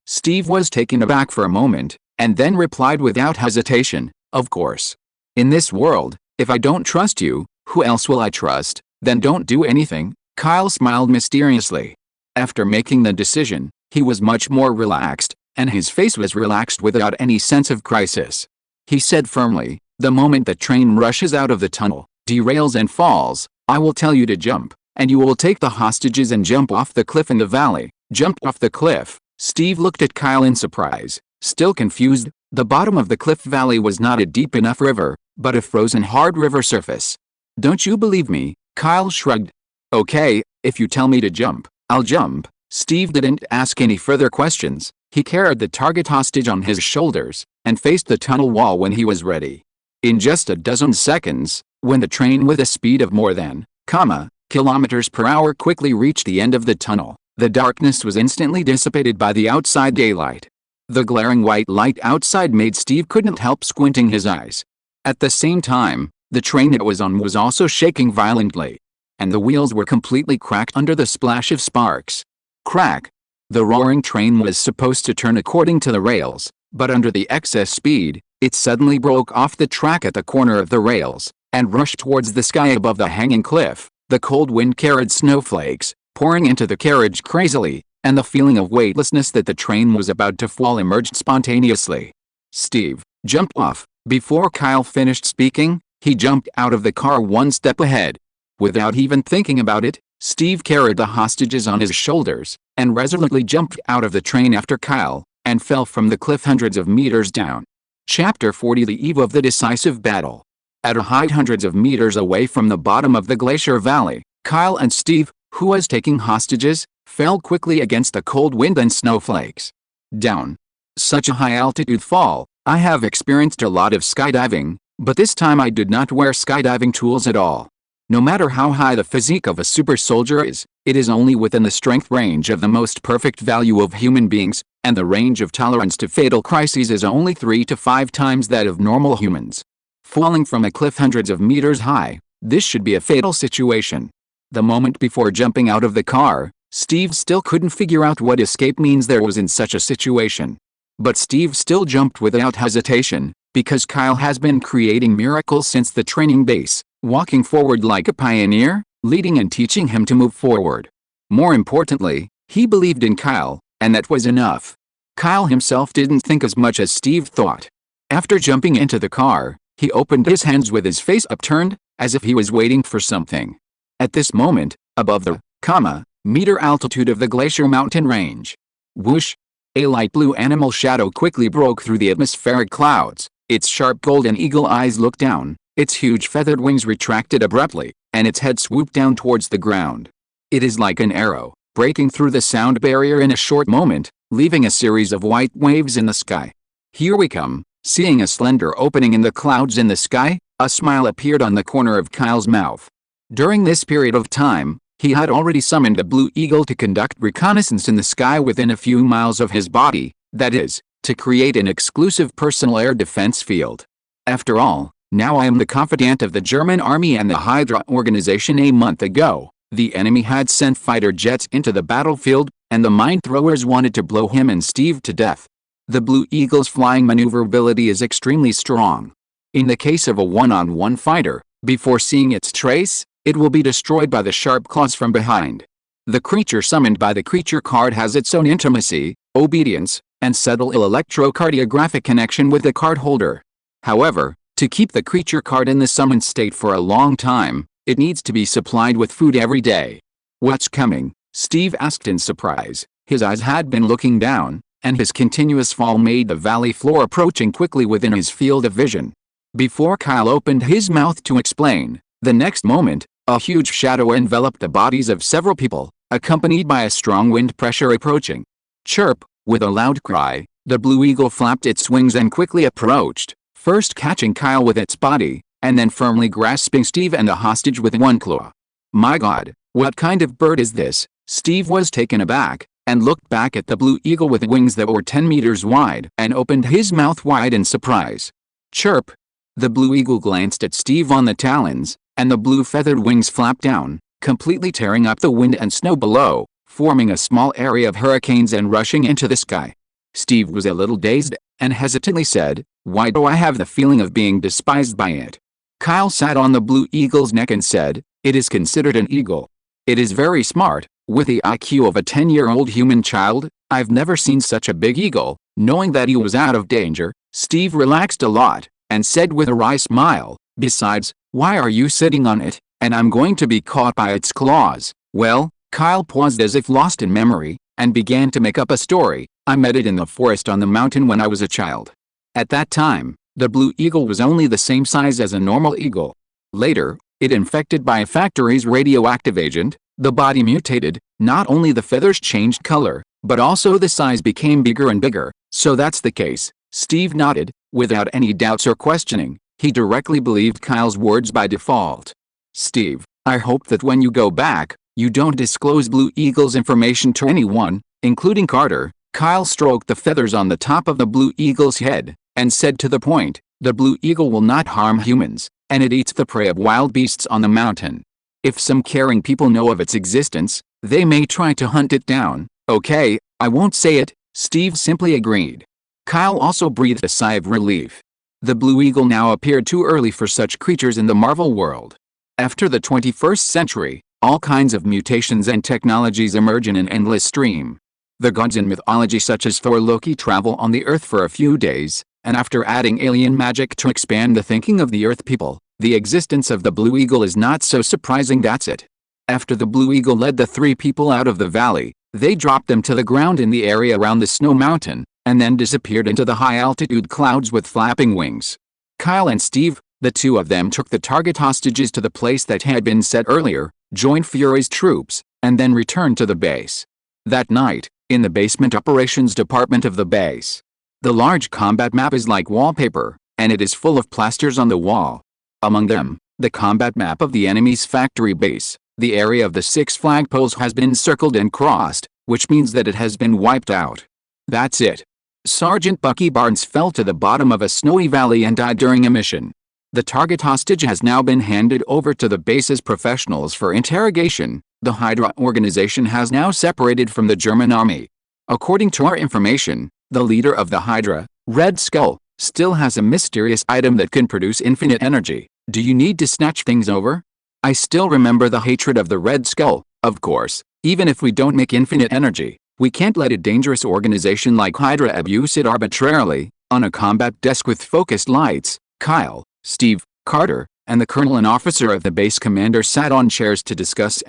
Speaker 1: Steve was taken aback for a moment, and then replied without hesitation, of course. In this world, if I don't trust you, who else will I trust? Then don't do anything. Kyle smiled mysteriously. After making the decision, he was much more relaxed, and his face was relaxed without any sense of crisis. He said firmly, the moment the train rushes out of the tunnel, derails and falls, I will tell you to jump, and you will take the hostages and jump off the cliff in the valley. Jump off the cliff. Steve looked at Kyle in surprise, still confused. The bottom of the cliff valley was not a deep enough river, but a frozen hard river surface. Don't you believe me? Kyle shrugged. Okay, if you tell me to jump, I'll jump. Steve didn't ask any further questions. He carried the target hostage on his shoulders, and faced the tunnel wall when he was ready. In just a dozen seconds, when the train with a speed of more than, kilometers per hour quickly reached the end of the tunnel, the darkness was instantly dissipated by the outside daylight. The glaring white light outside made Steve couldn't help squinting his eyes. At the same time, the train it was on was also shaking violently, and the wheels were completely cracked under the splash of sparks. Crack! The roaring train was supposed to turn according to the rails, but under the excess speed, it suddenly broke off the track at the corner of the rails, and rushed towards the sky above the hanging cliff. The cold wind carried snowflakes, pouring into the carriage crazily, and the feeling of weightlessness that the train was about to fall emerged spontaneously. Steve jumped off. Before Kyle finished speaking, he jumped out of the car one step ahead. Without even thinking about it, Steve carried the hostages on his shoulders, and resolutely jumped out of the train after Kyle, and fell from the cliff hundreds of meters down. Chapter 40 The eve of the decisive battle. At a height hundreds of meters away from the bottom of the glacier valley, Kyle and Steve, who was taking hostages, fell quickly against the cold wind and snowflakes. Down. Such a high altitude fall. I have experienced a lot of skydiving, but this time I did not wear skydiving tools at all. No matter how high the physique of a super soldier is, it is only within the strength range of the most perfect value of human beings, and the range of tolerance to fatal crises is only 3 to 5 times that of normal humans. Falling from a cliff hundreds of meters high, this should be a fatal situation. The moment before jumping out of the car, Steve still couldn't figure out what escape means there was in such a situation. But Steve still jumped without hesitation, because Kyle has been creating miracles since the training base, walking forward like a pioneer, leading and teaching him to move forward. More importantly, he believed in Kyle, and that was enough. Kyle himself didn't think as much as Steve thought. After jumping into the car, he opened his hands with his face upturned, as if he was waiting for something. At this moment, above the, meter altitude of the glacier mountain range. Whoosh! A light blue animal shadow quickly broke through the atmospheric clouds. Its sharp golden eagle eyes looked down, its huge feathered wings retracted abruptly, and its head swooped down towards the ground. It is like an arrow, breaking through the sound barrier in a short moment, leaving a series of white waves in the sky. Here we come. Seeing a slender opening in the clouds in the sky, a smile appeared on the corner of Kyle's mouth. During this period of time, he had already summoned a blue eagle to conduct reconnaissance in the sky within a few miles of his body, that is, to create an exclusive personal air defense field. After all, now I am the confidant of the German army and the Hydra organization. A month ago, the enemy had sent fighter jets into the battlefield, and the mine throwers wanted to blow him and Steve to death. The Blue Eagle's flying maneuverability is extremely strong. In the case of a one-on-one fighter, before seeing its trace, it will be destroyed by the sharp claws from behind. The creature summoned by the creature card has its own intimacy, obedience, and subtle electrocardiographic connection with the card holder. However, to keep the creature card in the summoned state for a long time, it needs to be supplied with food every day. "What's coming?" Steve asked in surprise. His eyes had been looking down, and his continuous fall made the valley floor approaching quickly within his field of vision. Before Kyle opened his mouth to explain, the next moment, a huge shadow enveloped the bodies of several people, accompanied by a strong wind pressure approaching. Chirp! With a loud cry, the blue eagle flapped its wings and quickly approached, first catching Kyle with its body, and then firmly grasping Steve and the hostage with one claw. "My God, what kind of bird is this?" Steve was taken aback, and looked back at the blue eagle with wings that were 10 meters wide and opened his mouth wide in surprise. Chirp! The blue eagle glanced at Steve on the talons, and the blue feathered wings flapped down, completely tearing up the wind and snow below, forming a small area of hurricanes and rushing into the sky. Steve was a little dazed, and hesitantly said, "Why do I have the feeling of being despised by it?" Kyle sat on the blue eagle's neck and said, "It is considered an eagle. It is very smart, with the IQ of a 10-year-old human child. I've never seen such a big eagle." Knowing that he was out of danger, Steve relaxed a lot, and said with a wry smile, "Besides, why are you sitting on it, and I'm going to be caught by its claws?" "Well," Kyle paused as if lost in memory, and began to make up a story. "I met it in the forest on the mountain when I was a child. At that time, the blue eagle was only the same size as a normal eagle. Later, it infected by a factory's radioactive agent, the body mutated, not only the feathers changed color, but also the size became bigger and bigger." "So that's the case." Steve nodded, without any doubts or questioning. He directly believed Kyle's words by default. "Steve, I hope that when you go back, you don't disclose Blue Eagle's information to anyone, including Carter." Kyle stroked the feathers on the top of the Blue Eagle's head, and said to the point, "The Blue Eagle will not harm humans, and it eats the prey of wild beasts on the mountain. If some caring people know of its existence, they may try to hunt it down." "Okay, I won't say it," Steve simply agreed. Kyle also breathed a sigh of relief. The Blue Eagle now appeared too early for such creatures in the Marvel world. After the 21st century, all kinds of mutations and technologies emerge in an endless stream. The gods in mythology such as Thor, Loki travel on the Earth for a few days, and after adding alien magic to expand the thinking of the Earth people, the existence of the Blue Eagle is not so surprising. That's it. After the Blue Eagle led the three people out of the valley, they dropped them to the ground in the area around the snow mountain, and then disappeared into the high-altitude clouds with flapping wings. Kyle and Steve, the two of them, took the target hostages to the place that had been set earlier, joined Fury's troops, and then returned to the base. That night, in the basement operations department of the base, the large combat map is like wallpaper, and it is full of plasters on the wall. Among them, the combat map of the enemy's factory base. The area of the 6 flagpoles has been circled and crossed, which means that it has been wiped out. That's it. Sergeant Bucky Barnes fell to the bottom of a snowy valley and died during a mission. The target hostage has now been handed over to the base's professionals for interrogation. The Hydra organization has now separated from the German army. According to our information, the leader of the Hydra, Red Skull, still has a mysterious item that can produce infinite energy. Do you need to snatch things over? I still remember the hatred of the Red Skull. Of course, even if we don't make infinite energy, we can't let a dangerous organization like Hydra abuse it arbitrarily. On a combat desk with focused lights, Kyle, Steve, Carter, and the colonel and officer of the base commander sat on chairs to discuss.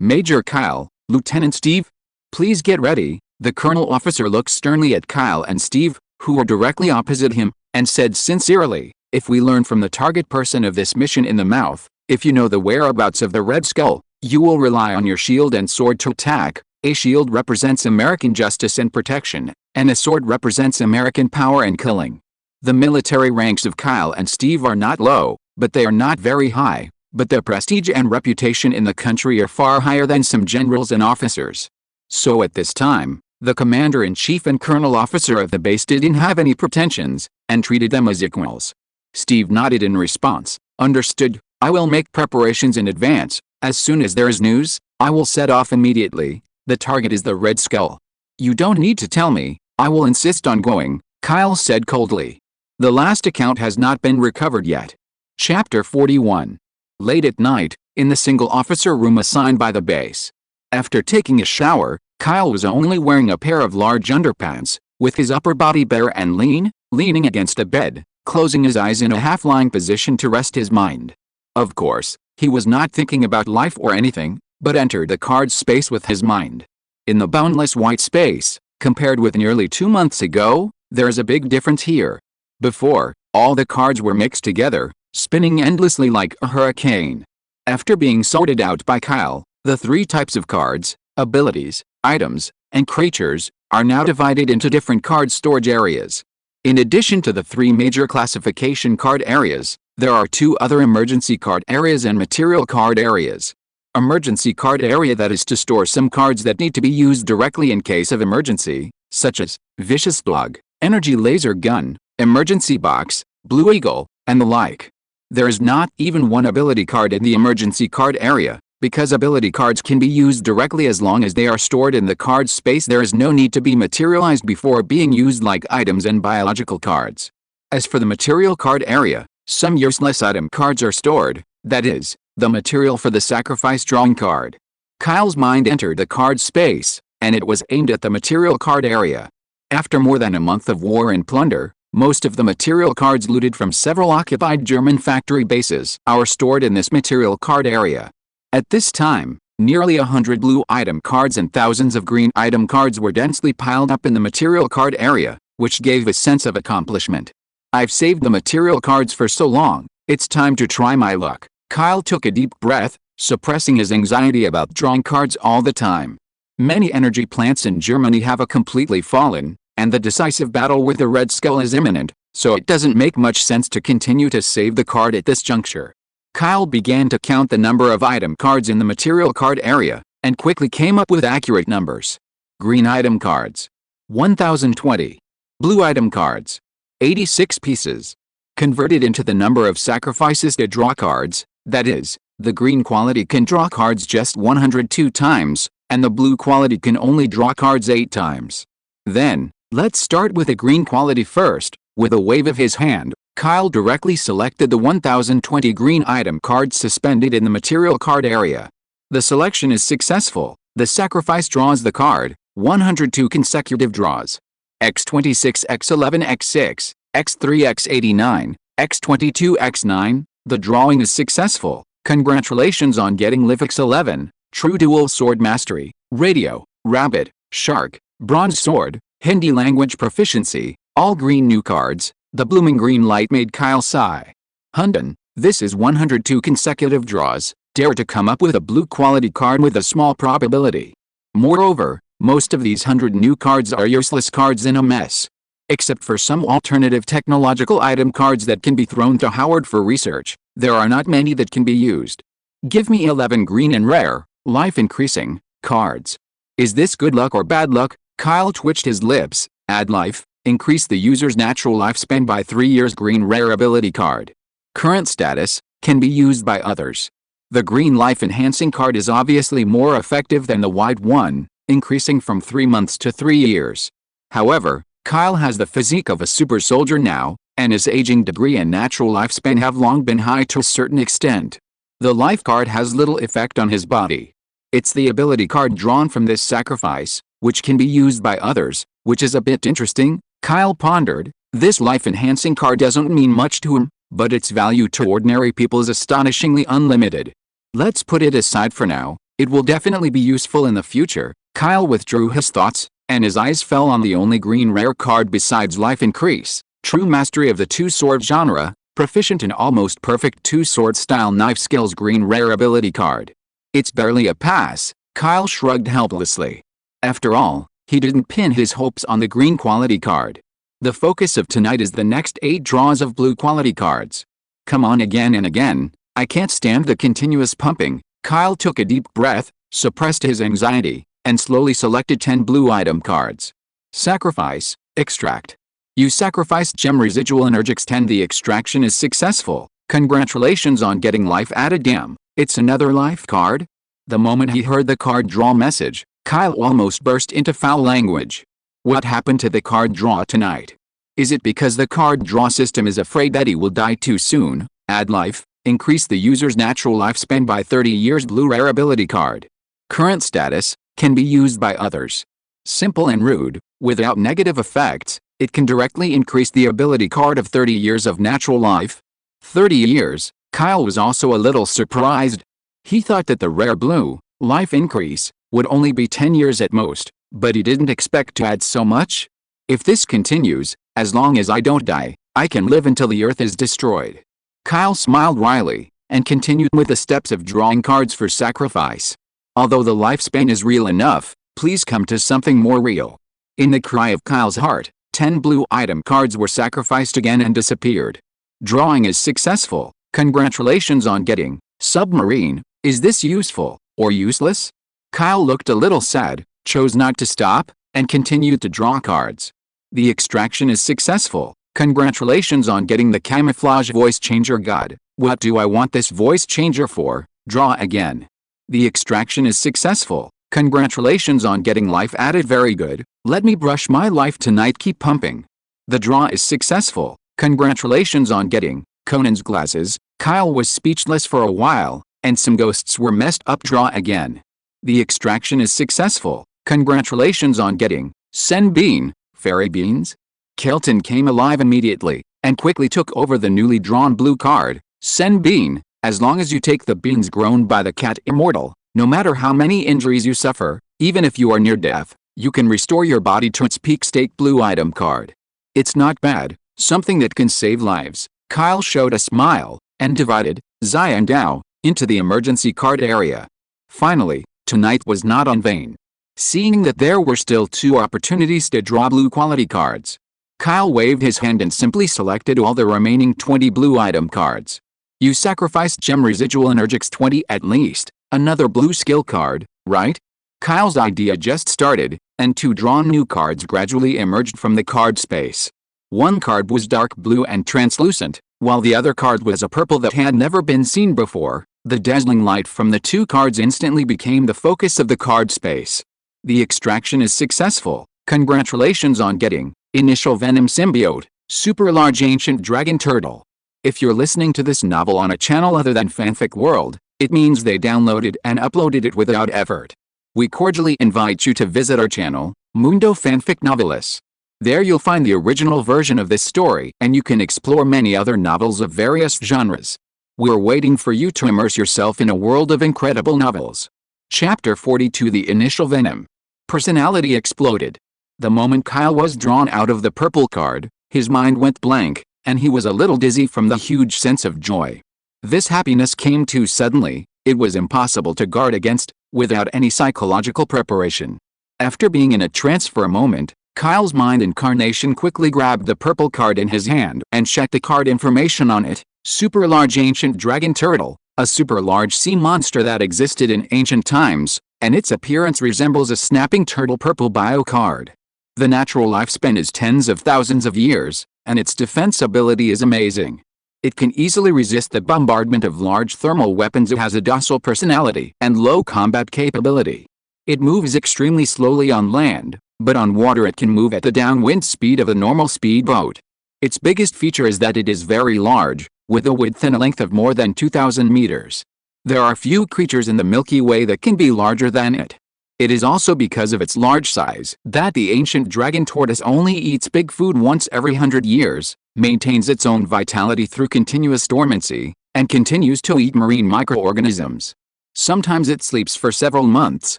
Speaker 1: Major Kyle, Lieutenant Steve, please get ready. The colonel officer looked sternly at Kyle and Steve, who were directly opposite him, and said sincerely, "If we learn from the target person of this mission in the mouth, if you know the whereabouts of the Red Skull, you will rely on your shield and sword to attack. A shield represents American justice and protection, and a sword represents American power and killing." The military ranks of Kyle and Steve are not low, but they are not very high, but their prestige and reputation in the country are far higher than some generals and officers. So at this time, the commander-in-chief and colonel officer of the base didn't have any pretensions, and treated them as equals. Steve nodded in response. "Understood. I will make preparations in advance. As soon as there is news, I will set off immediately. The target is the Red Skull." "You don't need to tell me. I will insist on going," Kyle said coldly. The last account has not been recovered yet. Chapter 41. Late at night, in the single officer room assigned by the base. After taking a shower, Kyle was only wearing a pair of large underpants, with his upper body bare and leaning against a bed, closing his eyes in a half-lying position to rest his mind. Of course, he was not thinking about life or anything, but entered the card space with his mind. In the boundless white space, compared with nearly 2 months ago, there is a big difference here. Before, all the cards were mixed together, spinning endlessly like a hurricane. After being sorted out by Kyle, the 3 types of cards, abilities, items, and creatures, are now divided into different card storage areas. In addition to the 3 major classification card areas, there are 2 other emergency card areas and material card areas. Emergency card area, that is to store some cards that need to be used directly in case of emergency, such as Vicious Slug, Energy Laser Gun, Emergency Box, Blue Eagle, and the like. There is not even one ability card in the emergency card area, because ability cards can be used directly as long as they are stored in the card space. There is no need to be materialized before being used like items and biological cards. As for the material card area, some useless item cards are stored, that is, the material for the sacrifice drawing card. Kyle's mind entered the card space, and it was aimed at the material card area. After more than a month of war and plunder, most of the material cards looted from several occupied German factory bases are stored in this material card area. At this time, nearly 100 blue item cards and thousands of green item cards were densely piled up in the material card area, which gave a sense of accomplishment. I've saved the material cards for so long, it's time to try my luck. Kyle took a deep breath, suppressing his anxiety about drawing cards all the time. Many energy plants in Germany have completely fallen, and the decisive battle with the Red Skull is imminent, so it doesn't make much sense to continue to save the card at this juncture. Kyle began to count the number of item cards in the material card area, and quickly came up with accurate numbers. Green item cards, 1020. Blue item cards, 86 pieces. Converted into the number of sacrifices to draw cards, that is, the green quality can draw cards just 102 times, and the blue quality can only draw cards 8 times. Then, let's start with the green quality first. With a wave of his hand, Kyle directly selected the 1020 green item cards suspended in the material card area. The selection is successful. The sacrifice draws the card, 102 consecutive draws. X26, X11, X6, X3, X89, X22, X9. The drawing is successful. Congratulations on getting Liv X11, True Dual Sword Mastery, Radio, Rabbit, Shark, Bronze Sword, Hindi Language Proficiency, all green new cards. The blooming green light made Kyle sigh. Hundon, this is 102 consecutive draws. Dare to come up with a blue quality card with a small probability. Moreover, most of these 100 new cards are useless cards in a mess. Except for some alternative technological item cards that can be thrown to Howard for research, there are not many that can be used. Give me 11 green and rare, life increasing, cards. Is this good luck or bad luck? Kyle twitched his lips. Add life, increase the user's natural lifespan by 3 years. Green rare ability card. Current status, can be used by others. The green life enhancing card is obviously more effective than the white one, increasing from 3 months to 3 years. However, Kyle has the physique of a super soldier now, and his aging degree and natural lifespan have long been high to a certain extent. The life card has little effect on his body. It's the ability card drawn from this sacrifice, which can be used by others, which is a bit interesting. Kyle pondered. This life-enhancing card doesn't mean much to him, but its value to ordinary people is astonishingly unlimited. Let's put it aside for now. It will definitely be useful in the future. Kyle withdrew his thoughts, and his eyes fell on the only green rare card besides life increase. True mastery of the two-sword genre, proficient in almost perfect two-sword style knife skills. Green rare ability card. It's barely a pass. Kyle shrugged helplessly. After all, he didn't pin his hopes on the green quality card. The focus of tonight is the next 8 draws of blue quality cards. Come on again and again. I can't stand the continuous pumping. Kyle took a deep breath, suppressed his anxiety, and slowly selected 10 blue item cards. Sacrifice, extract. You sacrificed gem residual energix 10. The extraction is successful. Congratulations on getting life added. Damn, it's another life card? The moment he heard the card draw message, Kyle almost burst into foul language. What happened to the card draw tonight? Is it because the card draw system is afraid that he will die too soon? Add life, increase the user's natural lifespan by 30 years. Blue rare ability card. Current status, can be used by others. Simple and rude, without negative effects, it can directly increase the ability card of 30 years of natural life. 30 years, Kyle was also a little surprised. He thought that the rare blue life increase would only be 10 years at most, but he didn't expect to add so much. If this continues, as long as I don't die, I can live until the earth is destroyed. Kyle smiled wryly and continued with the steps of drawing cards for sacrifice. Although the lifespan is real enough, please come to something more real. In the cry of Kyle's heart, 10 blue item cards were sacrificed again and disappeared. Drawing is successful. Congratulations on getting submarine. Is this useful or useless? Kyle looked a little sad, chose not to stop, and continued to draw cards. The extraction is successful. Congratulations on getting the camouflage voice changer god. What do I want this voice changer for? Draw again. The extraction is successful. Congratulations on getting life added. Very good. Let me brush my life tonight. Keep pumping. The draw is successful. Congratulations on getting Conan's glasses. Kyle was speechless for a while, and some ghosts were messed up. Draw again. The extraction is successful. Congratulations on getting Sen Bean. Fairy beans? Kelton came alive immediately, and quickly took over the newly drawn blue card. Sen Bean, as long as you take the beans grown by the cat immortal, no matter how many injuries you suffer, even if you are near death, you can restore your body to its peak state. Blue item card. It's not bad, something that can save lives. Kyle showed a smile, and divided Zion Dao into the emergency card area. Finally, tonight was not in vain. Seeing that there were still 2 opportunities to draw blue quality cards, Kyle waved his hand and simply selected all the remaining 20 blue item cards. You sacrificed gem residual energix 20 at least, another blue skill card, right? Kyle's idea just started, and 2 drawn new cards gradually emerged from the card space. One card was dark blue and translucent, while the other card was a purple that had never been seen before. The dazzling light from the 2 cards instantly became the focus of the card space. The extraction is successful. Congratulations on getting Initial Venom Symbiote, Super Large Ancient Dragon Turtle. If you're listening to this novel on a channel other than Fanfic World, it means they downloaded and uploaded it without effort. We cordially invite you to visit our channel, Mundo Fanfic Novelis. There you'll find the original version of this story, and you can explore many other novels of various genres. We're waiting for you to immerse yourself in a world of incredible novels. Chapter 42: The Initial Venom. Personality exploded. The moment Kyle was drawn out of the purple card, his mind went blank, and he was a little dizzy from the huge sense of joy. This happiness came too suddenly, it was impossible to guard against, without any psychological preparation. After being in a trance for a moment, Kyle's mind incarnation quickly grabbed the purple card in his hand and checked the card information on it. Super Large Ancient Dragon Turtle, a super large sea monster that existed in ancient times, and its appearance resembles a snapping turtle. Purple bio card. The natural lifespan is tens of thousands of years, and its defense ability is amazing. It can easily resist the bombardment of large thermal weapons. It has a docile personality and low combat capability. It moves extremely slowly on land, but on water it can move at the downwind speed of a normal speedboat. Its biggest feature is that it is very large, with a width and a length of more than 2,000 meters. There are few creatures in the Milky Way that can be larger than it. It is also because of its large size that the ancient dragon tortoise only eats big food once every 100 years, maintains its own vitality through continuous dormancy, and continues to eat marine microorganisms. Sometimes it sleeps for several months,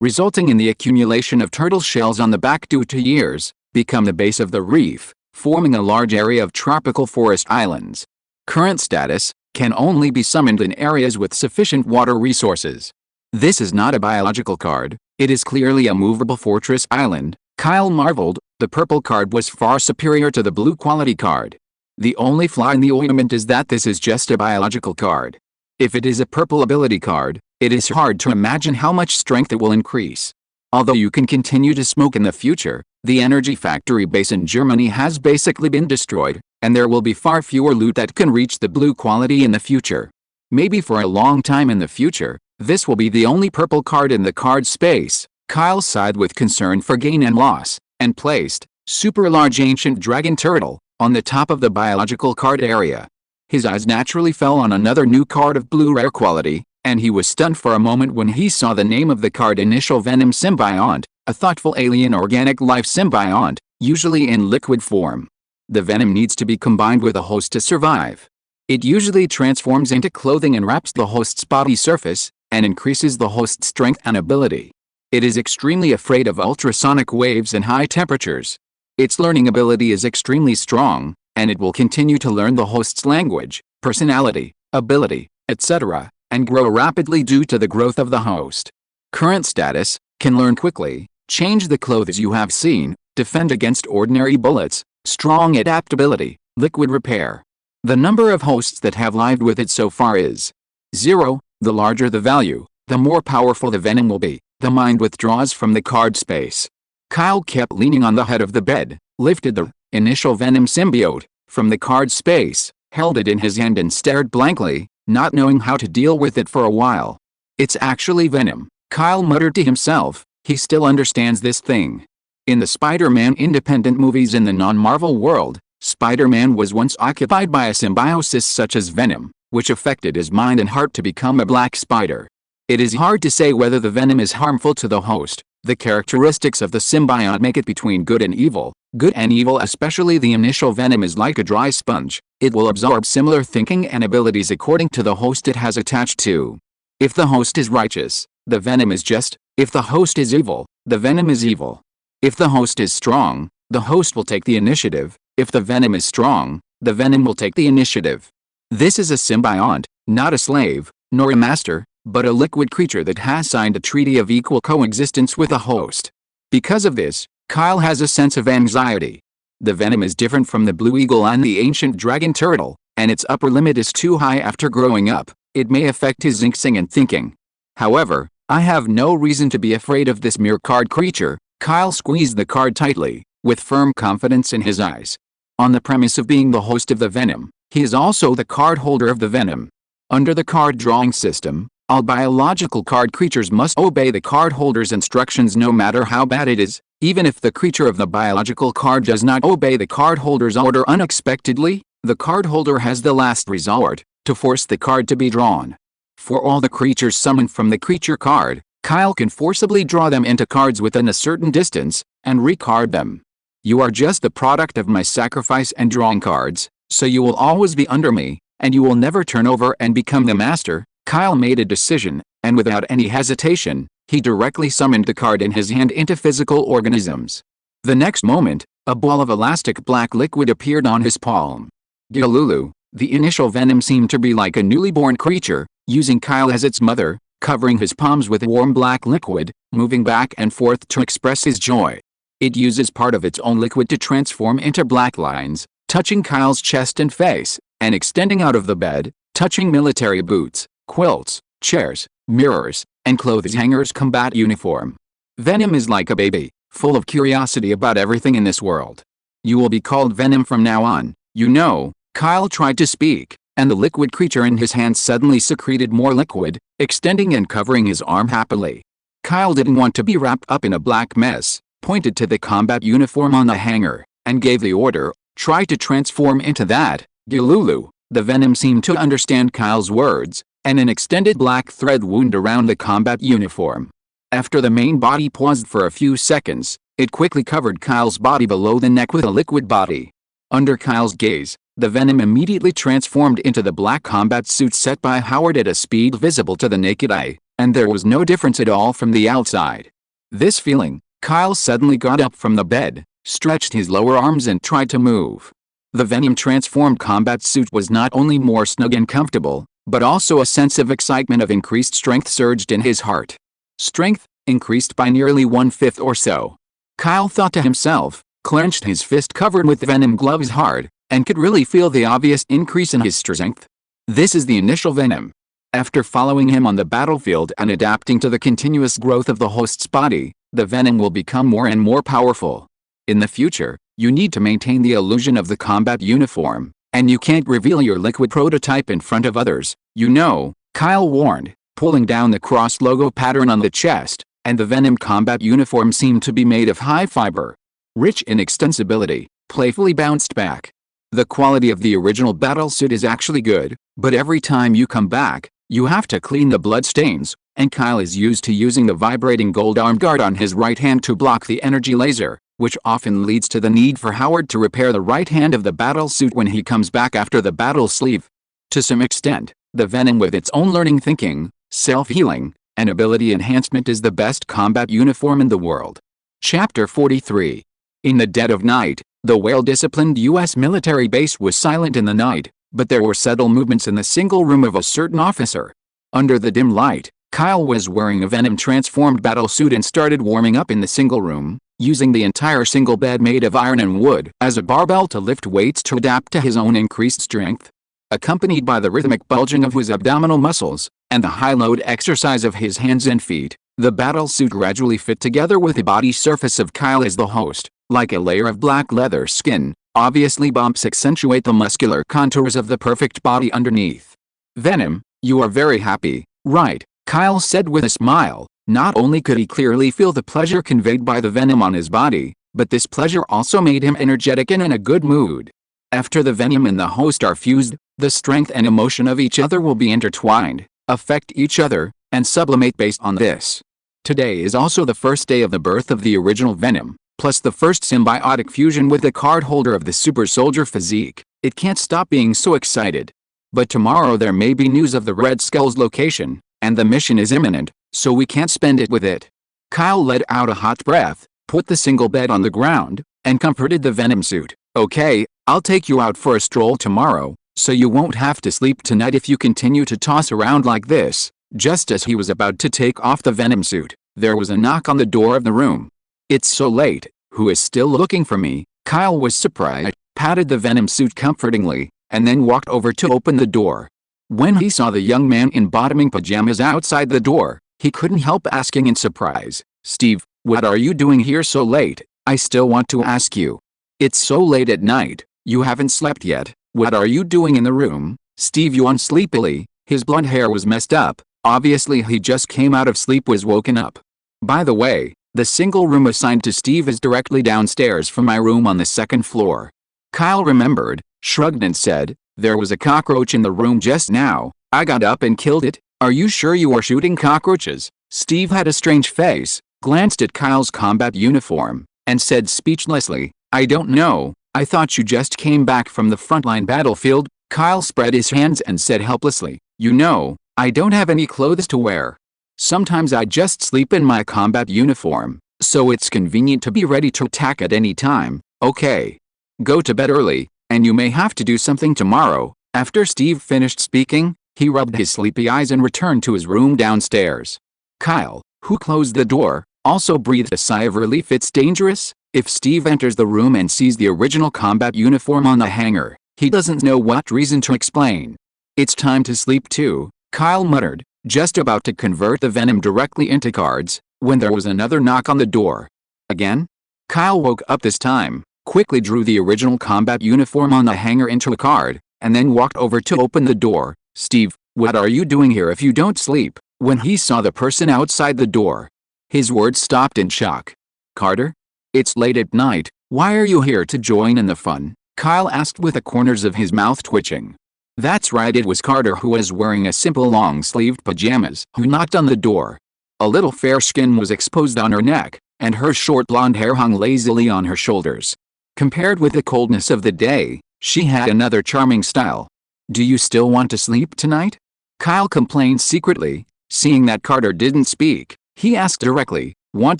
Speaker 1: resulting in the accumulation of turtle shells on the back due to years, become the base of the reef, forming a large area of tropical forest islands. Current status: can only be summoned in areas with sufficient water resources. This is not a biological card, it is clearly a movable fortress island. Kyle marveled, the purple card was far superior to the blue quality card. The only flaw in the ointment is that this is just a biological card. If it is a purple ability card, it is hard to imagine how much strength it will increase. Although you can continue to smoke in the future, the energy factory base in Germany has basically been destroyed, and there will be far fewer loot that can reach the blue quality in the future. Maybe for a long time in the future, this will be the only purple card in the card space. Kyle sighed with concern for gain and loss, and placed Super Large Ancient Dragon Turtle on the top of the biological card area. His eyes naturally fell on another new card of blue rare quality, and he was stunned for a moment when he saw the name of the card: Initial Venom Symbiont, a thoughtful alien organic life symbiont, usually in liquid form. The venom needs to be combined with a host to survive. It usually transforms into clothing and wraps the host's body surface, and increases the host's strength and ability. It is extremely afraid of ultrasonic waves and high temperatures. Its learning ability is extremely strong, and it will continue to learn the host's language, personality, ability, etc., and grow rapidly due to the growth of the host. Current status: can learn quickly, change the clothes you have seen, defend against ordinary bullets, strong adaptability, liquid repair. The number of hosts that have lived with it so far is 0. The larger the value, the more powerful the venom will be. The mind withdraws from the card space. Kyle kept leaning on the head of the bed, lifted the initial venom symbiote from the card space, held it in his hand and stared blankly, not knowing how to deal with it for a while. It's actually venom, Kyle muttered to himself. He still understands this thing. In the Spider-Man independent movies in the non-Marvel world, Spider-Man was once occupied by a symbiosis such as venom, which affected his mind and heart to become a black spider. It is hard to say whether the venom is harmful to the host. The characteristics of the symbiont make it between good and evil. Good and evil, especially the initial venom, is like a dry sponge. It will absorb similar thinking and abilities according to the host it has attached to. If the host is righteous, the venom is just. If the host is evil, the venom is evil. If the host is strong, the host will take the initiative. If the venom is strong, the venom will take the initiative. This is a symbiont, not a slave, nor a master, but a liquid creature that has signed a treaty of equal coexistence with a host. Because of this, Kyle has a sense of anxiety. The venom is different from the blue eagle and the ancient dragon turtle, and its upper limit is too high after growing up. It may affect his inksing and thinking. However, I have no reason to be afraid of this mere card creature. Kyle squeezed the card tightly, with firm confidence in his eyes. On the premise of being the host of the venom, he is also the card holder of the venom. Under the card drawing system, all biological card creatures must obey the card holder's instructions no matter how bad it is. Even if the creature of the biological card does not obey the card holder's order unexpectedly, the card holder has the last resort, to force the card to be drawn. For all the creatures summoned from the creature card, Kyle can forcibly draw them into cards within a certain distance, and recard them. You are just the product of my sacrifice and drawing cards, so you will always be under me, and you will never turn over and become the master. Kyle made a decision, and without any hesitation, he directly summoned the card in his hand into physical organisms. The next moment, a ball of elastic black liquid appeared on his palm. Gilulu, the initial venom, seemed to be like a newly born creature, using Kyle as its mother, covering his palms with warm black liquid, moving back and forth to express his joy. It uses part of its own liquid to transform into black lines, touching Kyle's chest and face, and extending out of the bed, touching military boots, quilts, chairs, mirrors, and clothes hangers' combat uniform. Venom is like a baby, full of curiosity about everything in this world. You will be called Venom from now on, you know. Kyle tried to speak, and the liquid creature in his hand suddenly secreted more liquid, extending and covering his arm happily. Kyle didn't want to be wrapped up in a black mess, pointed to the combat uniform on the hanger, and gave the order, try to transform into that. Gilulu. The venom seemed to understand Kyle's words, and an extended black thread wound around the combat uniform. After the main body paused for a few seconds, it quickly covered Kyle's body below the neck with a liquid body. Under Kyle's gaze, the venom immediately transformed into the black combat suit set by Howard at a speed visible to the naked eye, and there was no difference at all from the outside. This feeling, Kyle suddenly got up from the bed, stretched his lower arms and tried to move. The venom-transformed combat suit was not only more snug and comfortable, but also a sense of excitement of increased strength surged in his heart. Strength increased by nearly 1/5 or so. Kyle thought to himself, clenched his fist covered with venom gloves hard, and could really feel the obvious increase in his strength. This is the initial venom. After following him on the battlefield and adapting to the continuous growth of the host's body, the venom will become more and more powerful. In the future, you need to maintain the illusion of the combat uniform, and you can't reveal your liquid prototype in front of others, you know, Kyle warned, pulling down the cross logo pattern on the chest, and the venom combat uniform seemed to be made of high fiber. Rich in extensibility, playfully bounced back. The quality of the original battlesuit is actually good, but every time you come back, You have to clean the blood stains, and Kyle is used to using the vibrating gold arm guard on his right hand to block the energy laser, which often leads to the need for Howard to repair the right hand of the battle suit when he comes back after the battle sleeve. To some extent, the Venom with its own learning thinking, self-healing, and ability enhancement is the best combat uniform in the world. Chapter 43. In the dead of night, the well-disciplined U.S. military base was silent in the night, but there were subtle movements in the single room of a certain officer. Under the dim light, Kyle was wearing a Venom-transformed battlesuit and started warming up in the single room, using the entire single bed made of iron and wood as a barbell to lift weights to adapt to his own increased strength. Accompanied by the rhythmic bulging of his abdominal muscles, and the high-load exercise of his hands and feet, the battlesuit gradually fit together with the body surface of Kyle as the host, like a layer of black leather skin. Obviously bumps accentuate the muscular contours of the perfect body underneath. Venom, you are very happy, right? Kyle said with a smile. Not only could he clearly feel the pleasure conveyed by the Venom on his body, but this pleasure also made him energetic and in a good mood. After the Venom and the host are fused, the strength and emotion of each other will be intertwined, affect each other, and sublimate based on this. Today is also the first day of the birth of the original Venom, plus the first symbiotic fusion with the card holder of the super soldier physique. It can't stop being so excited. But tomorrow there may be news of the Red Skull's location, and the mission is imminent, so we can't spend it with it. Kyle let out a hot breath, put the single bed on the ground, and comforted the Venom suit. Okay, I'll take you out for a stroll tomorrow, so you won't have to sleep tonight if you continue to toss around like this. Just as he was about to take off the Venom suit, there was a knock on the door of the room. It's so late, who is still looking for me? Kyle was surprised, patted the Venom suit comfortingly, and then walked over to open the door. When he saw the young man in bottoming pajamas outside the door, he couldn't help asking in surprise, Steve, what are you doing here so late? I still want to ask you. It's so late at night, you haven't slept yet. What are you doing in the room? Steve yawned sleepily, his blonde hair was messed up, obviously he just came out of sleep was woken up. By the way, the single room assigned to Steve is directly downstairs from my room on the second floor. Kyle remembered, shrugged and said, there was a cockroach in the room just now, I got up and killed it. Are you sure you are shooting cockroaches? Steve had a strange face, glanced at Kyle's combat uniform, and said speechlessly, I don't know, I thought you just came back from the frontline battlefield. Kyle spread his hands and said helplessly, you know, I don't have any clothes to wear. Sometimes I just sleep in my combat uniform, so it's convenient to be ready to attack at any time. Okay. Go to bed early, and you may have to do something tomorrow. After Steve finished speaking, he rubbed his sleepy eyes and returned to his room downstairs. Kyle, who closed the door, also breathed a sigh of relief. It's dangerous. If Steve enters the room and sees the original combat uniform on the hanger, he doesn't know what reason to explain. It's time to sleep too, Kyle muttered, just about to convert the Venom directly into cards, when there was another knock on the door. Again? Kyle woke up this time, quickly drew the original combat uniform on the hanger into a card, and then walked over to open the door. Steve, what are you doing here if you don't sleep? When he saw the person outside the door, his words stopped in shock. Carter? It's late at night, why are you here to join in the fun? Kyle asked with the corners of his mouth twitching. That's right, it was Carter who was wearing a simple long-sleeved pajamas who knocked on the door. A little fair skin was exposed on her neck, and her short blonde hair hung lazily on her shoulders. Compared with the coldness of the day, she had another charming style. Do you still want to sleep tonight? Kyle complained secretly, seeing that Carter didn't speak. He asked directly, want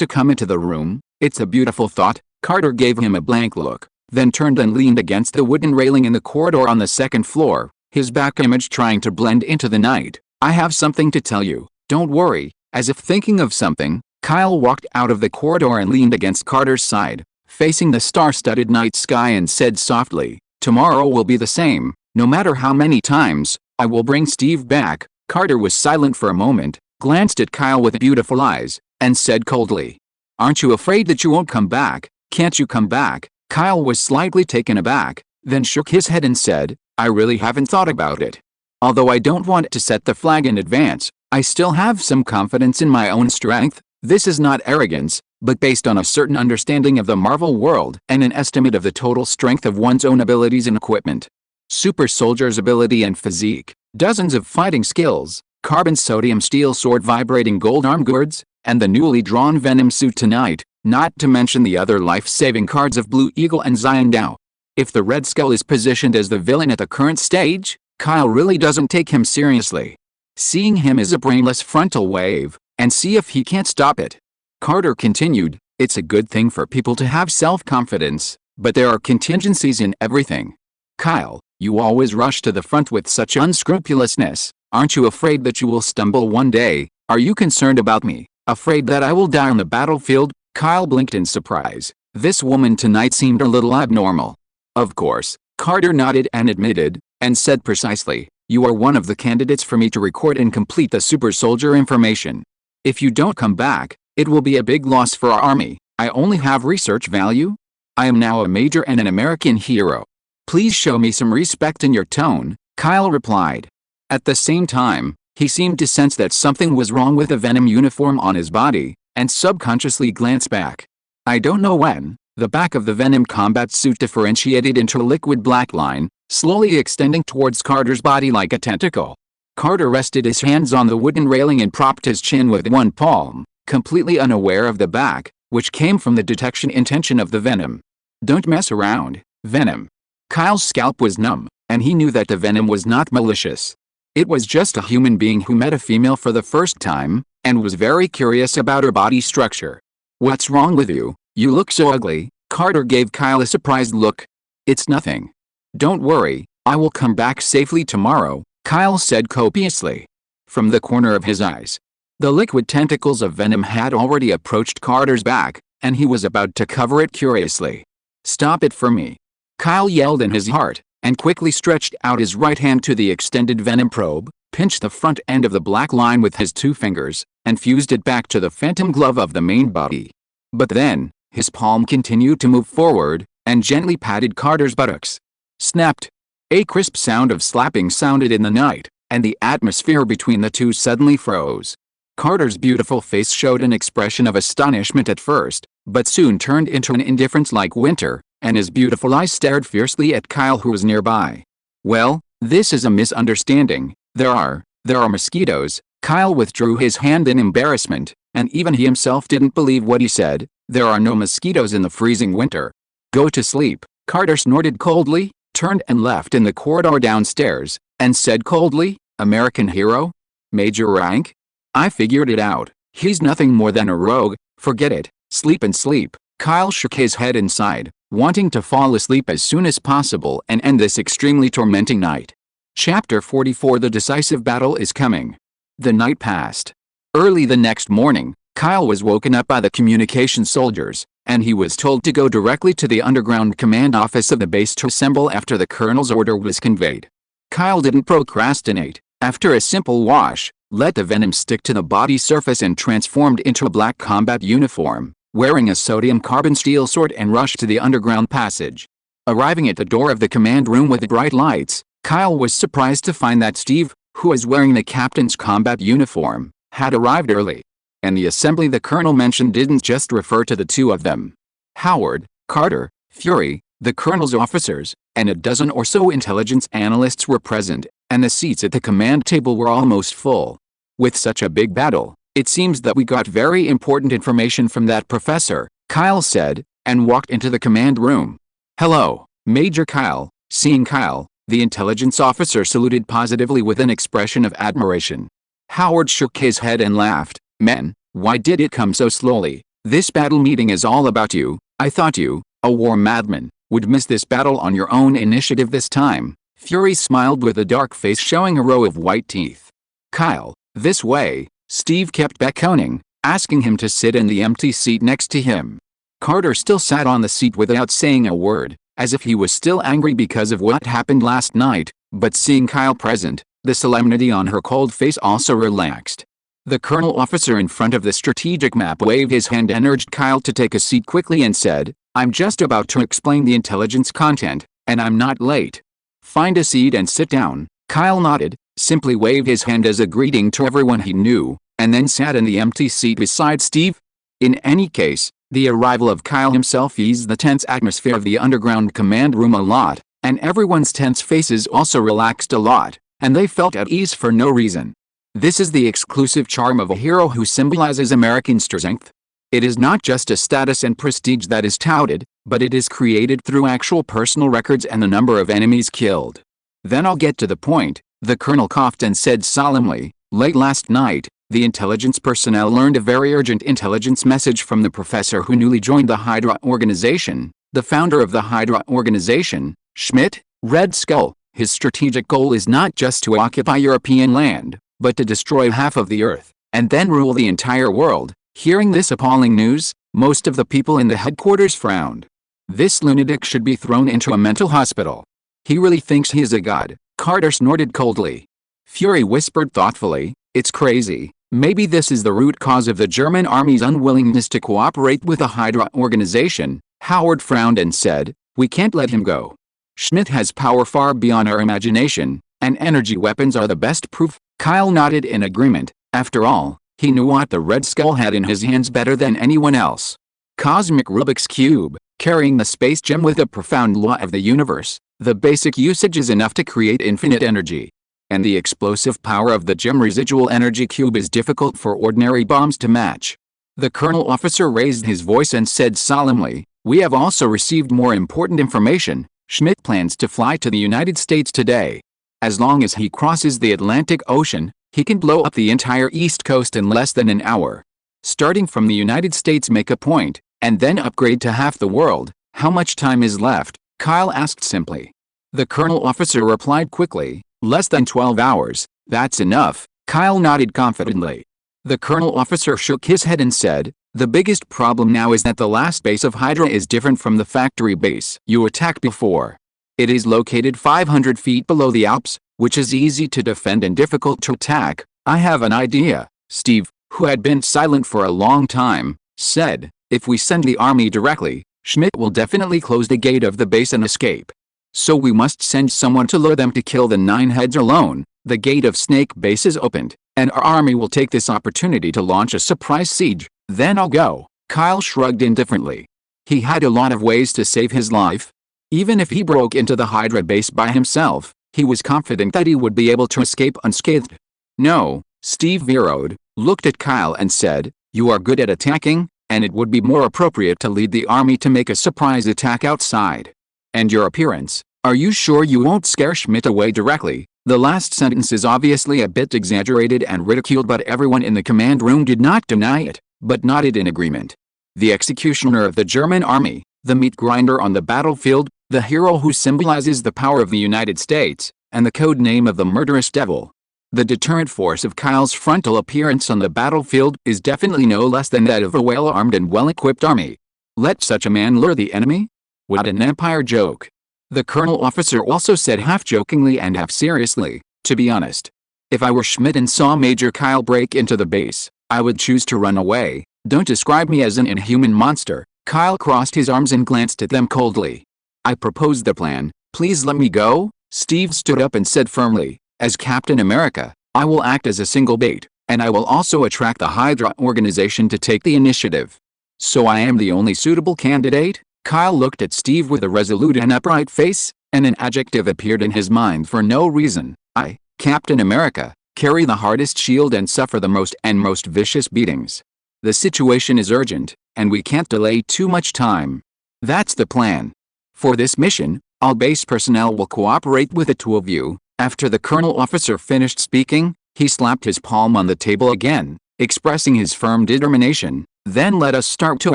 Speaker 1: to come into the room? It's a beautiful thought. Carter gave him a blank look, then turned and leaned against the wooden railing in the corridor on the second floor, his back image trying to blend into the night. I have something to tell you, don't worry. As if thinking of something, Kyle walked out of the corridor and leaned against Carter's side, facing the star-studded night sky and said softly, tomorrow will be the same, no matter how many times, I will bring Steve back. Carter was silent for a moment, glanced at Kyle with beautiful eyes, and said coldly, aren't you afraid that you won't come back? Can't you come back? Kyle was slightly taken aback, then shook his head and said, I really haven't thought about it. Although I don't want to set the flag in advance, I still have some confidence in my own strength. This is not arrogance, but based on a certain understanding of the Marvel world and an estimate of the total strength of one's own abilities and equipment. Super soldier's ability and physique, dozens of fighting skills, carbon sodium steel sword vibrating gold arm guards, and the newly drawn Venom suit tonight, not to mention the other life-saving cards of Blue Eagle and Xian Dao. If the Red Skull is positioned as the villain at the current stage, Kyle really doesn't take him seriously. Seeing him is a brainless frontal wave, and see if he can't stop it. Carter continued, it's a good thing for people to have self-confidence, but there are contingencies in everything. Kyle, you always rush to the front with such unscrupulousness. Aren't you afraid that you will stumble one day? Are you concerned about me? Afraid that I will die on the battlefield? Kyle blinked in surprise. This woman tonight seemed a little abnormal. Of course, Carter nodded and admitted, and said precisely, you are one of the candidates for me to record and complete the super soldier information. If you don't come back, it will be a big loss for our army. I only have research value. I am now a major and an American hero. Please show me some respect in your tone, Kyle replied. At the same time, he seemed to sense that something was wrong with the Venom uniform on his body, and subconsciously glanced back. I don't know when. The back of the Venom combat suit differentiated into a liquid black line, slowly extending towards Carter's body like a tentacle. Carter rested his hands on the wooden railing and propped his chin with one palm, completely unaware of the back, which came from the detection intention of the Venom. Don't mess around, Venom. Kyle's scalp was numb, and he knew that the Venom was not malicious. It was just a human being who met a female for the first time, and was very curious about her body structure. What's wrong with you? You look so ugly. Carter gave Kyle a surprised look. It's nothing. Don't worry, I will come back safely tomorrow, Kyle said copiously. From the corner of his eyes, the liquid tentacles of Venom had already approached Carter's back, and he was about to cover it curiously. Stop it for me. Kyle yelled in his heart, and quickly stretched out his right hand to the extended Venom probe, pinched the front end of the black line with his 2 fingers, and fused it back to the phantom glove of the main body. But then, his palm continued to move forward, and gently patted Carter's buttocks. Snapped. A crisp sound of slapping sounded in the night, and the atmosphere between the two suddenly froze. Carter's beautiful face showed an expression of astonishment at first, but soon turned into an indifference like winter, and his beautiful eyes stared fiercely at Kyle, who was nearby. Well, this is a misunderstanding. There are mosquitoes. Kyle withdrew his hand in embarrassment, and even he himself didn't believe what he said. There are no mosquitoes in the freezing winter. Go to sleep. Carter snorted coldly, turned and left in the corridor downstairs, and said coldly, American hero? Major rank? I figured it out. He's nothing more than a rogue. Forget it. Sleep and sleep. Kyle shook his head and sighed, wanting to fall asleep as soon as possible and end this extremely tormenting night. Chapter 44. The decisive battle is coming. The night passed. Early the next morning, Kyle was woken up by the communication soldiers, and he was told to go directly to the underground command office of the base to assemble after the colonel's order was conveyed. Kyle didn't procrastinate. After a simple wash, let the Venom stick to the body surface and transformed into a black combat uniform, wearing a sodium carbon steel sword, and rushed to the underground passage. Arriving at the door of the command room with bright lights, Kyle was surprised to find that Steve, who was wearing the captain's combat uniform, had arrived early. And the assembly the colonel mentioned didn't just refer to the two of them. Howard, Carter, Fury, the colonel's officers, and a dozen or so intelligence analysts were present, and the seats at the command table were almost full. With such a big battle, it seems that we got very important information from that professor, Kyle said, and walked into the command room. Hello, Major Kyle. Seeing Kyle, the intelligence officer saluted positively with an expression of admiration. Howard shook his head and laughed. Men, why did it come so slowly? This battle meeting is all about you. I thought you, a war madman, would miss this battle on your own initiative this time. Fury smiled with a dark face showing a row of white teeth. Kyle, this way. Steve kept beckoning, asking him to sit in the empty seat next to him. Carter still sat on the seat without saying a word, as if he was still angry because of what happened last night, but seeing Kyle present, the solemnity on her cold face also relaxed. The colonel officer in front of the strategic map waved his hand and urged Kyle to take a seat quickly and said, I'm just about to explain the intelligence content, and I'm not late. Find a seat and sit down. Kyle nodded, simply waved his hand as a greeting to everyone he knew, and then sat in the empty seat beside Steve. In any case, the arrival of Kyle himself eased the tense atmosphere of the underground command room a lot, and everyone's tense faces also relaxed a lot, and they felt at ease for no reason. This is the exclusive charm of a hero who symbolizes American strength. It is not just a status and prestige that is touted, but it is created through actual personal records and the number of enemies killed. Then I'll get to the point, the colonel coughed and said solemnly, late last night, the intelligence personnel learned a very urgent intelligence message from the professor who newly joined the Hydra organization, the founder of the Hydra organization, Schmidt, Red Skull. His strategic goal is not just to occupy European land, but to destroy half of the Earth, and then rule the entire world. Hearing this appalling news, most of the people in the headquarters frowned. This lunatic should be thrown into a mental hospital. He really thinks he is a god, Carter snorted coldly. Fury whispered thoughtfully, it's crazy. Maybe this is the root cause of the German army's unwillingness to cooperate with the Hydra organization. Howard frowned and said, we can't let him go. Schmidt has power far beyond our imagination, and energy weapons are the best proof. Kyle nodded in agreement. After all, he knew what the Red Skull had in his hands better than anyone else. Cosmic Rubik's Cube, carrying the space gem with a profound law of the universe. The basic usage is enough to create infinite energy. And the explosive power of the gem residual energy cube is difficult for ordinary bombs to match. The colonel officer raised his voice and said solemnly, we have also received more important information. Schmidt plans to fly to the United States today. As long as he crosses the Atlantic Ocean, he can blow up the entire East Coast in less than an hour. Starting from the United States, make a point, and then upgrade to half the world. How much time is left? Kyle asked simply. The colonel officer replied quickly, less than 12 hours, that's enough. Kyle nodded confidently. The colonel officer shook his head and said, the biggest problem now is that the last base of Hydra is different from the factory base you attacked before. It is located 500 feet below the Alps, which is easy to defend and difficult to attack. I have an idea, Steve, who had been silent for a long time, said, if we send the army directly, Schmidt will definitely close the gate of the base and escape. So we must send someone to lure them to kill the 9 heads alone. The gate of Snake Base is opened, and our army will take this opportunity to launch a surprise siege. Then I'll go. Kyle shrugged indifferently. He had a lot of ways to save his life. Even if he broke into the Hydra base by himself, he was confident that he would be able to escape unscathed. No, Steve vetoed, looked at Kyle and said, you are good at attacking, and it would be more appropriate to lead the army to make a surprise attack outside. And your appearance, are you sure you won't scare Schmidt away directly? The last sentence is obviously a bit exaggerated and ridiculed, but everyone in the command room did not deny it, but nodded in agreement. The executioner of the German army, the meat grinder on the battlefield, the hero who symbolizes the power of the United States, and the code name of the murderous devil. The deterrent force of Kyle's frontal appearance on the battlefield is definitely no less than that of a well-armed and well-equipped army. Let such a man lure the enemy? What an empire joke. The colonel officer also said half-jokingly and half-seriously, to be honest, if I were Schmidt and saw Major Kyle break into the base, I would choose to run away. Don't describe me as an inhuman monster. Kyle crossed his arms and glanced at them coldly. I propose the plan. Please let me go. Steve stood up and said firmly, as Captain America, I will act as a single bait, and I will also attract the Hydra organization to take the initiative. So I am the only suitable candidate? Kyle looked at Steve with a resolute and upright face, and an adjective appeared in his mind for no reason. I, Captain America, carry the hardest shield and suffer the most vicious beatings. The situation is urgent, and we can't delay too much time. That's the plan. For this mission, all base personnel will cooperate with the two of you. After the colonel officer finished speaking, he slapped his palm on the table again, expressing his firm determination. Then let us start to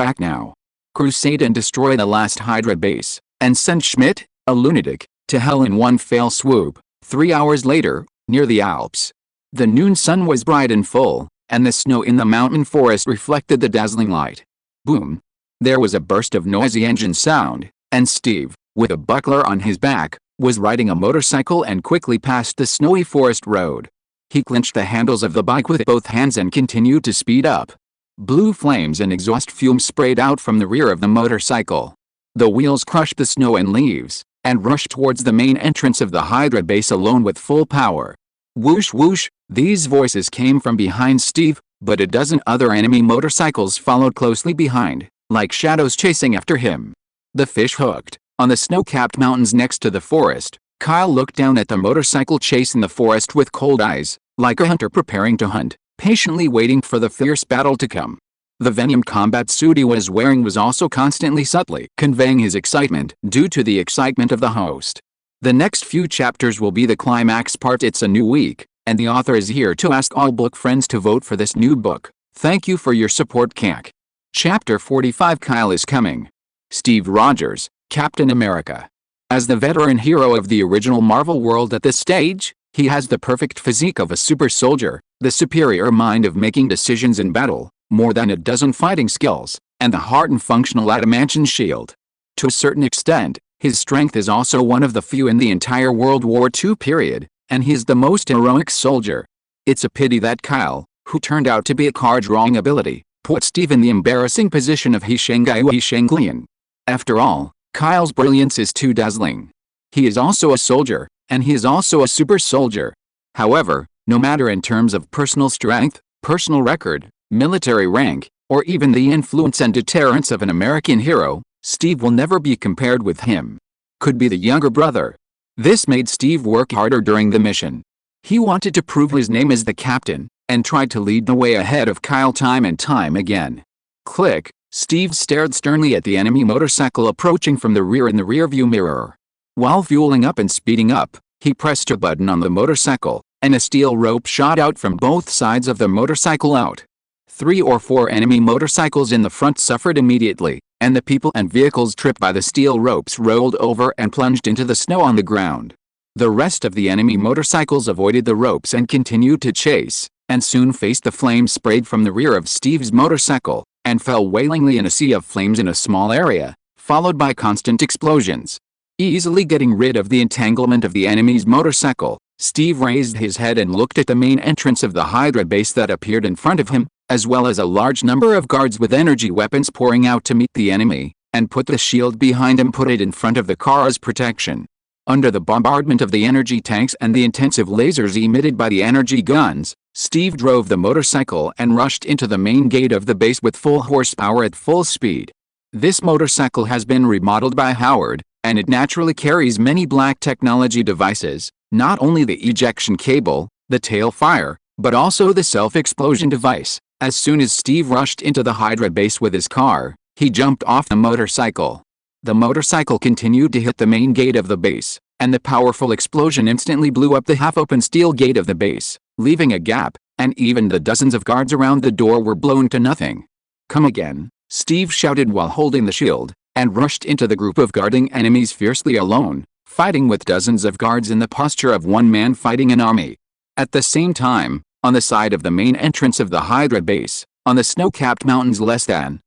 Speaker 1: act now. Crusade and destroy the last Hydra base, and send Schmidt, a lunatic, to hell in one fell swoop. 3 hours later, near the Alps. The noon sun was bright and full, and the snow in the mountain forest reflected the dazzling light. Boom! There was a burst of noisy engine sound, and Steve, with a buckler on his back, was riding a motorcycle and quickly passed the snowy forest road. He clenched the handles of the bike with both hands and continued to speed up. Blue flames and exhaust fumes sprayed out from the rear of the motorcycle. The wheels crushed the snow and leaves, and rushed towards the main entrance of the Hydra base alone with full power. Whoosh whoosh, these voices came from behind Steve, but a dozen other enemy motorcycles followed closely behind, like shadows chasing after him. The fish hooked, on the snow-capped mountains next to the forest, Kyle looked down at the motorcycle chase in the forest with cold eyes, like a hunter preparing to hunt, patiently waiting for the fierce battle to come. The Venom combat suit he was wearing was also constantly subtly conveying his excitement due to the excitement of the host. The next few chapters will be the climax part. It's a new week, and the author is here to ask all book friends to vote for this new book. Thank you for your support, CAC. Chapter 45. Kyle is coming. Steve Rogers, Captain America. As the veteran hero of the original Marvel world at this stage, he has the perfect physique of a super soldier, the superior mind of making decisions in battle, more than a dozen fighting skills, and the heart and functional adamantine shield. To a certain extent, his strength is also one of the few in the entire World War II period, and he is the most heroic soldier. It's a pity that Kyle, who turned out to be a card-drawing ability, put Steve in the embarrassing position of Hishanglian. After all, Kyle's brilliance is too dazzling. He is also a soldier, and he is also a super soldier. However, no matter in terms of personal strength, personal record, military rank, or even the influence and deterrence of an American hero, Steve will never be compared with him. Could be the younger brother. This made Steve work harder during the mission. He wanted to prove his name as the captain, and tried to lead the way ahead of Kyle time and time again. Click. Steve stared sternly at the enemy motorcycle approaching from the rear in the rearview mirror. While fueling up and speeding up, he pressed a button on the motorcycle, and a steel rope shot out from both sides of the motorcycle out. 3 or 4 enemy motorcycles in the front suffered immediately, and the people and vehicles tripped by the steel ropes rolled over and plunged into the snow on the ground. The rest of the enemy motorcycles avoided the ropes and continued to chase, and soon faced the flames sprayed from the rear of Steve's motorcycle, and fell wailingly in a sea of flames in a small area, followed by constant explosions. Easily getting rid of the entanglement of the enemy's motorcycle, Steve raised his head and looked at the main entrance of the Hydra base that appeared in front of him, as well as a large number of guards with energy weapons pouring out to meet the enemy, and put the shield behind him, put it in front of the car as protection. Under the bombardment of the energy tanks and the intensive lasers emitted by the energy guns, Steve drove the motorcycle and rushed into the main gate of the base with full horsepower at full speed. This motorcycle has been remodeled by Howard, and it naturally carries many black technology devices, not only the ejection cable, the tail fire, but also the self-explosion device. As soon as Steve rushed into the Hydra base with his car, he jumped off the motorcycle. The motorcycle continued to hit the main gate of the base, and the powerful explosion instantly blew up the half-open steel gate of the base, leaving a gap, and even the dozens of guards around the door were blown to nothing. "Come again," Steve shouted while holding the shield, and rushed into the group of guarding enemies fiercely alone, fighting with dozens of guards in the posture of one man fighting an army. At the same time, on the side of the main entrance of the Hydra base, on the snow-capped mountains less than,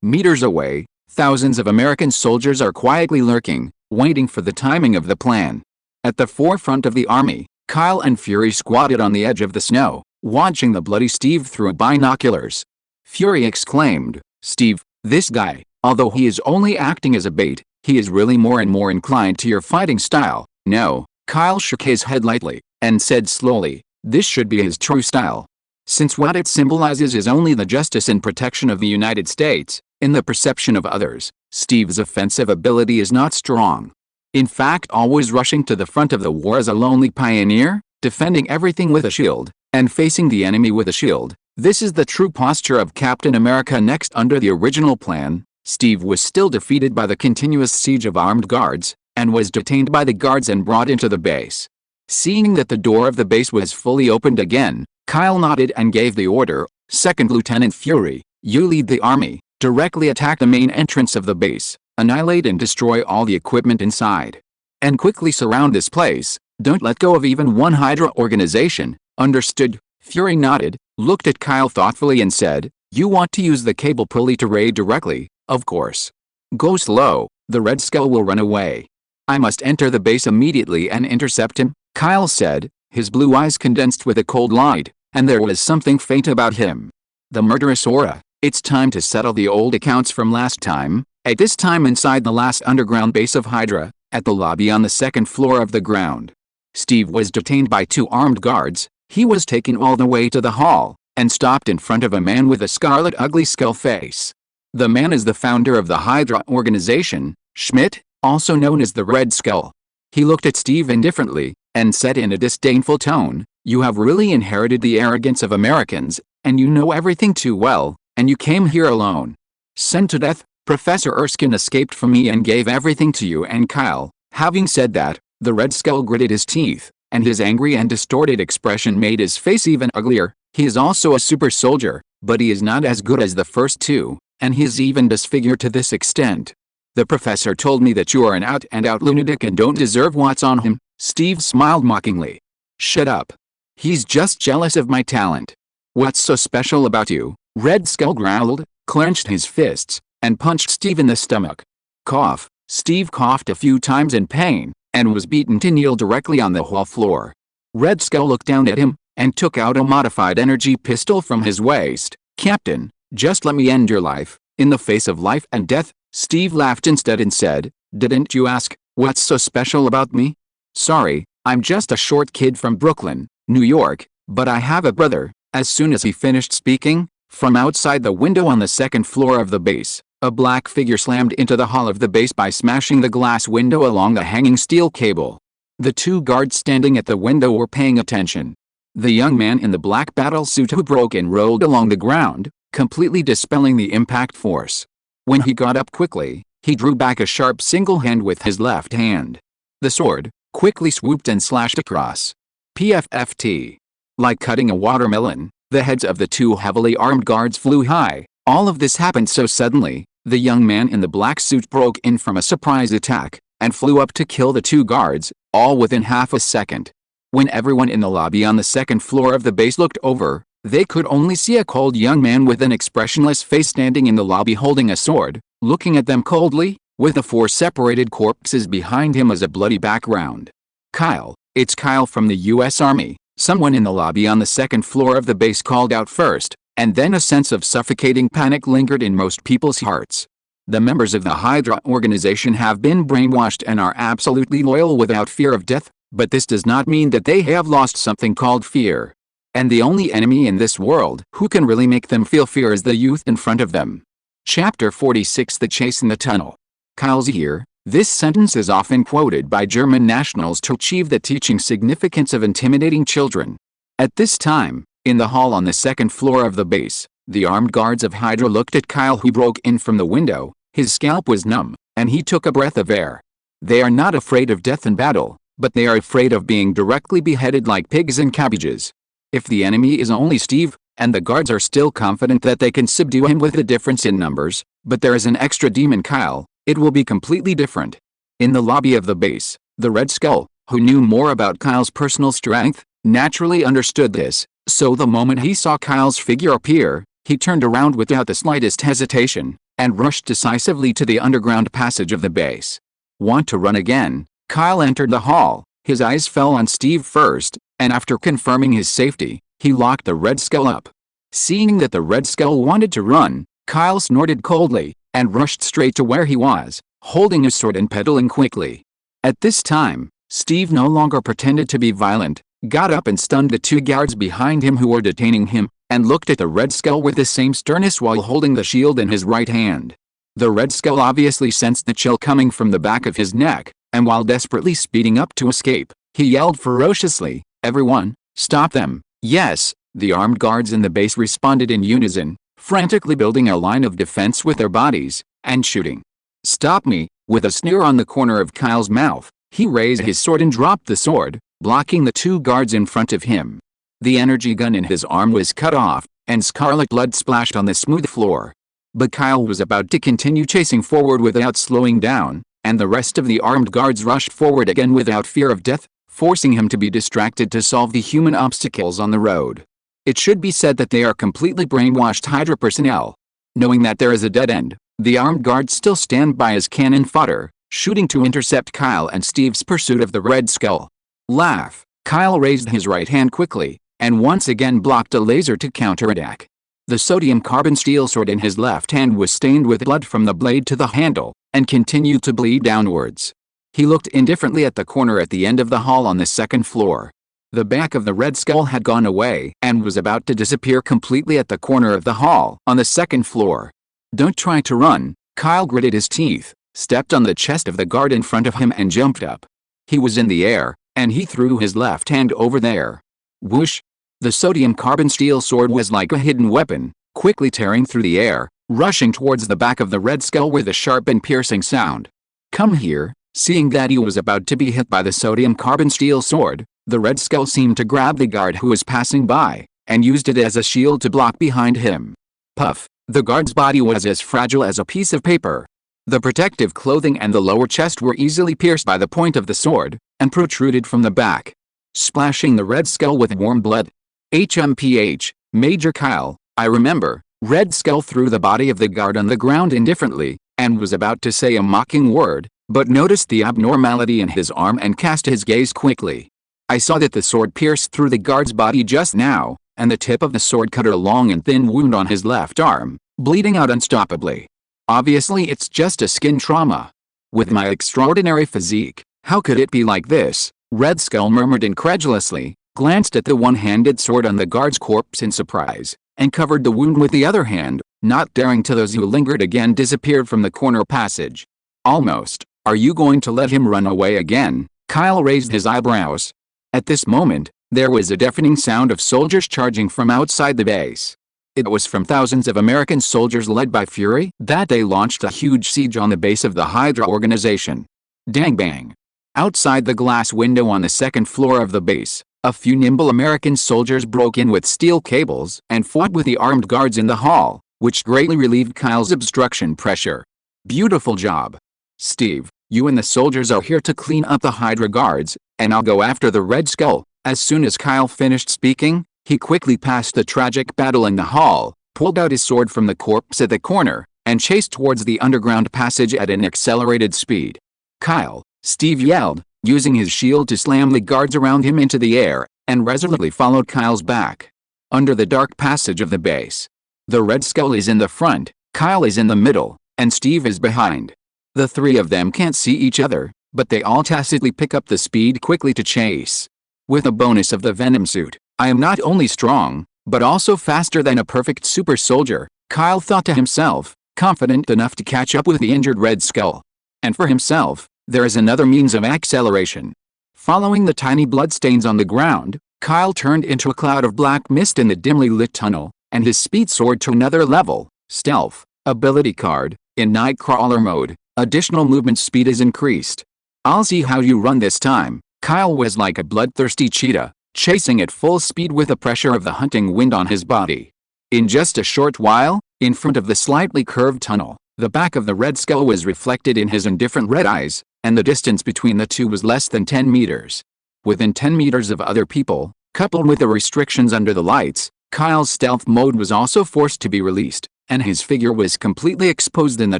Speaker 1: meters away, thousands of American soldiers are quietly lurking, waiting for the timing of the plan. At the forefront of the army, Kyle and Fury squatted on the edge of the snow, watching the bloody Steve through binoculars. Fury exclaimed, "Steve, this guy, although he is only acting as a bait, he is really more and more inclined to your fighting style." "No," Kyle shook his head lightly, and said slowly, "this should be his true style. Since what it symbolizes is only the justice and protection of the United States, in the perception of others, Steve's offensive ability is not strong. In fact, always rushing to the front of the war as a lonely pioneer, defending everything with a shield, and facing the enemy with a shield, this is the true posture of Captain America." Next, under the original plan, Steve was still defeated by the continuous siege of armed guards, and was detained by the guards and brought into the base. Seeing that the door of the base was fully opened again, Kyle nodded and gave the order, "Second Lieutenant Fury, you lead the army, directly attack the main entrance of the base, annihilate and destroy all the equipment inside. And quickly surround this place, don't let go of even one Hydra organization." "Understood." Fury nodded, looked at Kyle thoughtfully and said, "You want to use the cable pulley to raid directly, of course. Go slow, the Red Skull will run away." "I must enter the base immediately and intercept him," Kyle said, his blue eyes condensed with a cold light, and there was something faint about him. The murderous aura. "It's time to settle the old accounts from last time." At this time, inside the last underground base of Hydra, at the lobby on the second floor of the ground, Steve was detained by 2 armed guards. He was taken all the way to the hall, and stopped in front of a man with a scarlet ugly skull face. The man is the founder of the Hydra organization, Schmidt, also known as the Red Skull. He looked at Steve indifferently, and said in a disdainful tone, "You have really inherited the arrogance of Americans, and you know everything too well, and you came here alone. Sent to death, Professor Erskine escaped from me and gave everything to you and Kyle." Having said that, the Red Skull gritted his teeth, and his angry and distorted expression made his face even uglier. He is also a super soldier, but he is not as good as the first two, and he is even disfigured to this extent. "The professor told me that you are an out-and-out lunatic and don't deserve what's on him." Steve smiled mockingly. "Shut up. He's just jealous of my talent." "What's so special about you?" Red Skull growled, clenched his fists, and punched Steve in the stomach. Cough. Steve coughed a few times in pain, and was beaten to kneel directly on the hall floor. Red Skull looked down at him, and took out a modified energy pistol from his waist. "Captain, just let me end your life, in the face of life and death." Steve laughed instead and said, "Didn't you ask, what's so special about me? Sorry, I'm just a short kid from Brooklyn, New York, but I have a brother." As soon as he finished speaking, from outside the window on the second floor of the base, a black figure slammed into the hull of the base by smashing the glass window along the hanging steel cable. The two guards standing at the window were paying attention. The young man in the black battle suit who broke and rolled along the ground, completely dispelling the impact force. When he got up quickly, he drew back a sharp single hand with his left hand. The sword quickly swooped and slashed across. PFFT. Like cutting a watermelon, the heads of the two heavily armed guards flew high. All of this happened so suddenly, the young man in the black suit broke in from a surprise attack, and flew up to kill the two guards, all within half a second. When everyone in the lobby on the second floor of the base looked over, they could only see a cold young man with an expressionless face standing in the lobby holding a sword, looking at them coldly, with the four separated corpses behind him as a bloody background. "Kyle, it's Kyle from the U.S. Army," someone in the lobby on the second floor of the base called out first, and then a sense of suffocating panic lingered in most people's hearts. The members of the Hydra organization have been brainwashed and are absolutely loyal without fear of death, but this does not mean that they have lost something called fear. And the only enemy in this world who can really make them feel fear is the youth in front of them. Chapter 46: The Chase in the Tunnel. Kyle's here. This sentence is often quoted by German nationals to achieve the teaching significance of intimidating children. At this time, in the hall on the second floor of the base, the armed guards of Hydra looked at Kyle who broke in from the window. His scalp was numb, and he took a breath of air. They are not afraid of death in battle, but they are afraid of being directly beheaded like pigs in cabbages. If the enemy is only Steve, and the guards are still confident that they can subdue him with the difference in numbers, but there is an extra demon Kyle, it will be completely different. In the lobby of the base, the Red Skull, who knew more about Kyle's personal strength, naturally understood this, so the moment he saw Kyle's figure appear, he turned around without the slightest hesitation, and rushed decisively to the underground passage of the base. Want to run again? Kyle entered the hall. His eyes fell on Steve first, and after confirming his safety, he locked the Red Skull up. Seeing that the Red Skull wanted to run, Kyle snorted coldly, and rushed straight to where he was, holding his sword and pedaling quickly. At this time, Steve no longer pretended to be violent, got up and stunned the two guards behind him who were detaining him, and looked at the Red Skull with the same sternness while holding the shield in his right hand. The Red Skull obviously sensed the chill coming from the back of his neck, and while desperately speeding up to escape, he yelled ferociously, "Everyone, stop them!" Yes, the armed guards in the base responded in unison, frantically building a line of defense with their bodies, and shooting. "Stop me!" With a sneer on the corner of Kyle's mouth, he raised his sword and dropped the sword, blocking the two guards in front of him. The energy gun in his arm was cut off, and scarlet blood splashed on the smooth floor. But Kyle was about to continue chasing forward without slowing down, and the rest of the armed guards rushed forward again without fear of death, forcing him to be distracted to solve the human obstacles on the road. It should be said that they are completely brainwashed Hydra personnel. Knowing that there is a dead end, the armed guards still stand by as cannon fodder, shooting to intercept Kyle and Steve's pursuit of the Red Skull. Laugh. Kyle raised his right hand quickly, and once again blocked a laser to counterattack. The sodium carbon steel sword in his left hand was stained with blood from the blade to the handle, and continued to bleed downwards. He looked indifferently at the corner at the end of the hall on the second floor. The back of the Red Skull had gone away and was about to disappear completely at the corner of the hall on the second floor. "Don't try to run." Kyle gritted his teeth, stepped on the chest of the guard in front of him and jumped up. He was in the air, and he threw his left hand over there. Whoosh! The sodium carbon steel sword was like a hidden weapon, quickly tearing through the air, rushing towards the back of the Red Skull with a sharp and piercing sound. Come here. Seeing that he was about to be hit by the sodium carbon steel sword, the Red Skull seemed to grab the guard who was passing by, and used it as a shield to block behind him. Puff! The guard's body was as fragile as a piece of paper. The protective clothing and the lower chest were easily pierced by the point of the sword, and protruded from the back, splashing the Red Skull with warm blood. HMPH, Major Kyle, I remember. Red Skull threw the body of the guard on the ground indifferently, and was about to say a mocking word, but noticed the abnormality in his arm and cast his gaze quickly. I saw that the sword pierced through the guard's body just now, and the tip of the sword cut a long and thin wound on his left arm, bleeding out unstoppably. Obviously it's just a skin trauma. With my extraordinary physique, how could it be like this? Red Skull murmured incredulously, glanced at the one-handed sword on the guard's corpse in surprise, and covered the wound with the other hand, not daring to. Those who lingered again disappeared from the corner passage. Almost. Are you going to let him run away again? Kyle raised his eyebrows. At this moment, there was a deafening sound of soldiers charging from outside the base. It was from thousands of American soldiers led by Fury that they launched a huge siege on the base of the Hydra organization. Dang bang! Outside the glass window on the second floor of the base, a few nimble American soldiers broke in with steel cables and fought with the armed guards in the hall, which greatly relieved Kyle's obstruction pressure. Beautiful job. Steve, you and the soldiers are here to clean up the Hydra guards, and I'll go after the Red Skull. As soon as Kyle finished speaking, he quickly passed the tragic battle in the hall, pulled out his sword from the corpse at the corner, and chased towards the underground passage at an accelerated speed. Kyle, Steve yelled, using his shield to slam the guards around him into the air, and resolutely followed Kyle's back. Under the dark passage of the base. The Red Skull is in the front, Kyle is in the middle, and Steve is behind. The three of them can't see each other, but they all tacitly pick up the speed quickly to chase. With a bonus of the Venom suit, I am not only strong, but also faster than a perfect super soldier, Kyle thought to himself, confident enough to catch up with the injured Red Skull. And for himself, there is another means of acceleration. Following the tiny bloodstains on the ground, Kyle turned into a cloud of black mist in the dimly lit tunnel, and his speed soared to another level. Stealth, ability card, in Nightcrawler mode, additional movement speed is increased. I'll see how you run this time. Kyle was like a bloodthirsty cheetah, chasing at full speed with the pressure of the hunting wind on his body. In just a short while, in front of the slightly curved tunnel, the back of the Red Skull was reflected in his indifferent red eyes, and the distance between the two was less than 10 meters. Within 10 meters of other people, coupled with the restrictions under the lights, Kyle's stealth mode was also forced to be released, and his figure was completely exposed in the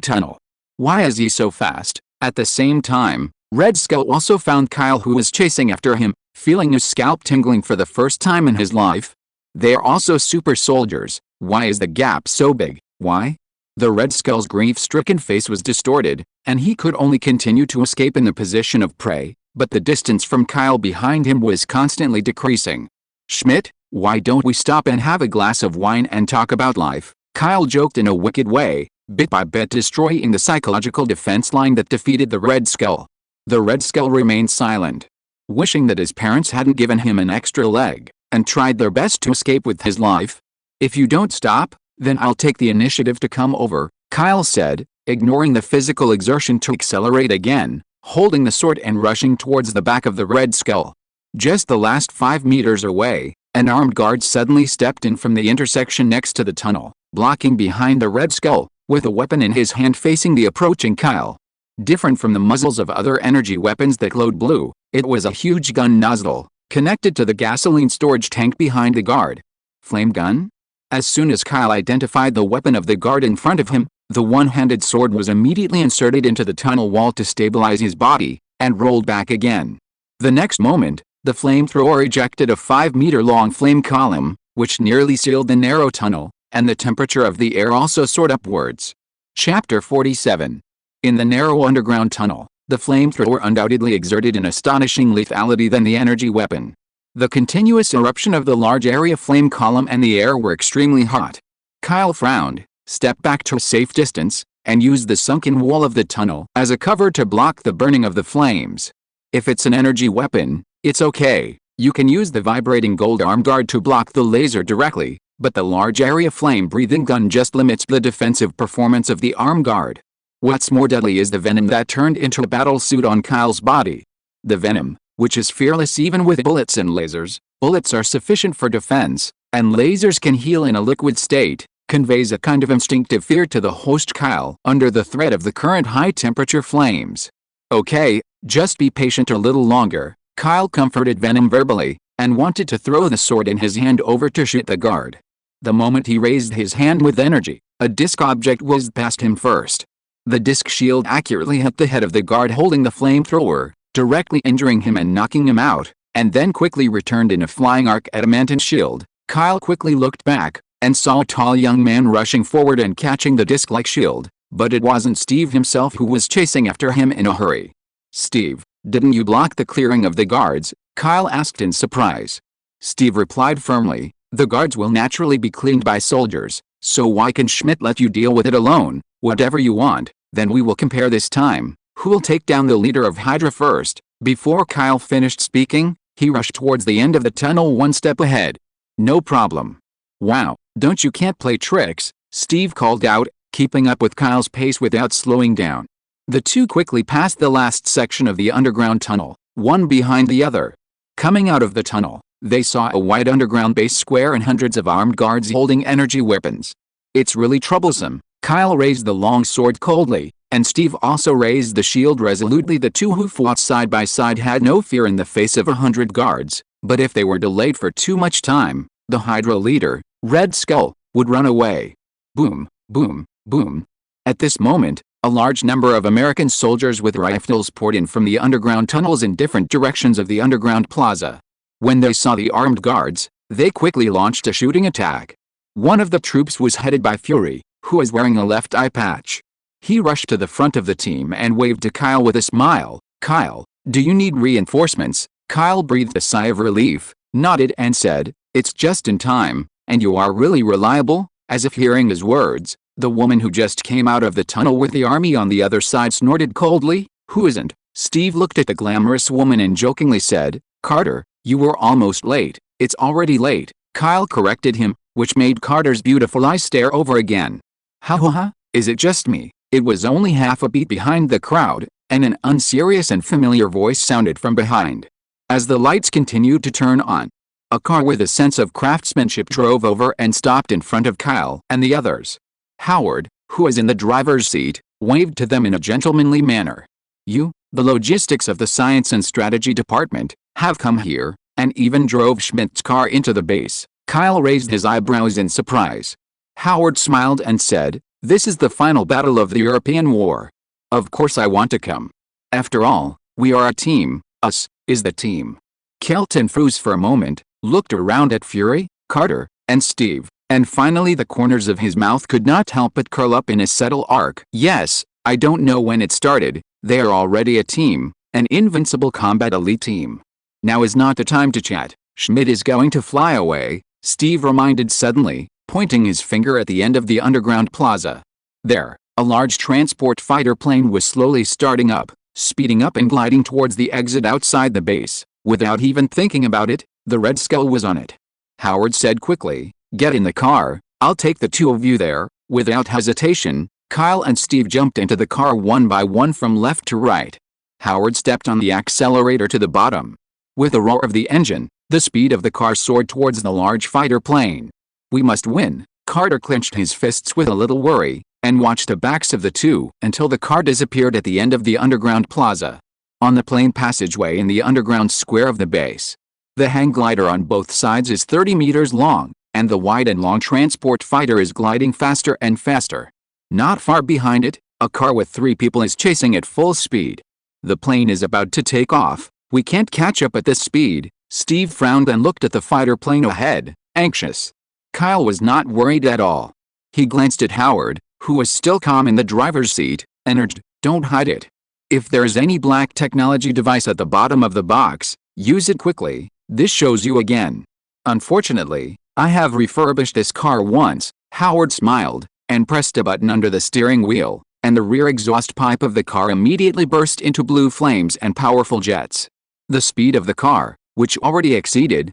Speaker 1: tunnel. Why is he so fast? At the same time, Red Skull also found Kyle, who was chasing after him, feeling his scalp tingling for the first time in his life. They are also super soldiers. Why is the gap so big? Why? The Red Skull's grief-stricken face was distorted, and he could only continue to escape in the position of prey, but the distance from Kyle behind him was constantly decreasing. Schmidt, why don't we stop and have a glass of wine and talk about life? Kyle joked in a wicked way, bit by bit destroying the psychological defense line that defeated the Red Skull. The Red Skull remained silent, wishing that his parents hadn't given him an extra leg, and tried their best to escape with his life. If you don't stop, then I'll take the initiative to come over, Kyle said, ignoring the physical exertion to accelerate again, holding the sword and rushing towards the back of the Red Skull. Just the last 5 meters away, an armed guard suddenly stepped in from the intersection next to the tunnel, blocking behind the Red Skull, with a weapon in his hand facing the approaching Kyle. Different from the muzzles of other energy weapons that glowed blue, it was a huge gun nozzle, connected to the gasoline storage tank behind the guard. Flame gun? As soon as Kyle identified the weapon of the guard in front of him, the one-handed sword was immediately inserted into the tunnel wall to stabilize his body, and rolled back again. The next moment, the flamethrower ejected a 5-meter-long flame column, which nearly sealed the narrow tunnel, and the temperature of the air also soared upwards. Chapter 47. In the narrow underground tunnel, the flamethrower undoubtedly exerted an astonishing lethality than the energy weapon. The continuous eruption of the large area flame column and the air were extremely hot. Kyle frowned, stepped back to a safe distance, and used the sunken wall of the tunnel as a cover to block the burning of the flames. If it's an energy weapon, it's okay. You can use the vibrating gold arm guard to block the laser directly, but the large area flame-breathing gun just limits the defensive performance of the arm guard. What's more deadly is the venom that turned into a battlesuit on Kyle's body. The venom, which is fearless even with bullets and lasers, bullets are sufficient for defense, and lasers can heal in a liquid state, conveys a kind of instinctive fear to the host Kyle under the threat of the current high-temperature flames. Okay, just be patient a little longer, Kyle comforted Venom verbally, and wanted to throw the sword in his hand over to shoot the guard. The moment he raised his hand with energy, a disc object whizzed past him first. The disc shield accurately hit the head of the guard holding the flamethrower, directly injuring him and knocking him out, and then quickly returned in a flying arc adamantine shield. Kyle quickly looked back, and saw a tall young man rushing forward and catching the disc-like shield, but it wasn't Steve himself who was chasing after him in a hurry. "Steve, didn't you block the clearing of the guards?" Kyle asked in surprise. Steve replied firmly, "The guards will naturally be cleaned by soldiers, so why can Schmidt let you deal with it alone? Whatever you want, then we will compare this time. Who'll take down the leader of Hydra first?" Before Kyle finished speaking, he rushed towards the end of the tunnel one step ahead. "No problem." "Wow, don't you can't play tricks," Steve called out, keeping up with Kyle's pace without slowing down. The two quickly passed the last section of the underground tunnel, one behind the other. Coming out of the tunnel, they saw a wide underground base square and hundreds of armed guards holding energy weapons. "It's really troublesome." Kyle raised the long sword coldly, and Steve also raised the shield resolutely. The two who fought side by side had no fear in the face of 100 guards, but if they were delayed for too much time, the Hydra leader, Red Skull, would run away. Boom, boom, boom. At this moment, a large number of American soldiers with rifles poured in from the underground tunnels in different directions of the underground plaza. When they saw the armed guards, they quickly launched a shooting attack. One of the troops was headed by Fury, who was wearing a left eye patch. He rushed to the front of the team and waved to Kyle with a smile. "Kyle, do you need reinforcements?" Kyle breathed a sigh of relief, nodded and said, "It's just in time, and you are really reliable." As if hearing his words, the woman who just came out of the tunnel with the army on the other side snorted coldly. "Who isn't?" Steve looked at the glamorous woman and jokingly said, "Carter, you were almost late." "It's already late," Kyle corrected him, which made Carter's beautiful eyes stare over again. "Ha ha ha, is it just me?" It was only half a beat behind the crowd, and an unserious and familiar voice sounded from behind. As the lights continued to turn on, a car with a sense of craftsmanship drove over and stopped in front of Kyle and the others. Howard, who was in the driver's seat, waved to them in a gentlemanly manner. "You, the logistics of the Science and Strategy Department, have come here," and even drove Schmidt's car into the base. Kyle raised his eyebrows in surprise. Howard smiled and said, "This is the final battle of the European War. Of course I want to come. After all, we are a team. Us is the team." Kelton froze for a moment, looked around at Fury, Carter, and Steve, and finally the corners of his mouth could not help but curl up in a subtle arc. "Yes, I don't know when it started, they are already a team, an invincible combat elite team. Now is not the time to chat. Schmidt is going to fly away," Steve reminded suddenly, pointing his finger at the end of the underground plaza. There, a large transport fighter plane was slowly starting up, speeding up and gliding towards the exit outside the base. Without even thinking about it, the Red Skull was on it. Howard said quickly, "Get in the car, I'll take the two of you there." Without hesitation, Kyle and Steve jumped into the car one by one from left to right. Howard stepped on the accelerator to the bottom. With the roar of the engine, the speed of the car soared towards the large fighter plane. "We must win." Carter clenched his fists with a little worry, and watched the backs of the two until the car disappeared at the end of the underground plaza. On the plane passageway in the underground square of the base, the hang glider on both sides is 30 meters long, and the wide and long transport fighter is gliding faster and faster. Not far behind it, a car with 3 people is chasing at full speed. The plane is about to take off. "We can't catch up at this speed." Steve frowned and looked at the fighter plane ahead, anxious. Kyle was not worried at all. He glanced at Howard, who was still calm in the driver's seat, and urged, "Don't hide it. If there's any black technology device at the bottom of the box, use it quickly. This shows you again." "Unfortunately, I have refurbished this car once." Howard smiled, and pressed a button under the steering wheel, and the rear exhaust pipe of the car immediately burst into blue flames and powerful jets. The speed of the car, which already exceeded,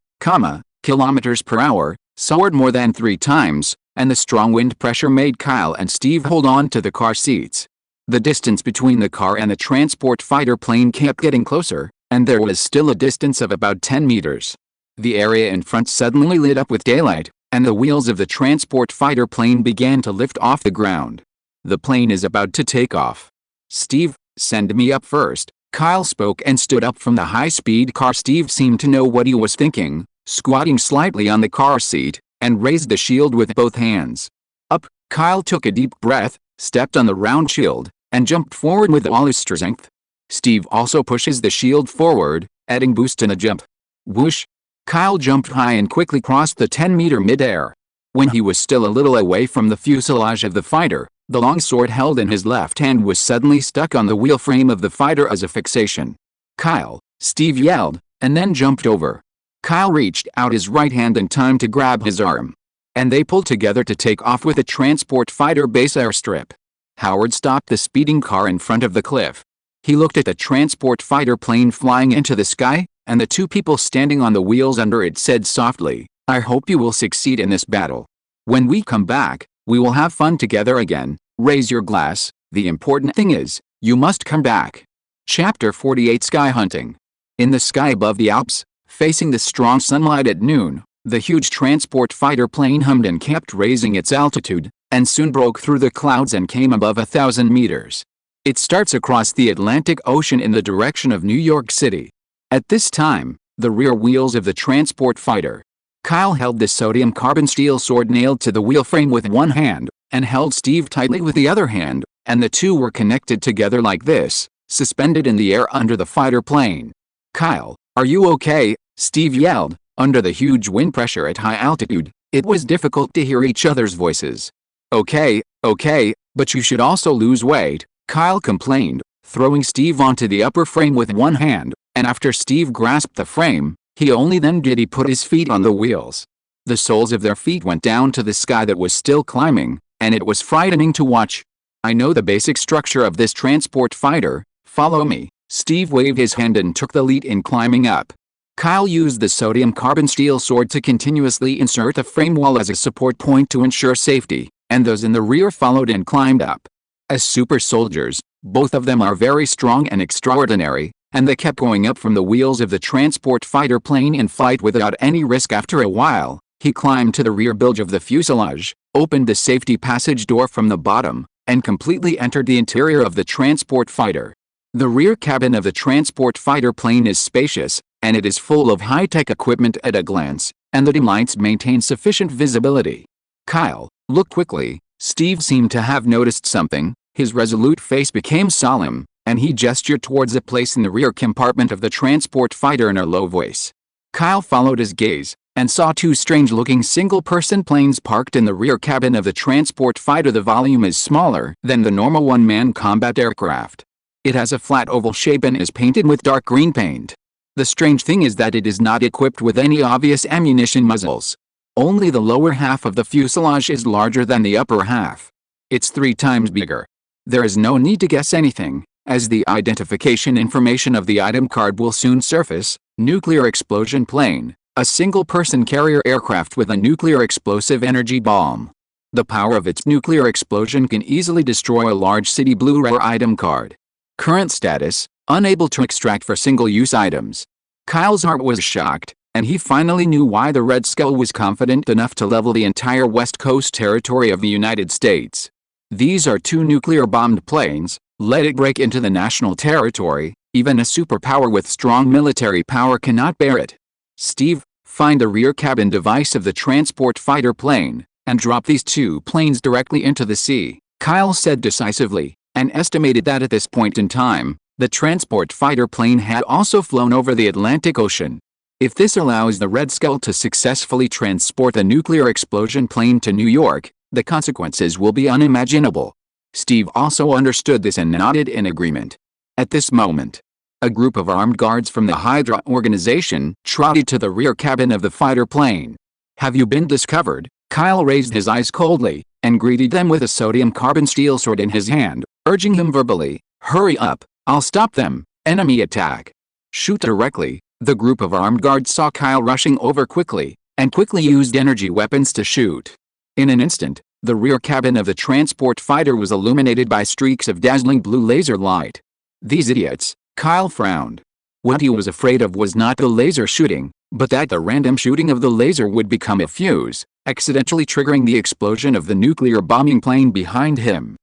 Speaker 1: kilometers per hour, soared more than 3 times, and the strong wind pressure made Kyle and Steve hold on to the car seats. The distance between the car and the transport fighter plane kept getting closer, and there was still a distance of about 10 meters. The area in front suddenly lit up with daylight, and the wheels of the transport fighter plane began to lift off the ground. The plane is about to take off. Steve, send me up first, Kyle spoke and stood up from the high-speed car. Steve seemed to know what he was thinking, squatting slightly on the car seat, and raised the shield with both hands. Up, Kyle took a deep breath, stepped on the round shield, and jumped forward with all his strength. Steve also pushes the shield forward, adding boost in a jump. Whoosh! Kyle jumped high and quickly crossed the 10-meter mid-air. When he was still a little away from the fuselage of the fighter, the long sword held in his left hand was suddenly stuck on the wheel frame of the fighter as a fixation. Kyle, Steve yelled, and then jumped over. Kyle reached out his right hand in time to grab his arm. And they pulled together to take off with the transport fighter base airstrip. Howard stopped the speeding car in front of the cliff. He looked at the transport fighter plane flying into the sky, and the 2 people standing on the wheels under it said softly, "I hope you will succeed in this battle. When we come back, we will have fun together again. Raise your glass. The important thing is, you must come back." Chapter 48 Sky Hunting. In the sky above the Alps, facing the strong sunlight at noon, the huge transport fighter plane hummed and kept raising its altitude, and soon broke through the clouds and came above 1,000 meters. It starts across the Atlantic Ocean in the direction of New York City. At this time, the rear wheels of the transport fighter. Kyle held the sodium carbon steel sword nailed to the wheel frame with one hand, and held Steve tightly with the other hand, and the two were connected together like this, suspended in the air under the fighter plane. "Kyle, are you okay?" Steve yelled. Under the huge wind pressure at high altitude, it was difficult to hear each other's voices. Okay, but you should also lose weight," Kyle complained, throwing Steve onto the upper frame with one hand, and after Steve grasped the frame, he only then did he put his feet on the wheels. The soles of their feet went down to the sky that was still climbing, and it was frightening to watch. "I know the basic structure of this transport fighter, follow me." Steve waved his hand and took the lead in climbing up. Kyle used the sodium carbon steel sword to continuously insert the frame wall as a support point to ensure safety, and those in the rear followed and climbed up. As super soldiers, both of them are very strong and extraordinary, and they kept going up from the wheels of the transport fighter plane in flight without any risk. After a while, he climbed to the rear bilge of the fuselage, opened the safety passage door from the bottom, and completely entered the interior of the transport fighter. The rear cabin of the transport fighter plane is spacious, and it is full of high-tech equipment at a glance, and the dim lights maintain sufficient visibility. "Kyle, look quickly." Steve seemed to have noticed something. His resolute face became solemn, and he gestured towards a place in the rear compartment of the transport fighter in a low voice. Kyle followed his gaze, and saw 2 strange-looking single-person planes parked in the rear cabin of the transport fighter. The volume is smaller than the normal one-man combat aircraft. It has a flat oval shape and is painted with dark green paint. The strange thing is that it is not equipped with any obvious ammunition muzzles. Only the lower half of the fuselage is larger than the upper half. It's 3 times bigger. There is no need to guess anything, as the identification information of the item card will soon surface. Nuclear explosion plane, a single-person carrier aircraft with a nuclear explosive energy bomb. The power of its nuclear explosion can easily destroy a large city. Blue rare item card. Current status, unable to extract for single-use items. Kyle's heart was shocked, and he finally knew why the Red Skull was confident enough to level the entire West Coast territory of the United States. These are 2 nuclear-bombed planes. Let it break into the national territory, even a superpower with strong military power cannot bear it. "Steve, find the rear cabin device of the transport fighter plane, and drop these 2 planes directly into the sea," Kyle said decisively, and estimated that at this point in time, the transport fighter plane had also flown over the Atlantic Ocean. If this allows the Red Skull to successfully transport a nuclear explosion plane to New York, the consequences will be unimaginable. Steve also understood this and nodded in agreement. At this moment, a group of armed guards from the Hydra organization trotted to the rear cabin of the fighter plane. "Have you been discovered?" Kyle raised his eyes coldly, and greeted them with a sodium carbon steel sword in his hand. urging him verbally, "Hurry up, I'll stop them, enemy attack. Shoot directly." The group of armed guards saw Kyle rushing over quickly, and quickly used energy weapons to shoot. In an instant, the rear cabin of the transport fighter was illuminated by streaks of dazzling blue laser light. "These idiots," Kyle frowned. What he was afraid of was not the laser shooting, but that the random shooting of the laser would become a fuse, accidentally triggering the explosion of the nuclear bombing plane behind him.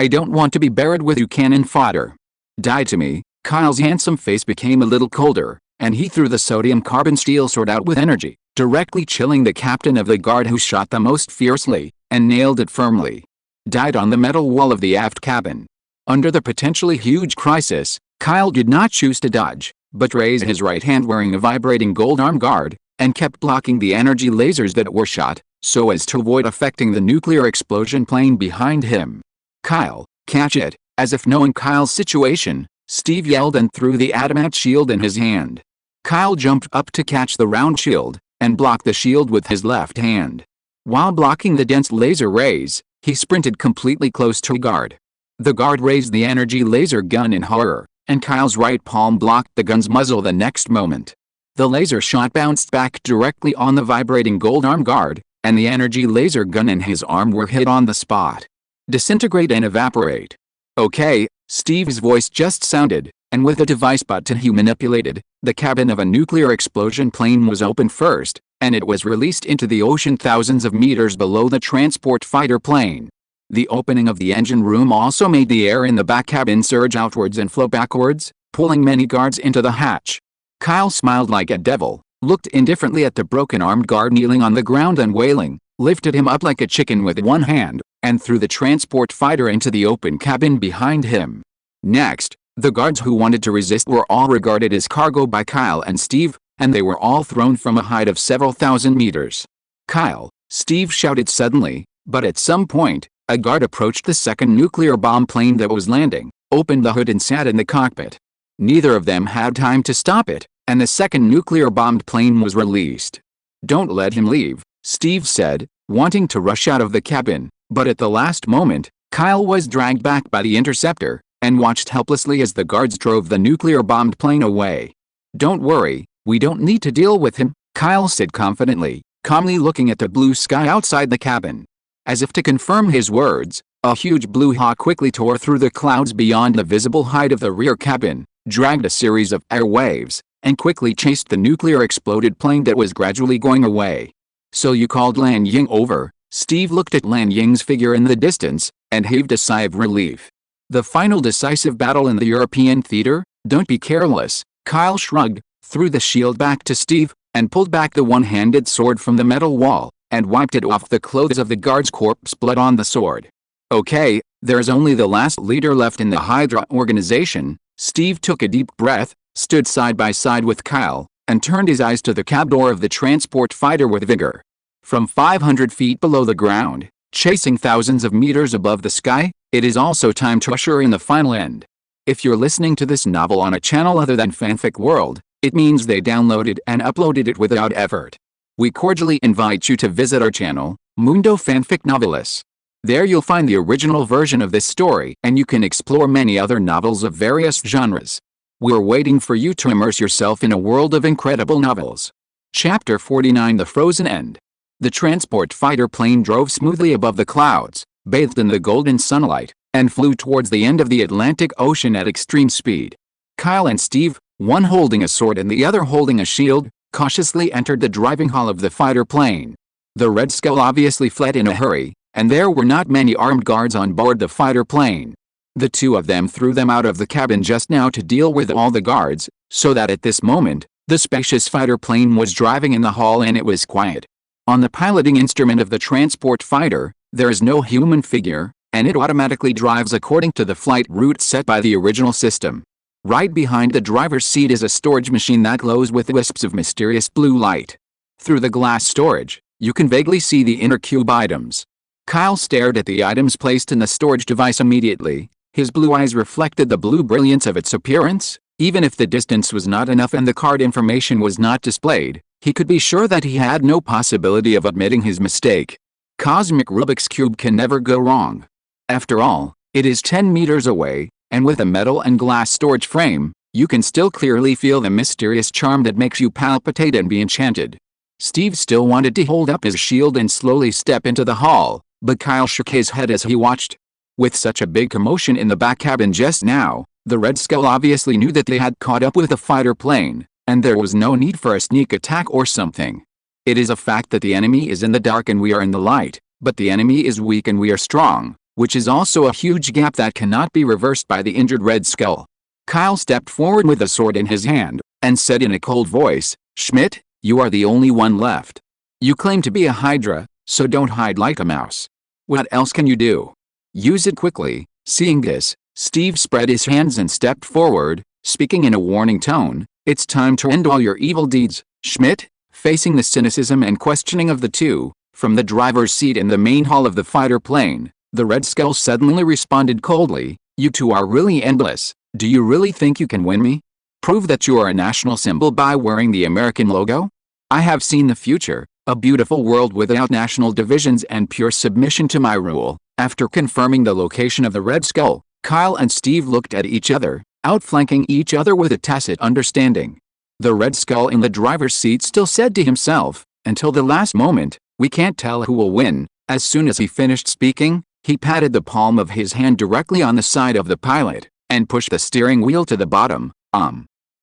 Speaker 1: "I don't want to be buried with you cannon fodder. Die to me." Kyle's handsome face became a little colder, and he threw the sodium carbon steel sword out with energy, directly chilling the captain of the guard who shot the most fiercely, and nailed it firmly. Died on the metal wall of the aft cabin. Under the potentially huge crisis, Kyle did not choose to dodge, but raised his right hand wearing a vibrating gold arm guard, and kept blocking the energy lasers that were shot, so as to avoid affecting the nuclear explosion plane behind him. "Kyle, catch it!" As if knowing Kyle's situation, Steve yelled and threw the adamant shield in his hand. Kyle jumped up to catch the round shield, and blocked the shield with his left hand. While blocking the dense laser rays, he sprinted completely close to a guard. The guard raised the energy laser gun in horror, and Kyle's right palm blocked the gun's muzzle the next moment. The laser shot bounced back directly on the vibrating gold arm guard, and the energy laser gun in his arm were hit on the spot. "Disintegrate and evaporate." "Okay," Steve's voice just sounded, and with the device button he manipulated, the cabin of a nuclear explosion plane was opened first, and it was released into the ocean thousands of meters below the transport fighter plane. The opening of the engine room also made the air in the back cabin surge outwards and flow backwards, pulling many guards into the hatch. Kyle smiled like a devil, looked indifferently at the broken-armed guard kneeling on the ground and wailing, lifted him up like a chicken with one hand, and threw the transport fighter into the open cabin behind him. Next, the guards who wanted to resist were all regarded as cargo by Kyle and Steve, and they were all thrown from a height of several thousand meters. "Kyle," Steve shouted suddenly, but at some point, a guard approached the second nuclear bomb plane that was landing, opened the hood and sat in the cockpit. Neither of them had time to stop it, and the second nuclear bombed plane was released. "Don't let him leave," Steve said, wanting to rush out of the cabin, but at the last moment, Kyle was dragged back by the interceptor, and watched helplessly as the guards drove the nuclear bombed plane away. "Don't worry, we don't need to deal with him," Kyle said confidently, calmly looking at the blue sky outside the cabin. As if to confirm his words, a huge blue hawk quickly tore through the clouds beyond the visible height of the rear cabin, dragged a series of air waves, and quickly chased the nuclear exploded plane that was gradually going away. "So you called Lan Ying over?" Steve looked at Lan Ying's figure in the distance, and heaved a sigh of relief. "The final decisive battle in the European theater? Don't be careless." Kyle shrugged, threw the shield back to Steve, and pulled back the one-handed sword from the metal wall, and wiped it off the clothes of the guard's corpse blood on the sword. "Okay, there's only the last leader left in the Hydra organization." Steve took a deep breath, stood side by side with Kyle, and turned his eyes to the cab door of the transport fighter with vigor. From 500 feet below the ground, chasing thousands of meters above the sky, it is also time to usher in the final end. If you're listening to this novel on a channel other than Fanfic World, it means they downloaded and uploaded it without effort. We cordially invite you to visit our channel, Mundo Fanfic Novelis. There you'll find the original version of this story, and you can explore many other novels of various genres. We're waiting for you to immerse yourself in a world of incredible novels. Chapter 49: The Frozen End. The transport fighter plane drove smoothly above the clouds, bathed in the golden sunlight, and flew towards the end of the Atlantic Ocean at extreme speed. Kyle and Steve, one holding a sword and the other holding a shield, cautiously entered the driving hall of the fighter plane. The Red Skull obviously fled in a hurry, and there were not many armed guards on board the fighter plane. The two of them threw them out of the cabin just now to deal with all the guards, so that at this moment, the spacious fighter plane was driving in the hall and it was quiet. On the piloting instrument of the transport fighter, there is no human figure, and it automatically drives according to the flight route set by the original system. Right behind the driver's seat is a storage machine that glows with wisps of mysterious blue light. Through the glass storage, you can vaguely see the inner cube items. Kyle stared at the items placed in the storage device immediately. His blue eyes reflected the blue brilliance of its appearance. Even if the distance was not enough and the card information was not displayed, he could be sure that he had no possibility of admitting his mistake. Cosmic Rubik's Cube can never go wrong. After all, It is 10 meters away, and with a metal and glass storage frame, you can still clearly feel the mysterious charm that makes you palpitate and be enchanted. Steve still wanted to hold up his shield and slowly step into the hall, but Kyle shook his head as he watched. With such a big commotion in the back cabin just now, the Red Skull obviously knew that they had caught up with a fighter plane, and there was no need for a sneak attack or something. It is a fact that the enemy is in the dark and we are in the light, but the enemy is weak and we are strong, which is also a huge gap that cannot be reversed by the injured Red Skull. Kyle stepped forward with a sword in his hand, and said in a cold voice, "Schmidt, you are the only one left. You claim to be a Hydra, so don't hide like a mouse. What else can you do? Use it quickly." Seeing this, Steve spread his hands and stepped forward, speaking in a warning tone, "It's time to end all your evil deeds, Schmidt." Facing the cynicism and questioning of the two, from the driver's seat in the main hall of the fighter plane, the Red Skull suddenly responded coldly, "You two are really endless. Do you really think you can win me? Prove that you are a national symbol by wearing the American logo? I have seen the future, a beautiful world without national divisions and pure submission to my rule." After confirming the location of the Red Skull, Kyle and Steve looked at each other, outflanking each other with a tacit understanding. The Red Skull in the driver's seat still said to himself, "Until the last moment, we can't tell who will win." As soon as he finished speaking, he patted the palm of his hand directly on the side of the pilot, and pushed the steering wheel to the bottom.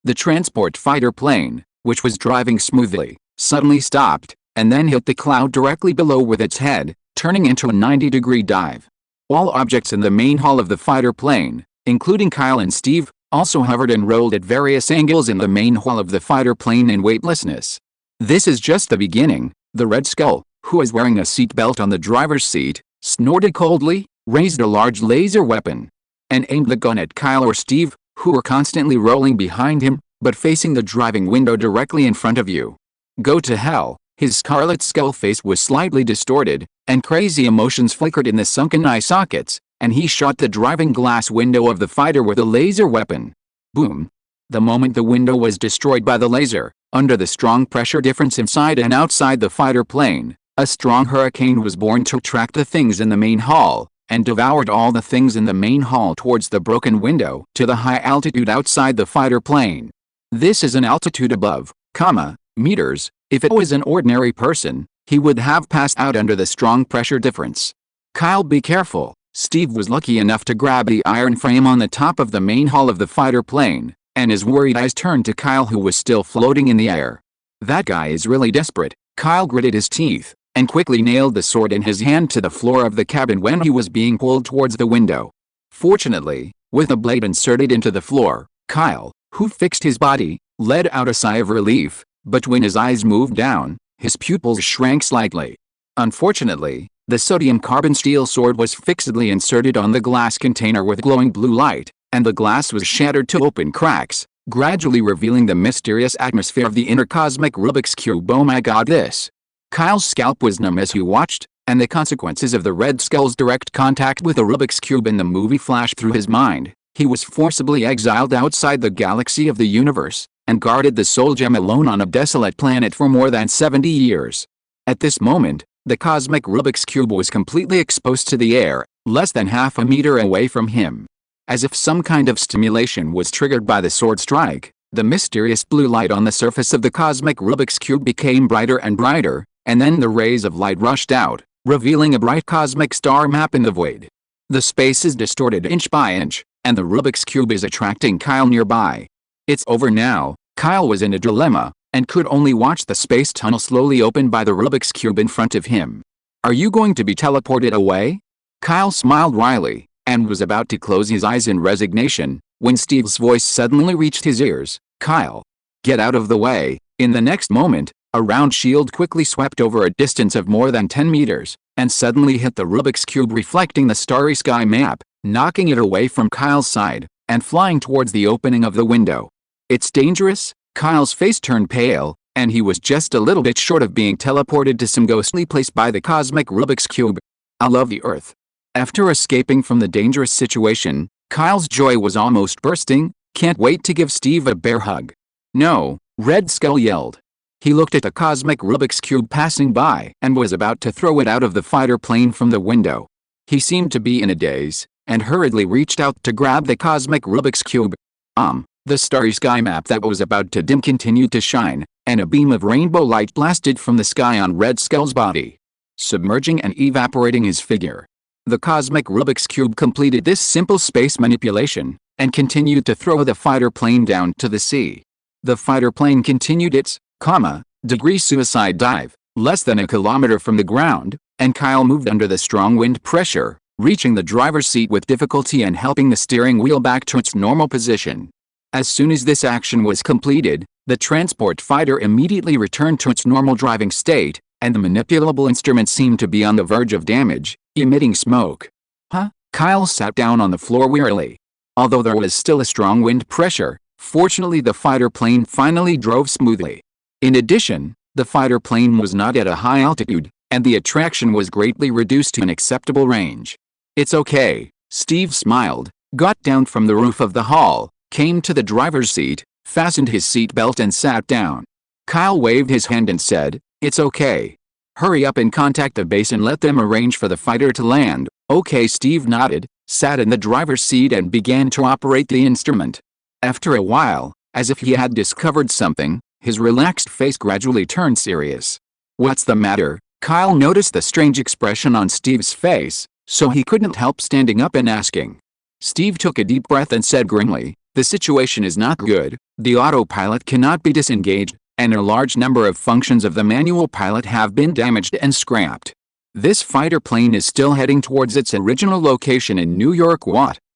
Speaker 1: The transport fighter plane, which was driving smoothly, suddenly stopped, and then hit the cloud directly below with its head, turning into a 90-degree dive. All objects in the main hall of the fighter plane, including Kyle and Steve, also hovered and rolled at various angles in the main hall of the fighter plane in weightlessness. This is just the beginning. The Red Skull, who was wearing a seatbelt on the driver's seat, snorted coldly, raised a large laser weapon, and aimed the gun at Kyle or Steve, who were constantly rolling behind him, but facing the driving window directly in front of you. Go to hell. His scarlet skull face was slightly distorted, and crazy emotions flickered in the sunken eye sockets, and he shot the driving glass window of the fighter with a laser weapon. Boom. The moment the window was destroyed by the laser, under the strong pressure difference inside and outside the fighter plane, a strong hurricane was born to attract the things in the main hall, and devoured all the things in the main hall towards the broken window to the high altitude outside the fighter plane. This is an altitude above, meters. If it was an ordinary person, he would have passed out under the strong pressure difference. Kyle, be careful. Steve was lucky enough to grab the iron frame on the top of the main hull of the fighter plane, and his worried eyes turned to Kyle, who was still floating in the air. That guy is really desperate. Kyle gritted his teeth, and quickly nailed the sword in his hand to the floor of the cabin when he was being pulled towards the window. Fortunately, with the blade inserted into the floor, Kyle, who fixed his body, let out a sigh of relief, but when his eyes moved down, his pupils shrank slightly. Unfortunately, the sodium carbon steel sword was fixedly inserted on the glass container with glowing blue light, and the glass was shattered to open cracks, gradually revealing the mysterious atmosphere of the inner cosmic Rubik's Cube. Oh my god, this! Kyle's scalp was numb as he watched, and the consequences of the Red Skull's direct contact with the Rubik's Cube in the movie flashed through his mind. He was forcibly exiled outside the galaxy of the universe, and guarded the soul gem alone on a desolate planet for more than 70 years. At this moment, the cosmic Rubik's Cube was completely exposed to the air, less than half a meter away from him. As if some kind of stimulation was triggered by the sword strike, the mysterious blue light on the surface of the cosmic Rubik's Cube became brighter and brighter, and then the rays of light rushed out, revealing a bright cosmic star map in the void. The space is distorted inch by inch, and the Rubik's Cube is attracting Kyle nearby. It's over now. Kyle was in a dilemma, and could only watch the space tunnel slowly open by the Rubik's Cube in front of him. Are you going to be teleported away? Kyle smiled wryly, and was about to close his eyes in resignation, when Steve's voice suddenly reached his ears. Kyle, get out of the way. In the next moment, a round shield quickly swept over a distance of more than 10 meters, and suddenly hit the Rubik's Cube, reflecting the starry sky map, knocking it away from Kyle's side, and flying towards the opening of the window. It's dangerous. Kyle's face turned pale, and he was just a little bit short of being teleported to some ghostly place by the cosmic Rubik's Cube. I love the Earth. After escaping from the dangerous situation, Kyle's joy was almost bursting. Can't wait to give Steve a bear hug. No, Red Skull yelled. He looked at the cosmic Rubik's Cube passing by and was about to throw it out of the fighter plane from the window. He seemed to be in a daze, and hurriedly reached out to grab the cosmic Rubik's Cube. The starry sky map that was about to dim continued to shine, and a beam of rainbow light blasted from the sky on Red Skull's body, submerging and evaporating his figure. The cosmic Rubik's Cube completed this simple space manipulation, and continued to throw the fighter plane down to the sea. The fighter plane continued its, degree suicide dive, less than a kilometer from the ground, and Kyle moved under the strong wind pressure, reaching the driver's seat with difficulty and helping the steering wheel back to its normal position. As soon as this action was completed, the transport fighter immediately returned to its normal driving state, and the manipulable instrument seemed to be on the verge of damage, emitting smoke. Kyle sat down on the floor wearily. Although there was still a strong wind pressure, fortunately the fighter plane finally drove smoothly. In addition, the fighter plane was not at a high altitude, and the attraction was greatly reduced to an acceptable range. "It's okay," Steve smiled, got down from the roof of the hall, came to the driver's seat, fastened his seatbelt and sat down. Kyle waved his hand and said, "It's okay. Hurry up and contact the base and let them arrange for the fighter to land." "Okay." Steve nodded, sat in the driver's seat and began to operate the instrument. After a while, as if he had discovered something, his relaxed face gradually turned serious. "What's the matter?" Kyle noticed the strange expression on Steve's face, so he couldn't help standing up and asking. Steve took a deep breath and said grimly, "The situation is not good. The autopilot cannot be disengaged, and a large number of functions of the manual pilot have been damaged and scrapped. This fighter plane is still heading towards its original location in New York."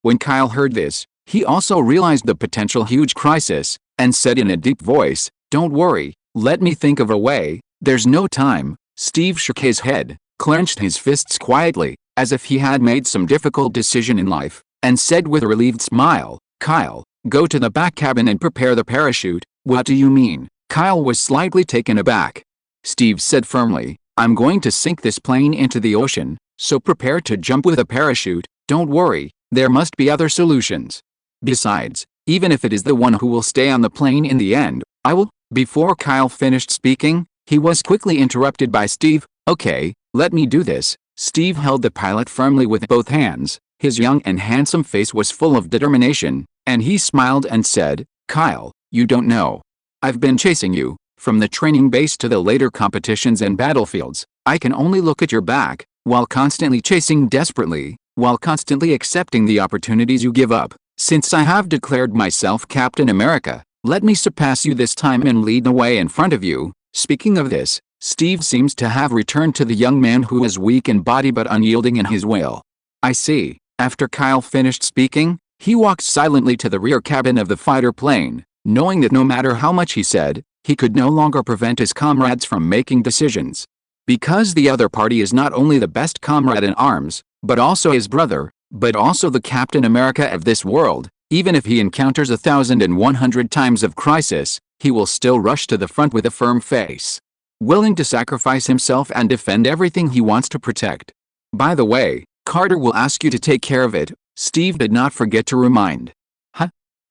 Speaker 1: When Kyle heard this, he also realized the potential huge crisis, and said in a deep voice, "Don't worry, let me think of a way." "There's no time." Steve shook his head, clenched his fists quietly, as if he had made some difficult decision in life, and said with a relieved smile, "Kyle, go to the back cabin and prepare the parachute." "What do you mean?" Kyle was slightly taken aback. Steve said firmly, "I'm going to sink this plane into the ocean, so prepare to jump with a parachute. Don't worry, there must be other solutions. Besides, even if it is the one who will stay on the plane in the end, I will." Before Kyle finished speaking, he was quickly interrupted by Steve. "Okay, let me do this." Steve held the pilot firmly with both hands. His young and handsome face was full of determination, and he smiled and said, "Kyle, you don't know. I've been chasing you, from the training base to the later competitions and battlefields. I can only look at your back, while constantly chasing desperately, while constantly accepting the opportunities you give up. Since I have declared myself Captain America, let me surpass you this time and lead the way in front of you." Speaking of this, Steve seems to have returned to the young man who was weak in body but unyielding in his will. "I see." After Kyle finished speaking, he walked silently to the rear cabin of the fighter plane, knowing that no matter how much he said, he could no longer prevent his comrades from making decisions. Because the other party is not only the best comrade in arms, but also his brother, but also the Captain America of this world. Even if he encounters 1,100 times of crisis, he will still rush to the front with a firm face, willing to sacrifice himself and defend everything he wants to protect. "By the way, Carter will ask you to take care of it," Steve did not forget to remind.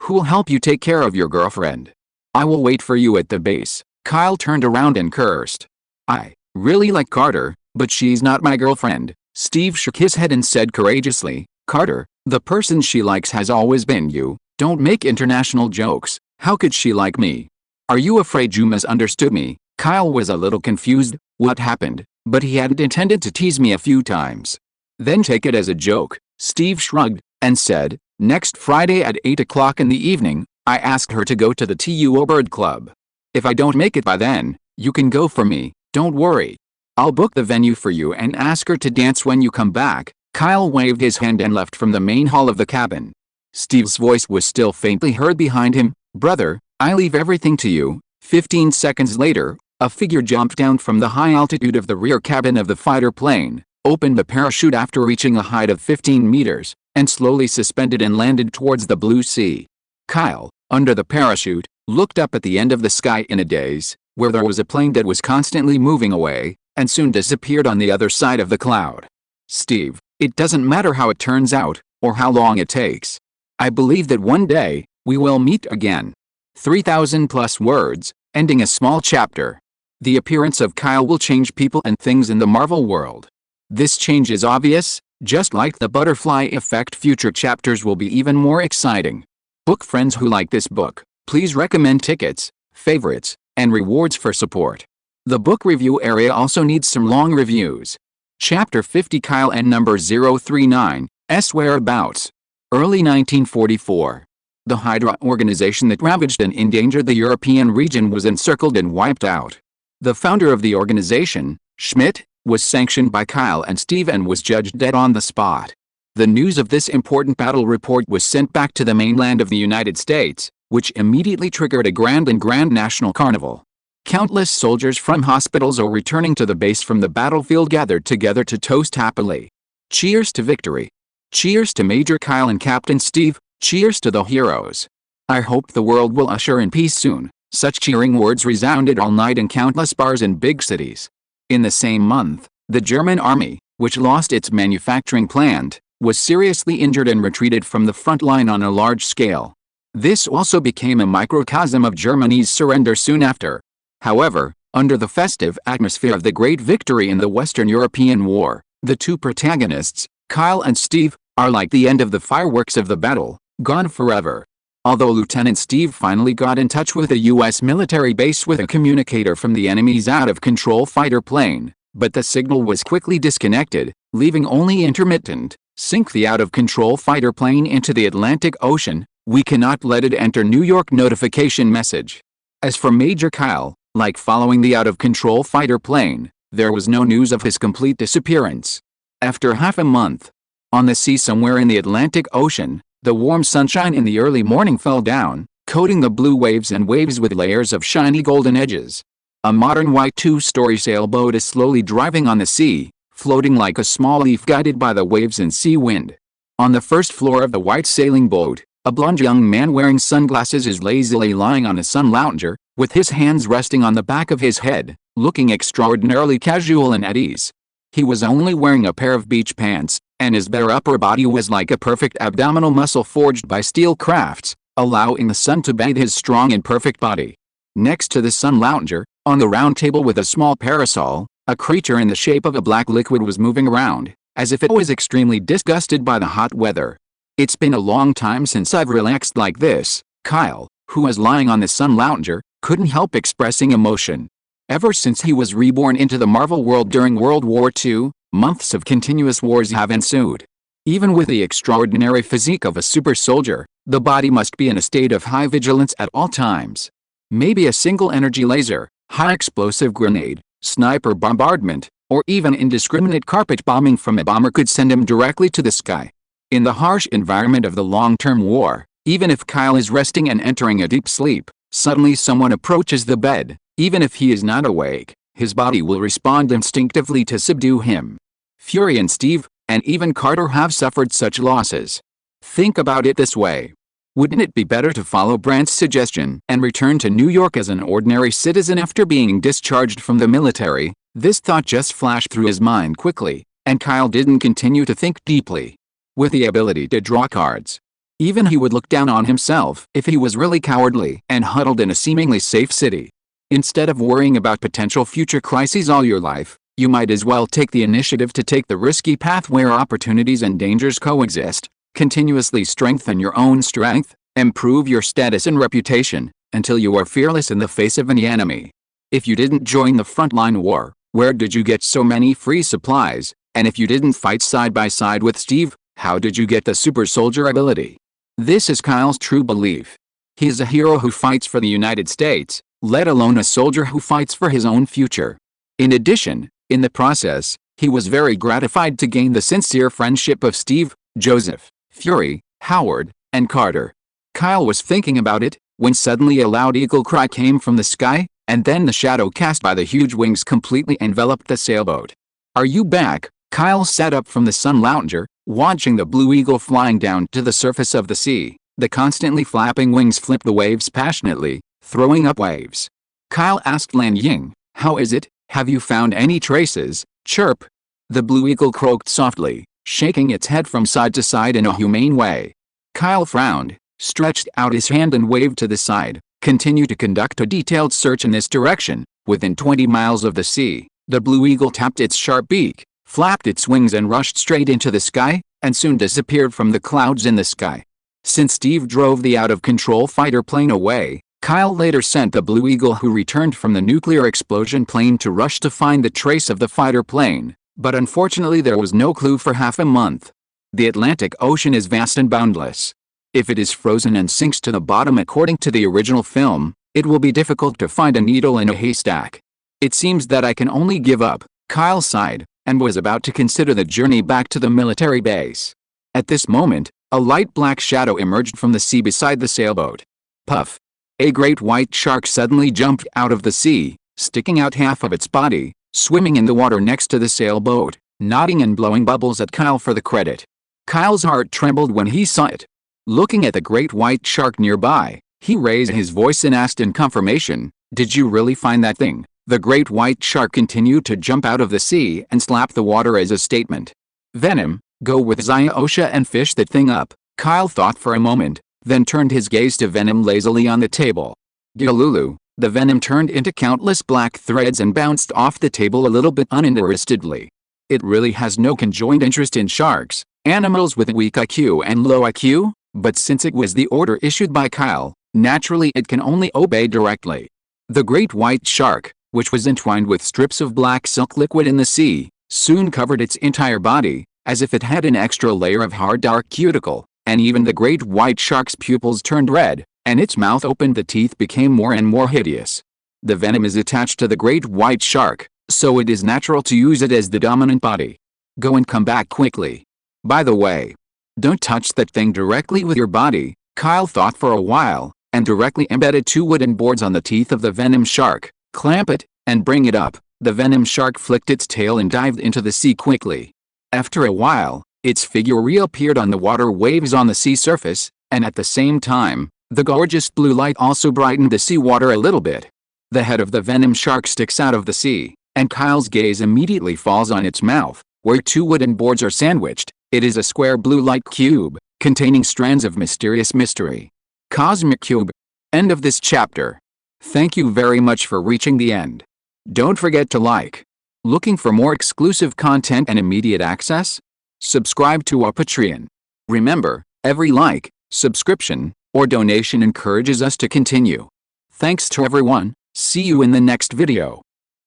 Speaker 1: "Who'll help you take care of your girlfriend?" "I will wait for you at the base." Kyle turned around and cursed. "I really like Carter, but she's not my girlfriend." Steve shook his head and said courageously, "Carter, the person she likes has always been you. Don't make international jokes. How could she like me? Are you afraid you misunderstood me?" Kyle was a little confused. What happened? But he hadn't intended to tease me a few times. "Then take it as a joke." Steve shrugged, and said, "Next Friday at 8 o'clock in the evening, I asked her to go to the TUO Bird Club. If I don't make it by then, you can go for me, don't worry. I'll book the venue for you and ask her to dance when you come back." Kyle waved his hand and left from the main hall of the cabin. Steve's voice was still faintly heard behind him. "Brother, I leave everything to you." 15 seconds later, a figure jumped down from the high altitude of the rear cabin of the fighter plane, opened the parachute after reaching a height of 15 meters, and slowly suspended and landed towards the blue sea. Kyle, under the parachute, looked up at the end of the sky in a daze, where there was a plane that was constantly moving away, and soon disappeared on the other side of the cloud. "Steve, it doesn't matter how it turns out, or how long it takes. I believe that one day, we will meet again." 3,000 plus words, ending a small chapter. The appearance of Kyle will change people and things in the Marvel world. This change is obvious, Just like the butterfly effect, future chapters will be even more exciting. Book friends who like this book, please recommend tickets, favorites, and rewards for support. The book review area also needs some long reviews. Chapter 50, Kyle and number 039, S. Whereabouts. Early 1944. The Hydra organization that ravaged and endangered the European region was encircled and wiped out. The founder of the organization, Schmidt, was sanctioned by Kyle and Steve and was judged dead on the spot. The news of this important battle report was sent back to the mainland of the United States, which immediately triggered a grand national carnival. Countless soldiers from hospitals or returning to the base from the battlefield gathered together to toast happily. Cheers to victory. Cheers to Major Kyle and Captain Steve. Cheers to the heroes. I hope the world will usher in peace soon. Such cheering words resounded all night in countless bars in big cities. In the same month, the German army, which lost its manufacturing plant, was seriously injured and retreated from the front line on a large scale. This also became a microcosm of Germany's surrender soon after. However, under the festive atmosphere of the great victory in the Western European War, the two protagonists, Kyle and Steve, are like the end of the fireworks of the battle, gone forever. Although Lieutenant Steve finally got in touch with a U.S. military base with a communicator from the enemy's out-of-control fighter plane, but the signal was quickly disconnected, leaving only intermittent, sink the out-of-control fighter plane into the Atlantic Ocean, we cannot let it enter New York notification message. As for Major Kyle, like following the out-of-control fighter plane, there was no news of his complete disappearance. After half a month, on the sea somewhere in the Atlantic Ocean, the warm sunshine in the early morning fell down, coating the blue waves and waves with layers of shiny golden edges. A modern white two-story sailboat is slowly driving on the sea, floating like a small leaf guided by the waves and sea wind. On the first floor of the white sailing boat, a blond young man wearing sunglasses is lazily lying on a sun lounger, with his hands resting on the back of his head, looking extraordinarily casual and at ease. He was only wearing a pair of beach pants, and his bare upper body was like a perfect abdominal muscle forged by steel crafts, allowing the sun to bathe his strong and perfect body. Next to the sun lounger, on the round table with a small parasol, a creature in the shape of a black liquid was moving around, as if it was extremely disgusted by the hot weather. It's been a long time since I've relaxed like this, Kyle, who was lying on the sun lounger, couldn't help expressing emotion. Ever since he was reborn into the Marvel world during World War II, months of continuous wars have ensued. Even with the extraordinary physique of a super soldier, the body must be in a state of high vigilance at all times. Maybe a single energy laser, high explosive grenade, sniper bombardment, or even indiscriminate carpet bombing from a bomber could send him directly to the sky. In the harsh environment of the long-term war, even if Kyle is resting and entering a deep sleep, suddenly someone approaches the bed. Even if he is not awake, his body will respond instinctively to subdue him. Fury and Steve, and even Carter have suffered such losses. Think about it this way. Wouldn't it be better to follow Brandt's suggestion and return to New York as an ordinary citizen after being discharged from the military? This thought just flashed through his mind quickly, and Kyle didn't continue to think deeply. With the ability to draw cards, even he would look down on himself if he was really cowardly and huddled in a seemingly safe city. Instead of worrying about potential future crises all your life, you might as well take the initiative to take the risky path where opportunities and dangers coexist. Continuously strengthen your own strength, improve your status and reputation, until you are fearless in the face of any enemy. If you didn't join the frontline war, where did you get so many free supplies? And if you didn't fight side by side with Steve, how did you get the super soldier ability? This is Kyle's true belief. He is a hero who fights for the United States, let alone a soldier who fights for his own future. In addition, in the process, he was very gratified to gain the sincere friendship of Steve, Joseph, Fury, Howard, and Carter. Kyle was thinking about it, when suddenly a loud eagle cry came from the sky, and then the shadow cast by the huge wings completely enveloped the sailboat. "Are you back?" Kyle sat up from the sun lounger, watching the blue eagle flying down to the surface of the sea. The constantly flapping wings flipped the waves passionately, throwing up waves. Kyle asked Lan Ying, "How is it? Have you found any traces?" "Chirp." The blue eagle croaked softly, shaking its head from side to side in a humane way. Kyle frowned, stretched out his hand and waved to the side. "Continue to conduct a detailed search in this direction." Within 20 miles of the sea, the blue eagle tapped its sharp beak, flapped its wings and rushed straight into the sky, and soon disappeared from the clouds in the sky. Since Steve drove the out-of-control fighter plane away, Kyle later sent the Blue Eagle, who returned from the nuclear explosion plane, to rush to find the trace of the fighter plane, but unfortunately there was no clue for half a month. The Atlantic Ocean is vast and boundless. If it is frozen and sinks to the bottom according to the original film, it will be difficult to find a needle in a haystack. It seems that I can only give up, Kyle sighed, and was about to consider the journey back to the military base. At this moment, a light black shadow emerged from the sea beside the sailboat. Puff! A great white shark suddenly jumped out of the sea, sticking out half of its body, swimming in the water next to the sailboat, nodding and blowing bubbles at Kyle for the credit. Kyle's heart trembled when he saw it. Looking at the great white shark nearby, he raised his voice and asked in confirmation, "Did you really find that thing?" The great white shark continued to jump out of the sea and slap the water as a statement. "Venom, go with Zyosha and fish that thing up." Kyle thought for a moment, then turned his gaze to Venom lazily on the table. Galulu, the Venom turned into countless black threads and bounced off the table a little bit uninterestedly. It really has no conjoined interest in sharks, animals with weak IQ and low IQ, but since it was the order issued by Kyle, naturally it can only obey directly. The great white shark, which was entwined with strips of black silk liquid in the sea, soon covered its entire body, as if it had an extra layer of hard dark cuticle, and even the great white shark's pupils turned red, and its mouth opened. The teeth became more and more hideous. The venom is attached to the great white shark, so it is natural to use it as the dominant body. Go and come back quickly. By the way, don't touch that thing directly with your body. Kyle thought for a while, and directly embedded 2 wooden boards on the teeth of the venom shark. Clamp it, and bring it up. The venom shark flicked its tail and dived into the sea quickly. After a while, its figure reappeared on the water waves on the sea surface, and at the same time, the gorgeous blue light also brightened the sea water a little bit. The head of the venom shark sticks out of the sea, and Kyle's gaze immediately falls on its mouth, where 2 wooden boards are sandwiched. It is a square blue light cube, containing strands of mysterious mystery. Cosmic Cube. End of this chapter. Thank you very much for reaching the end. Don't forget to like. Looking for more exclusive content and immediate access? Subscribe to our Patreon. Remember, every like, subscription, or donation encourages us to continue. Thanks to everyone. See you in the next video.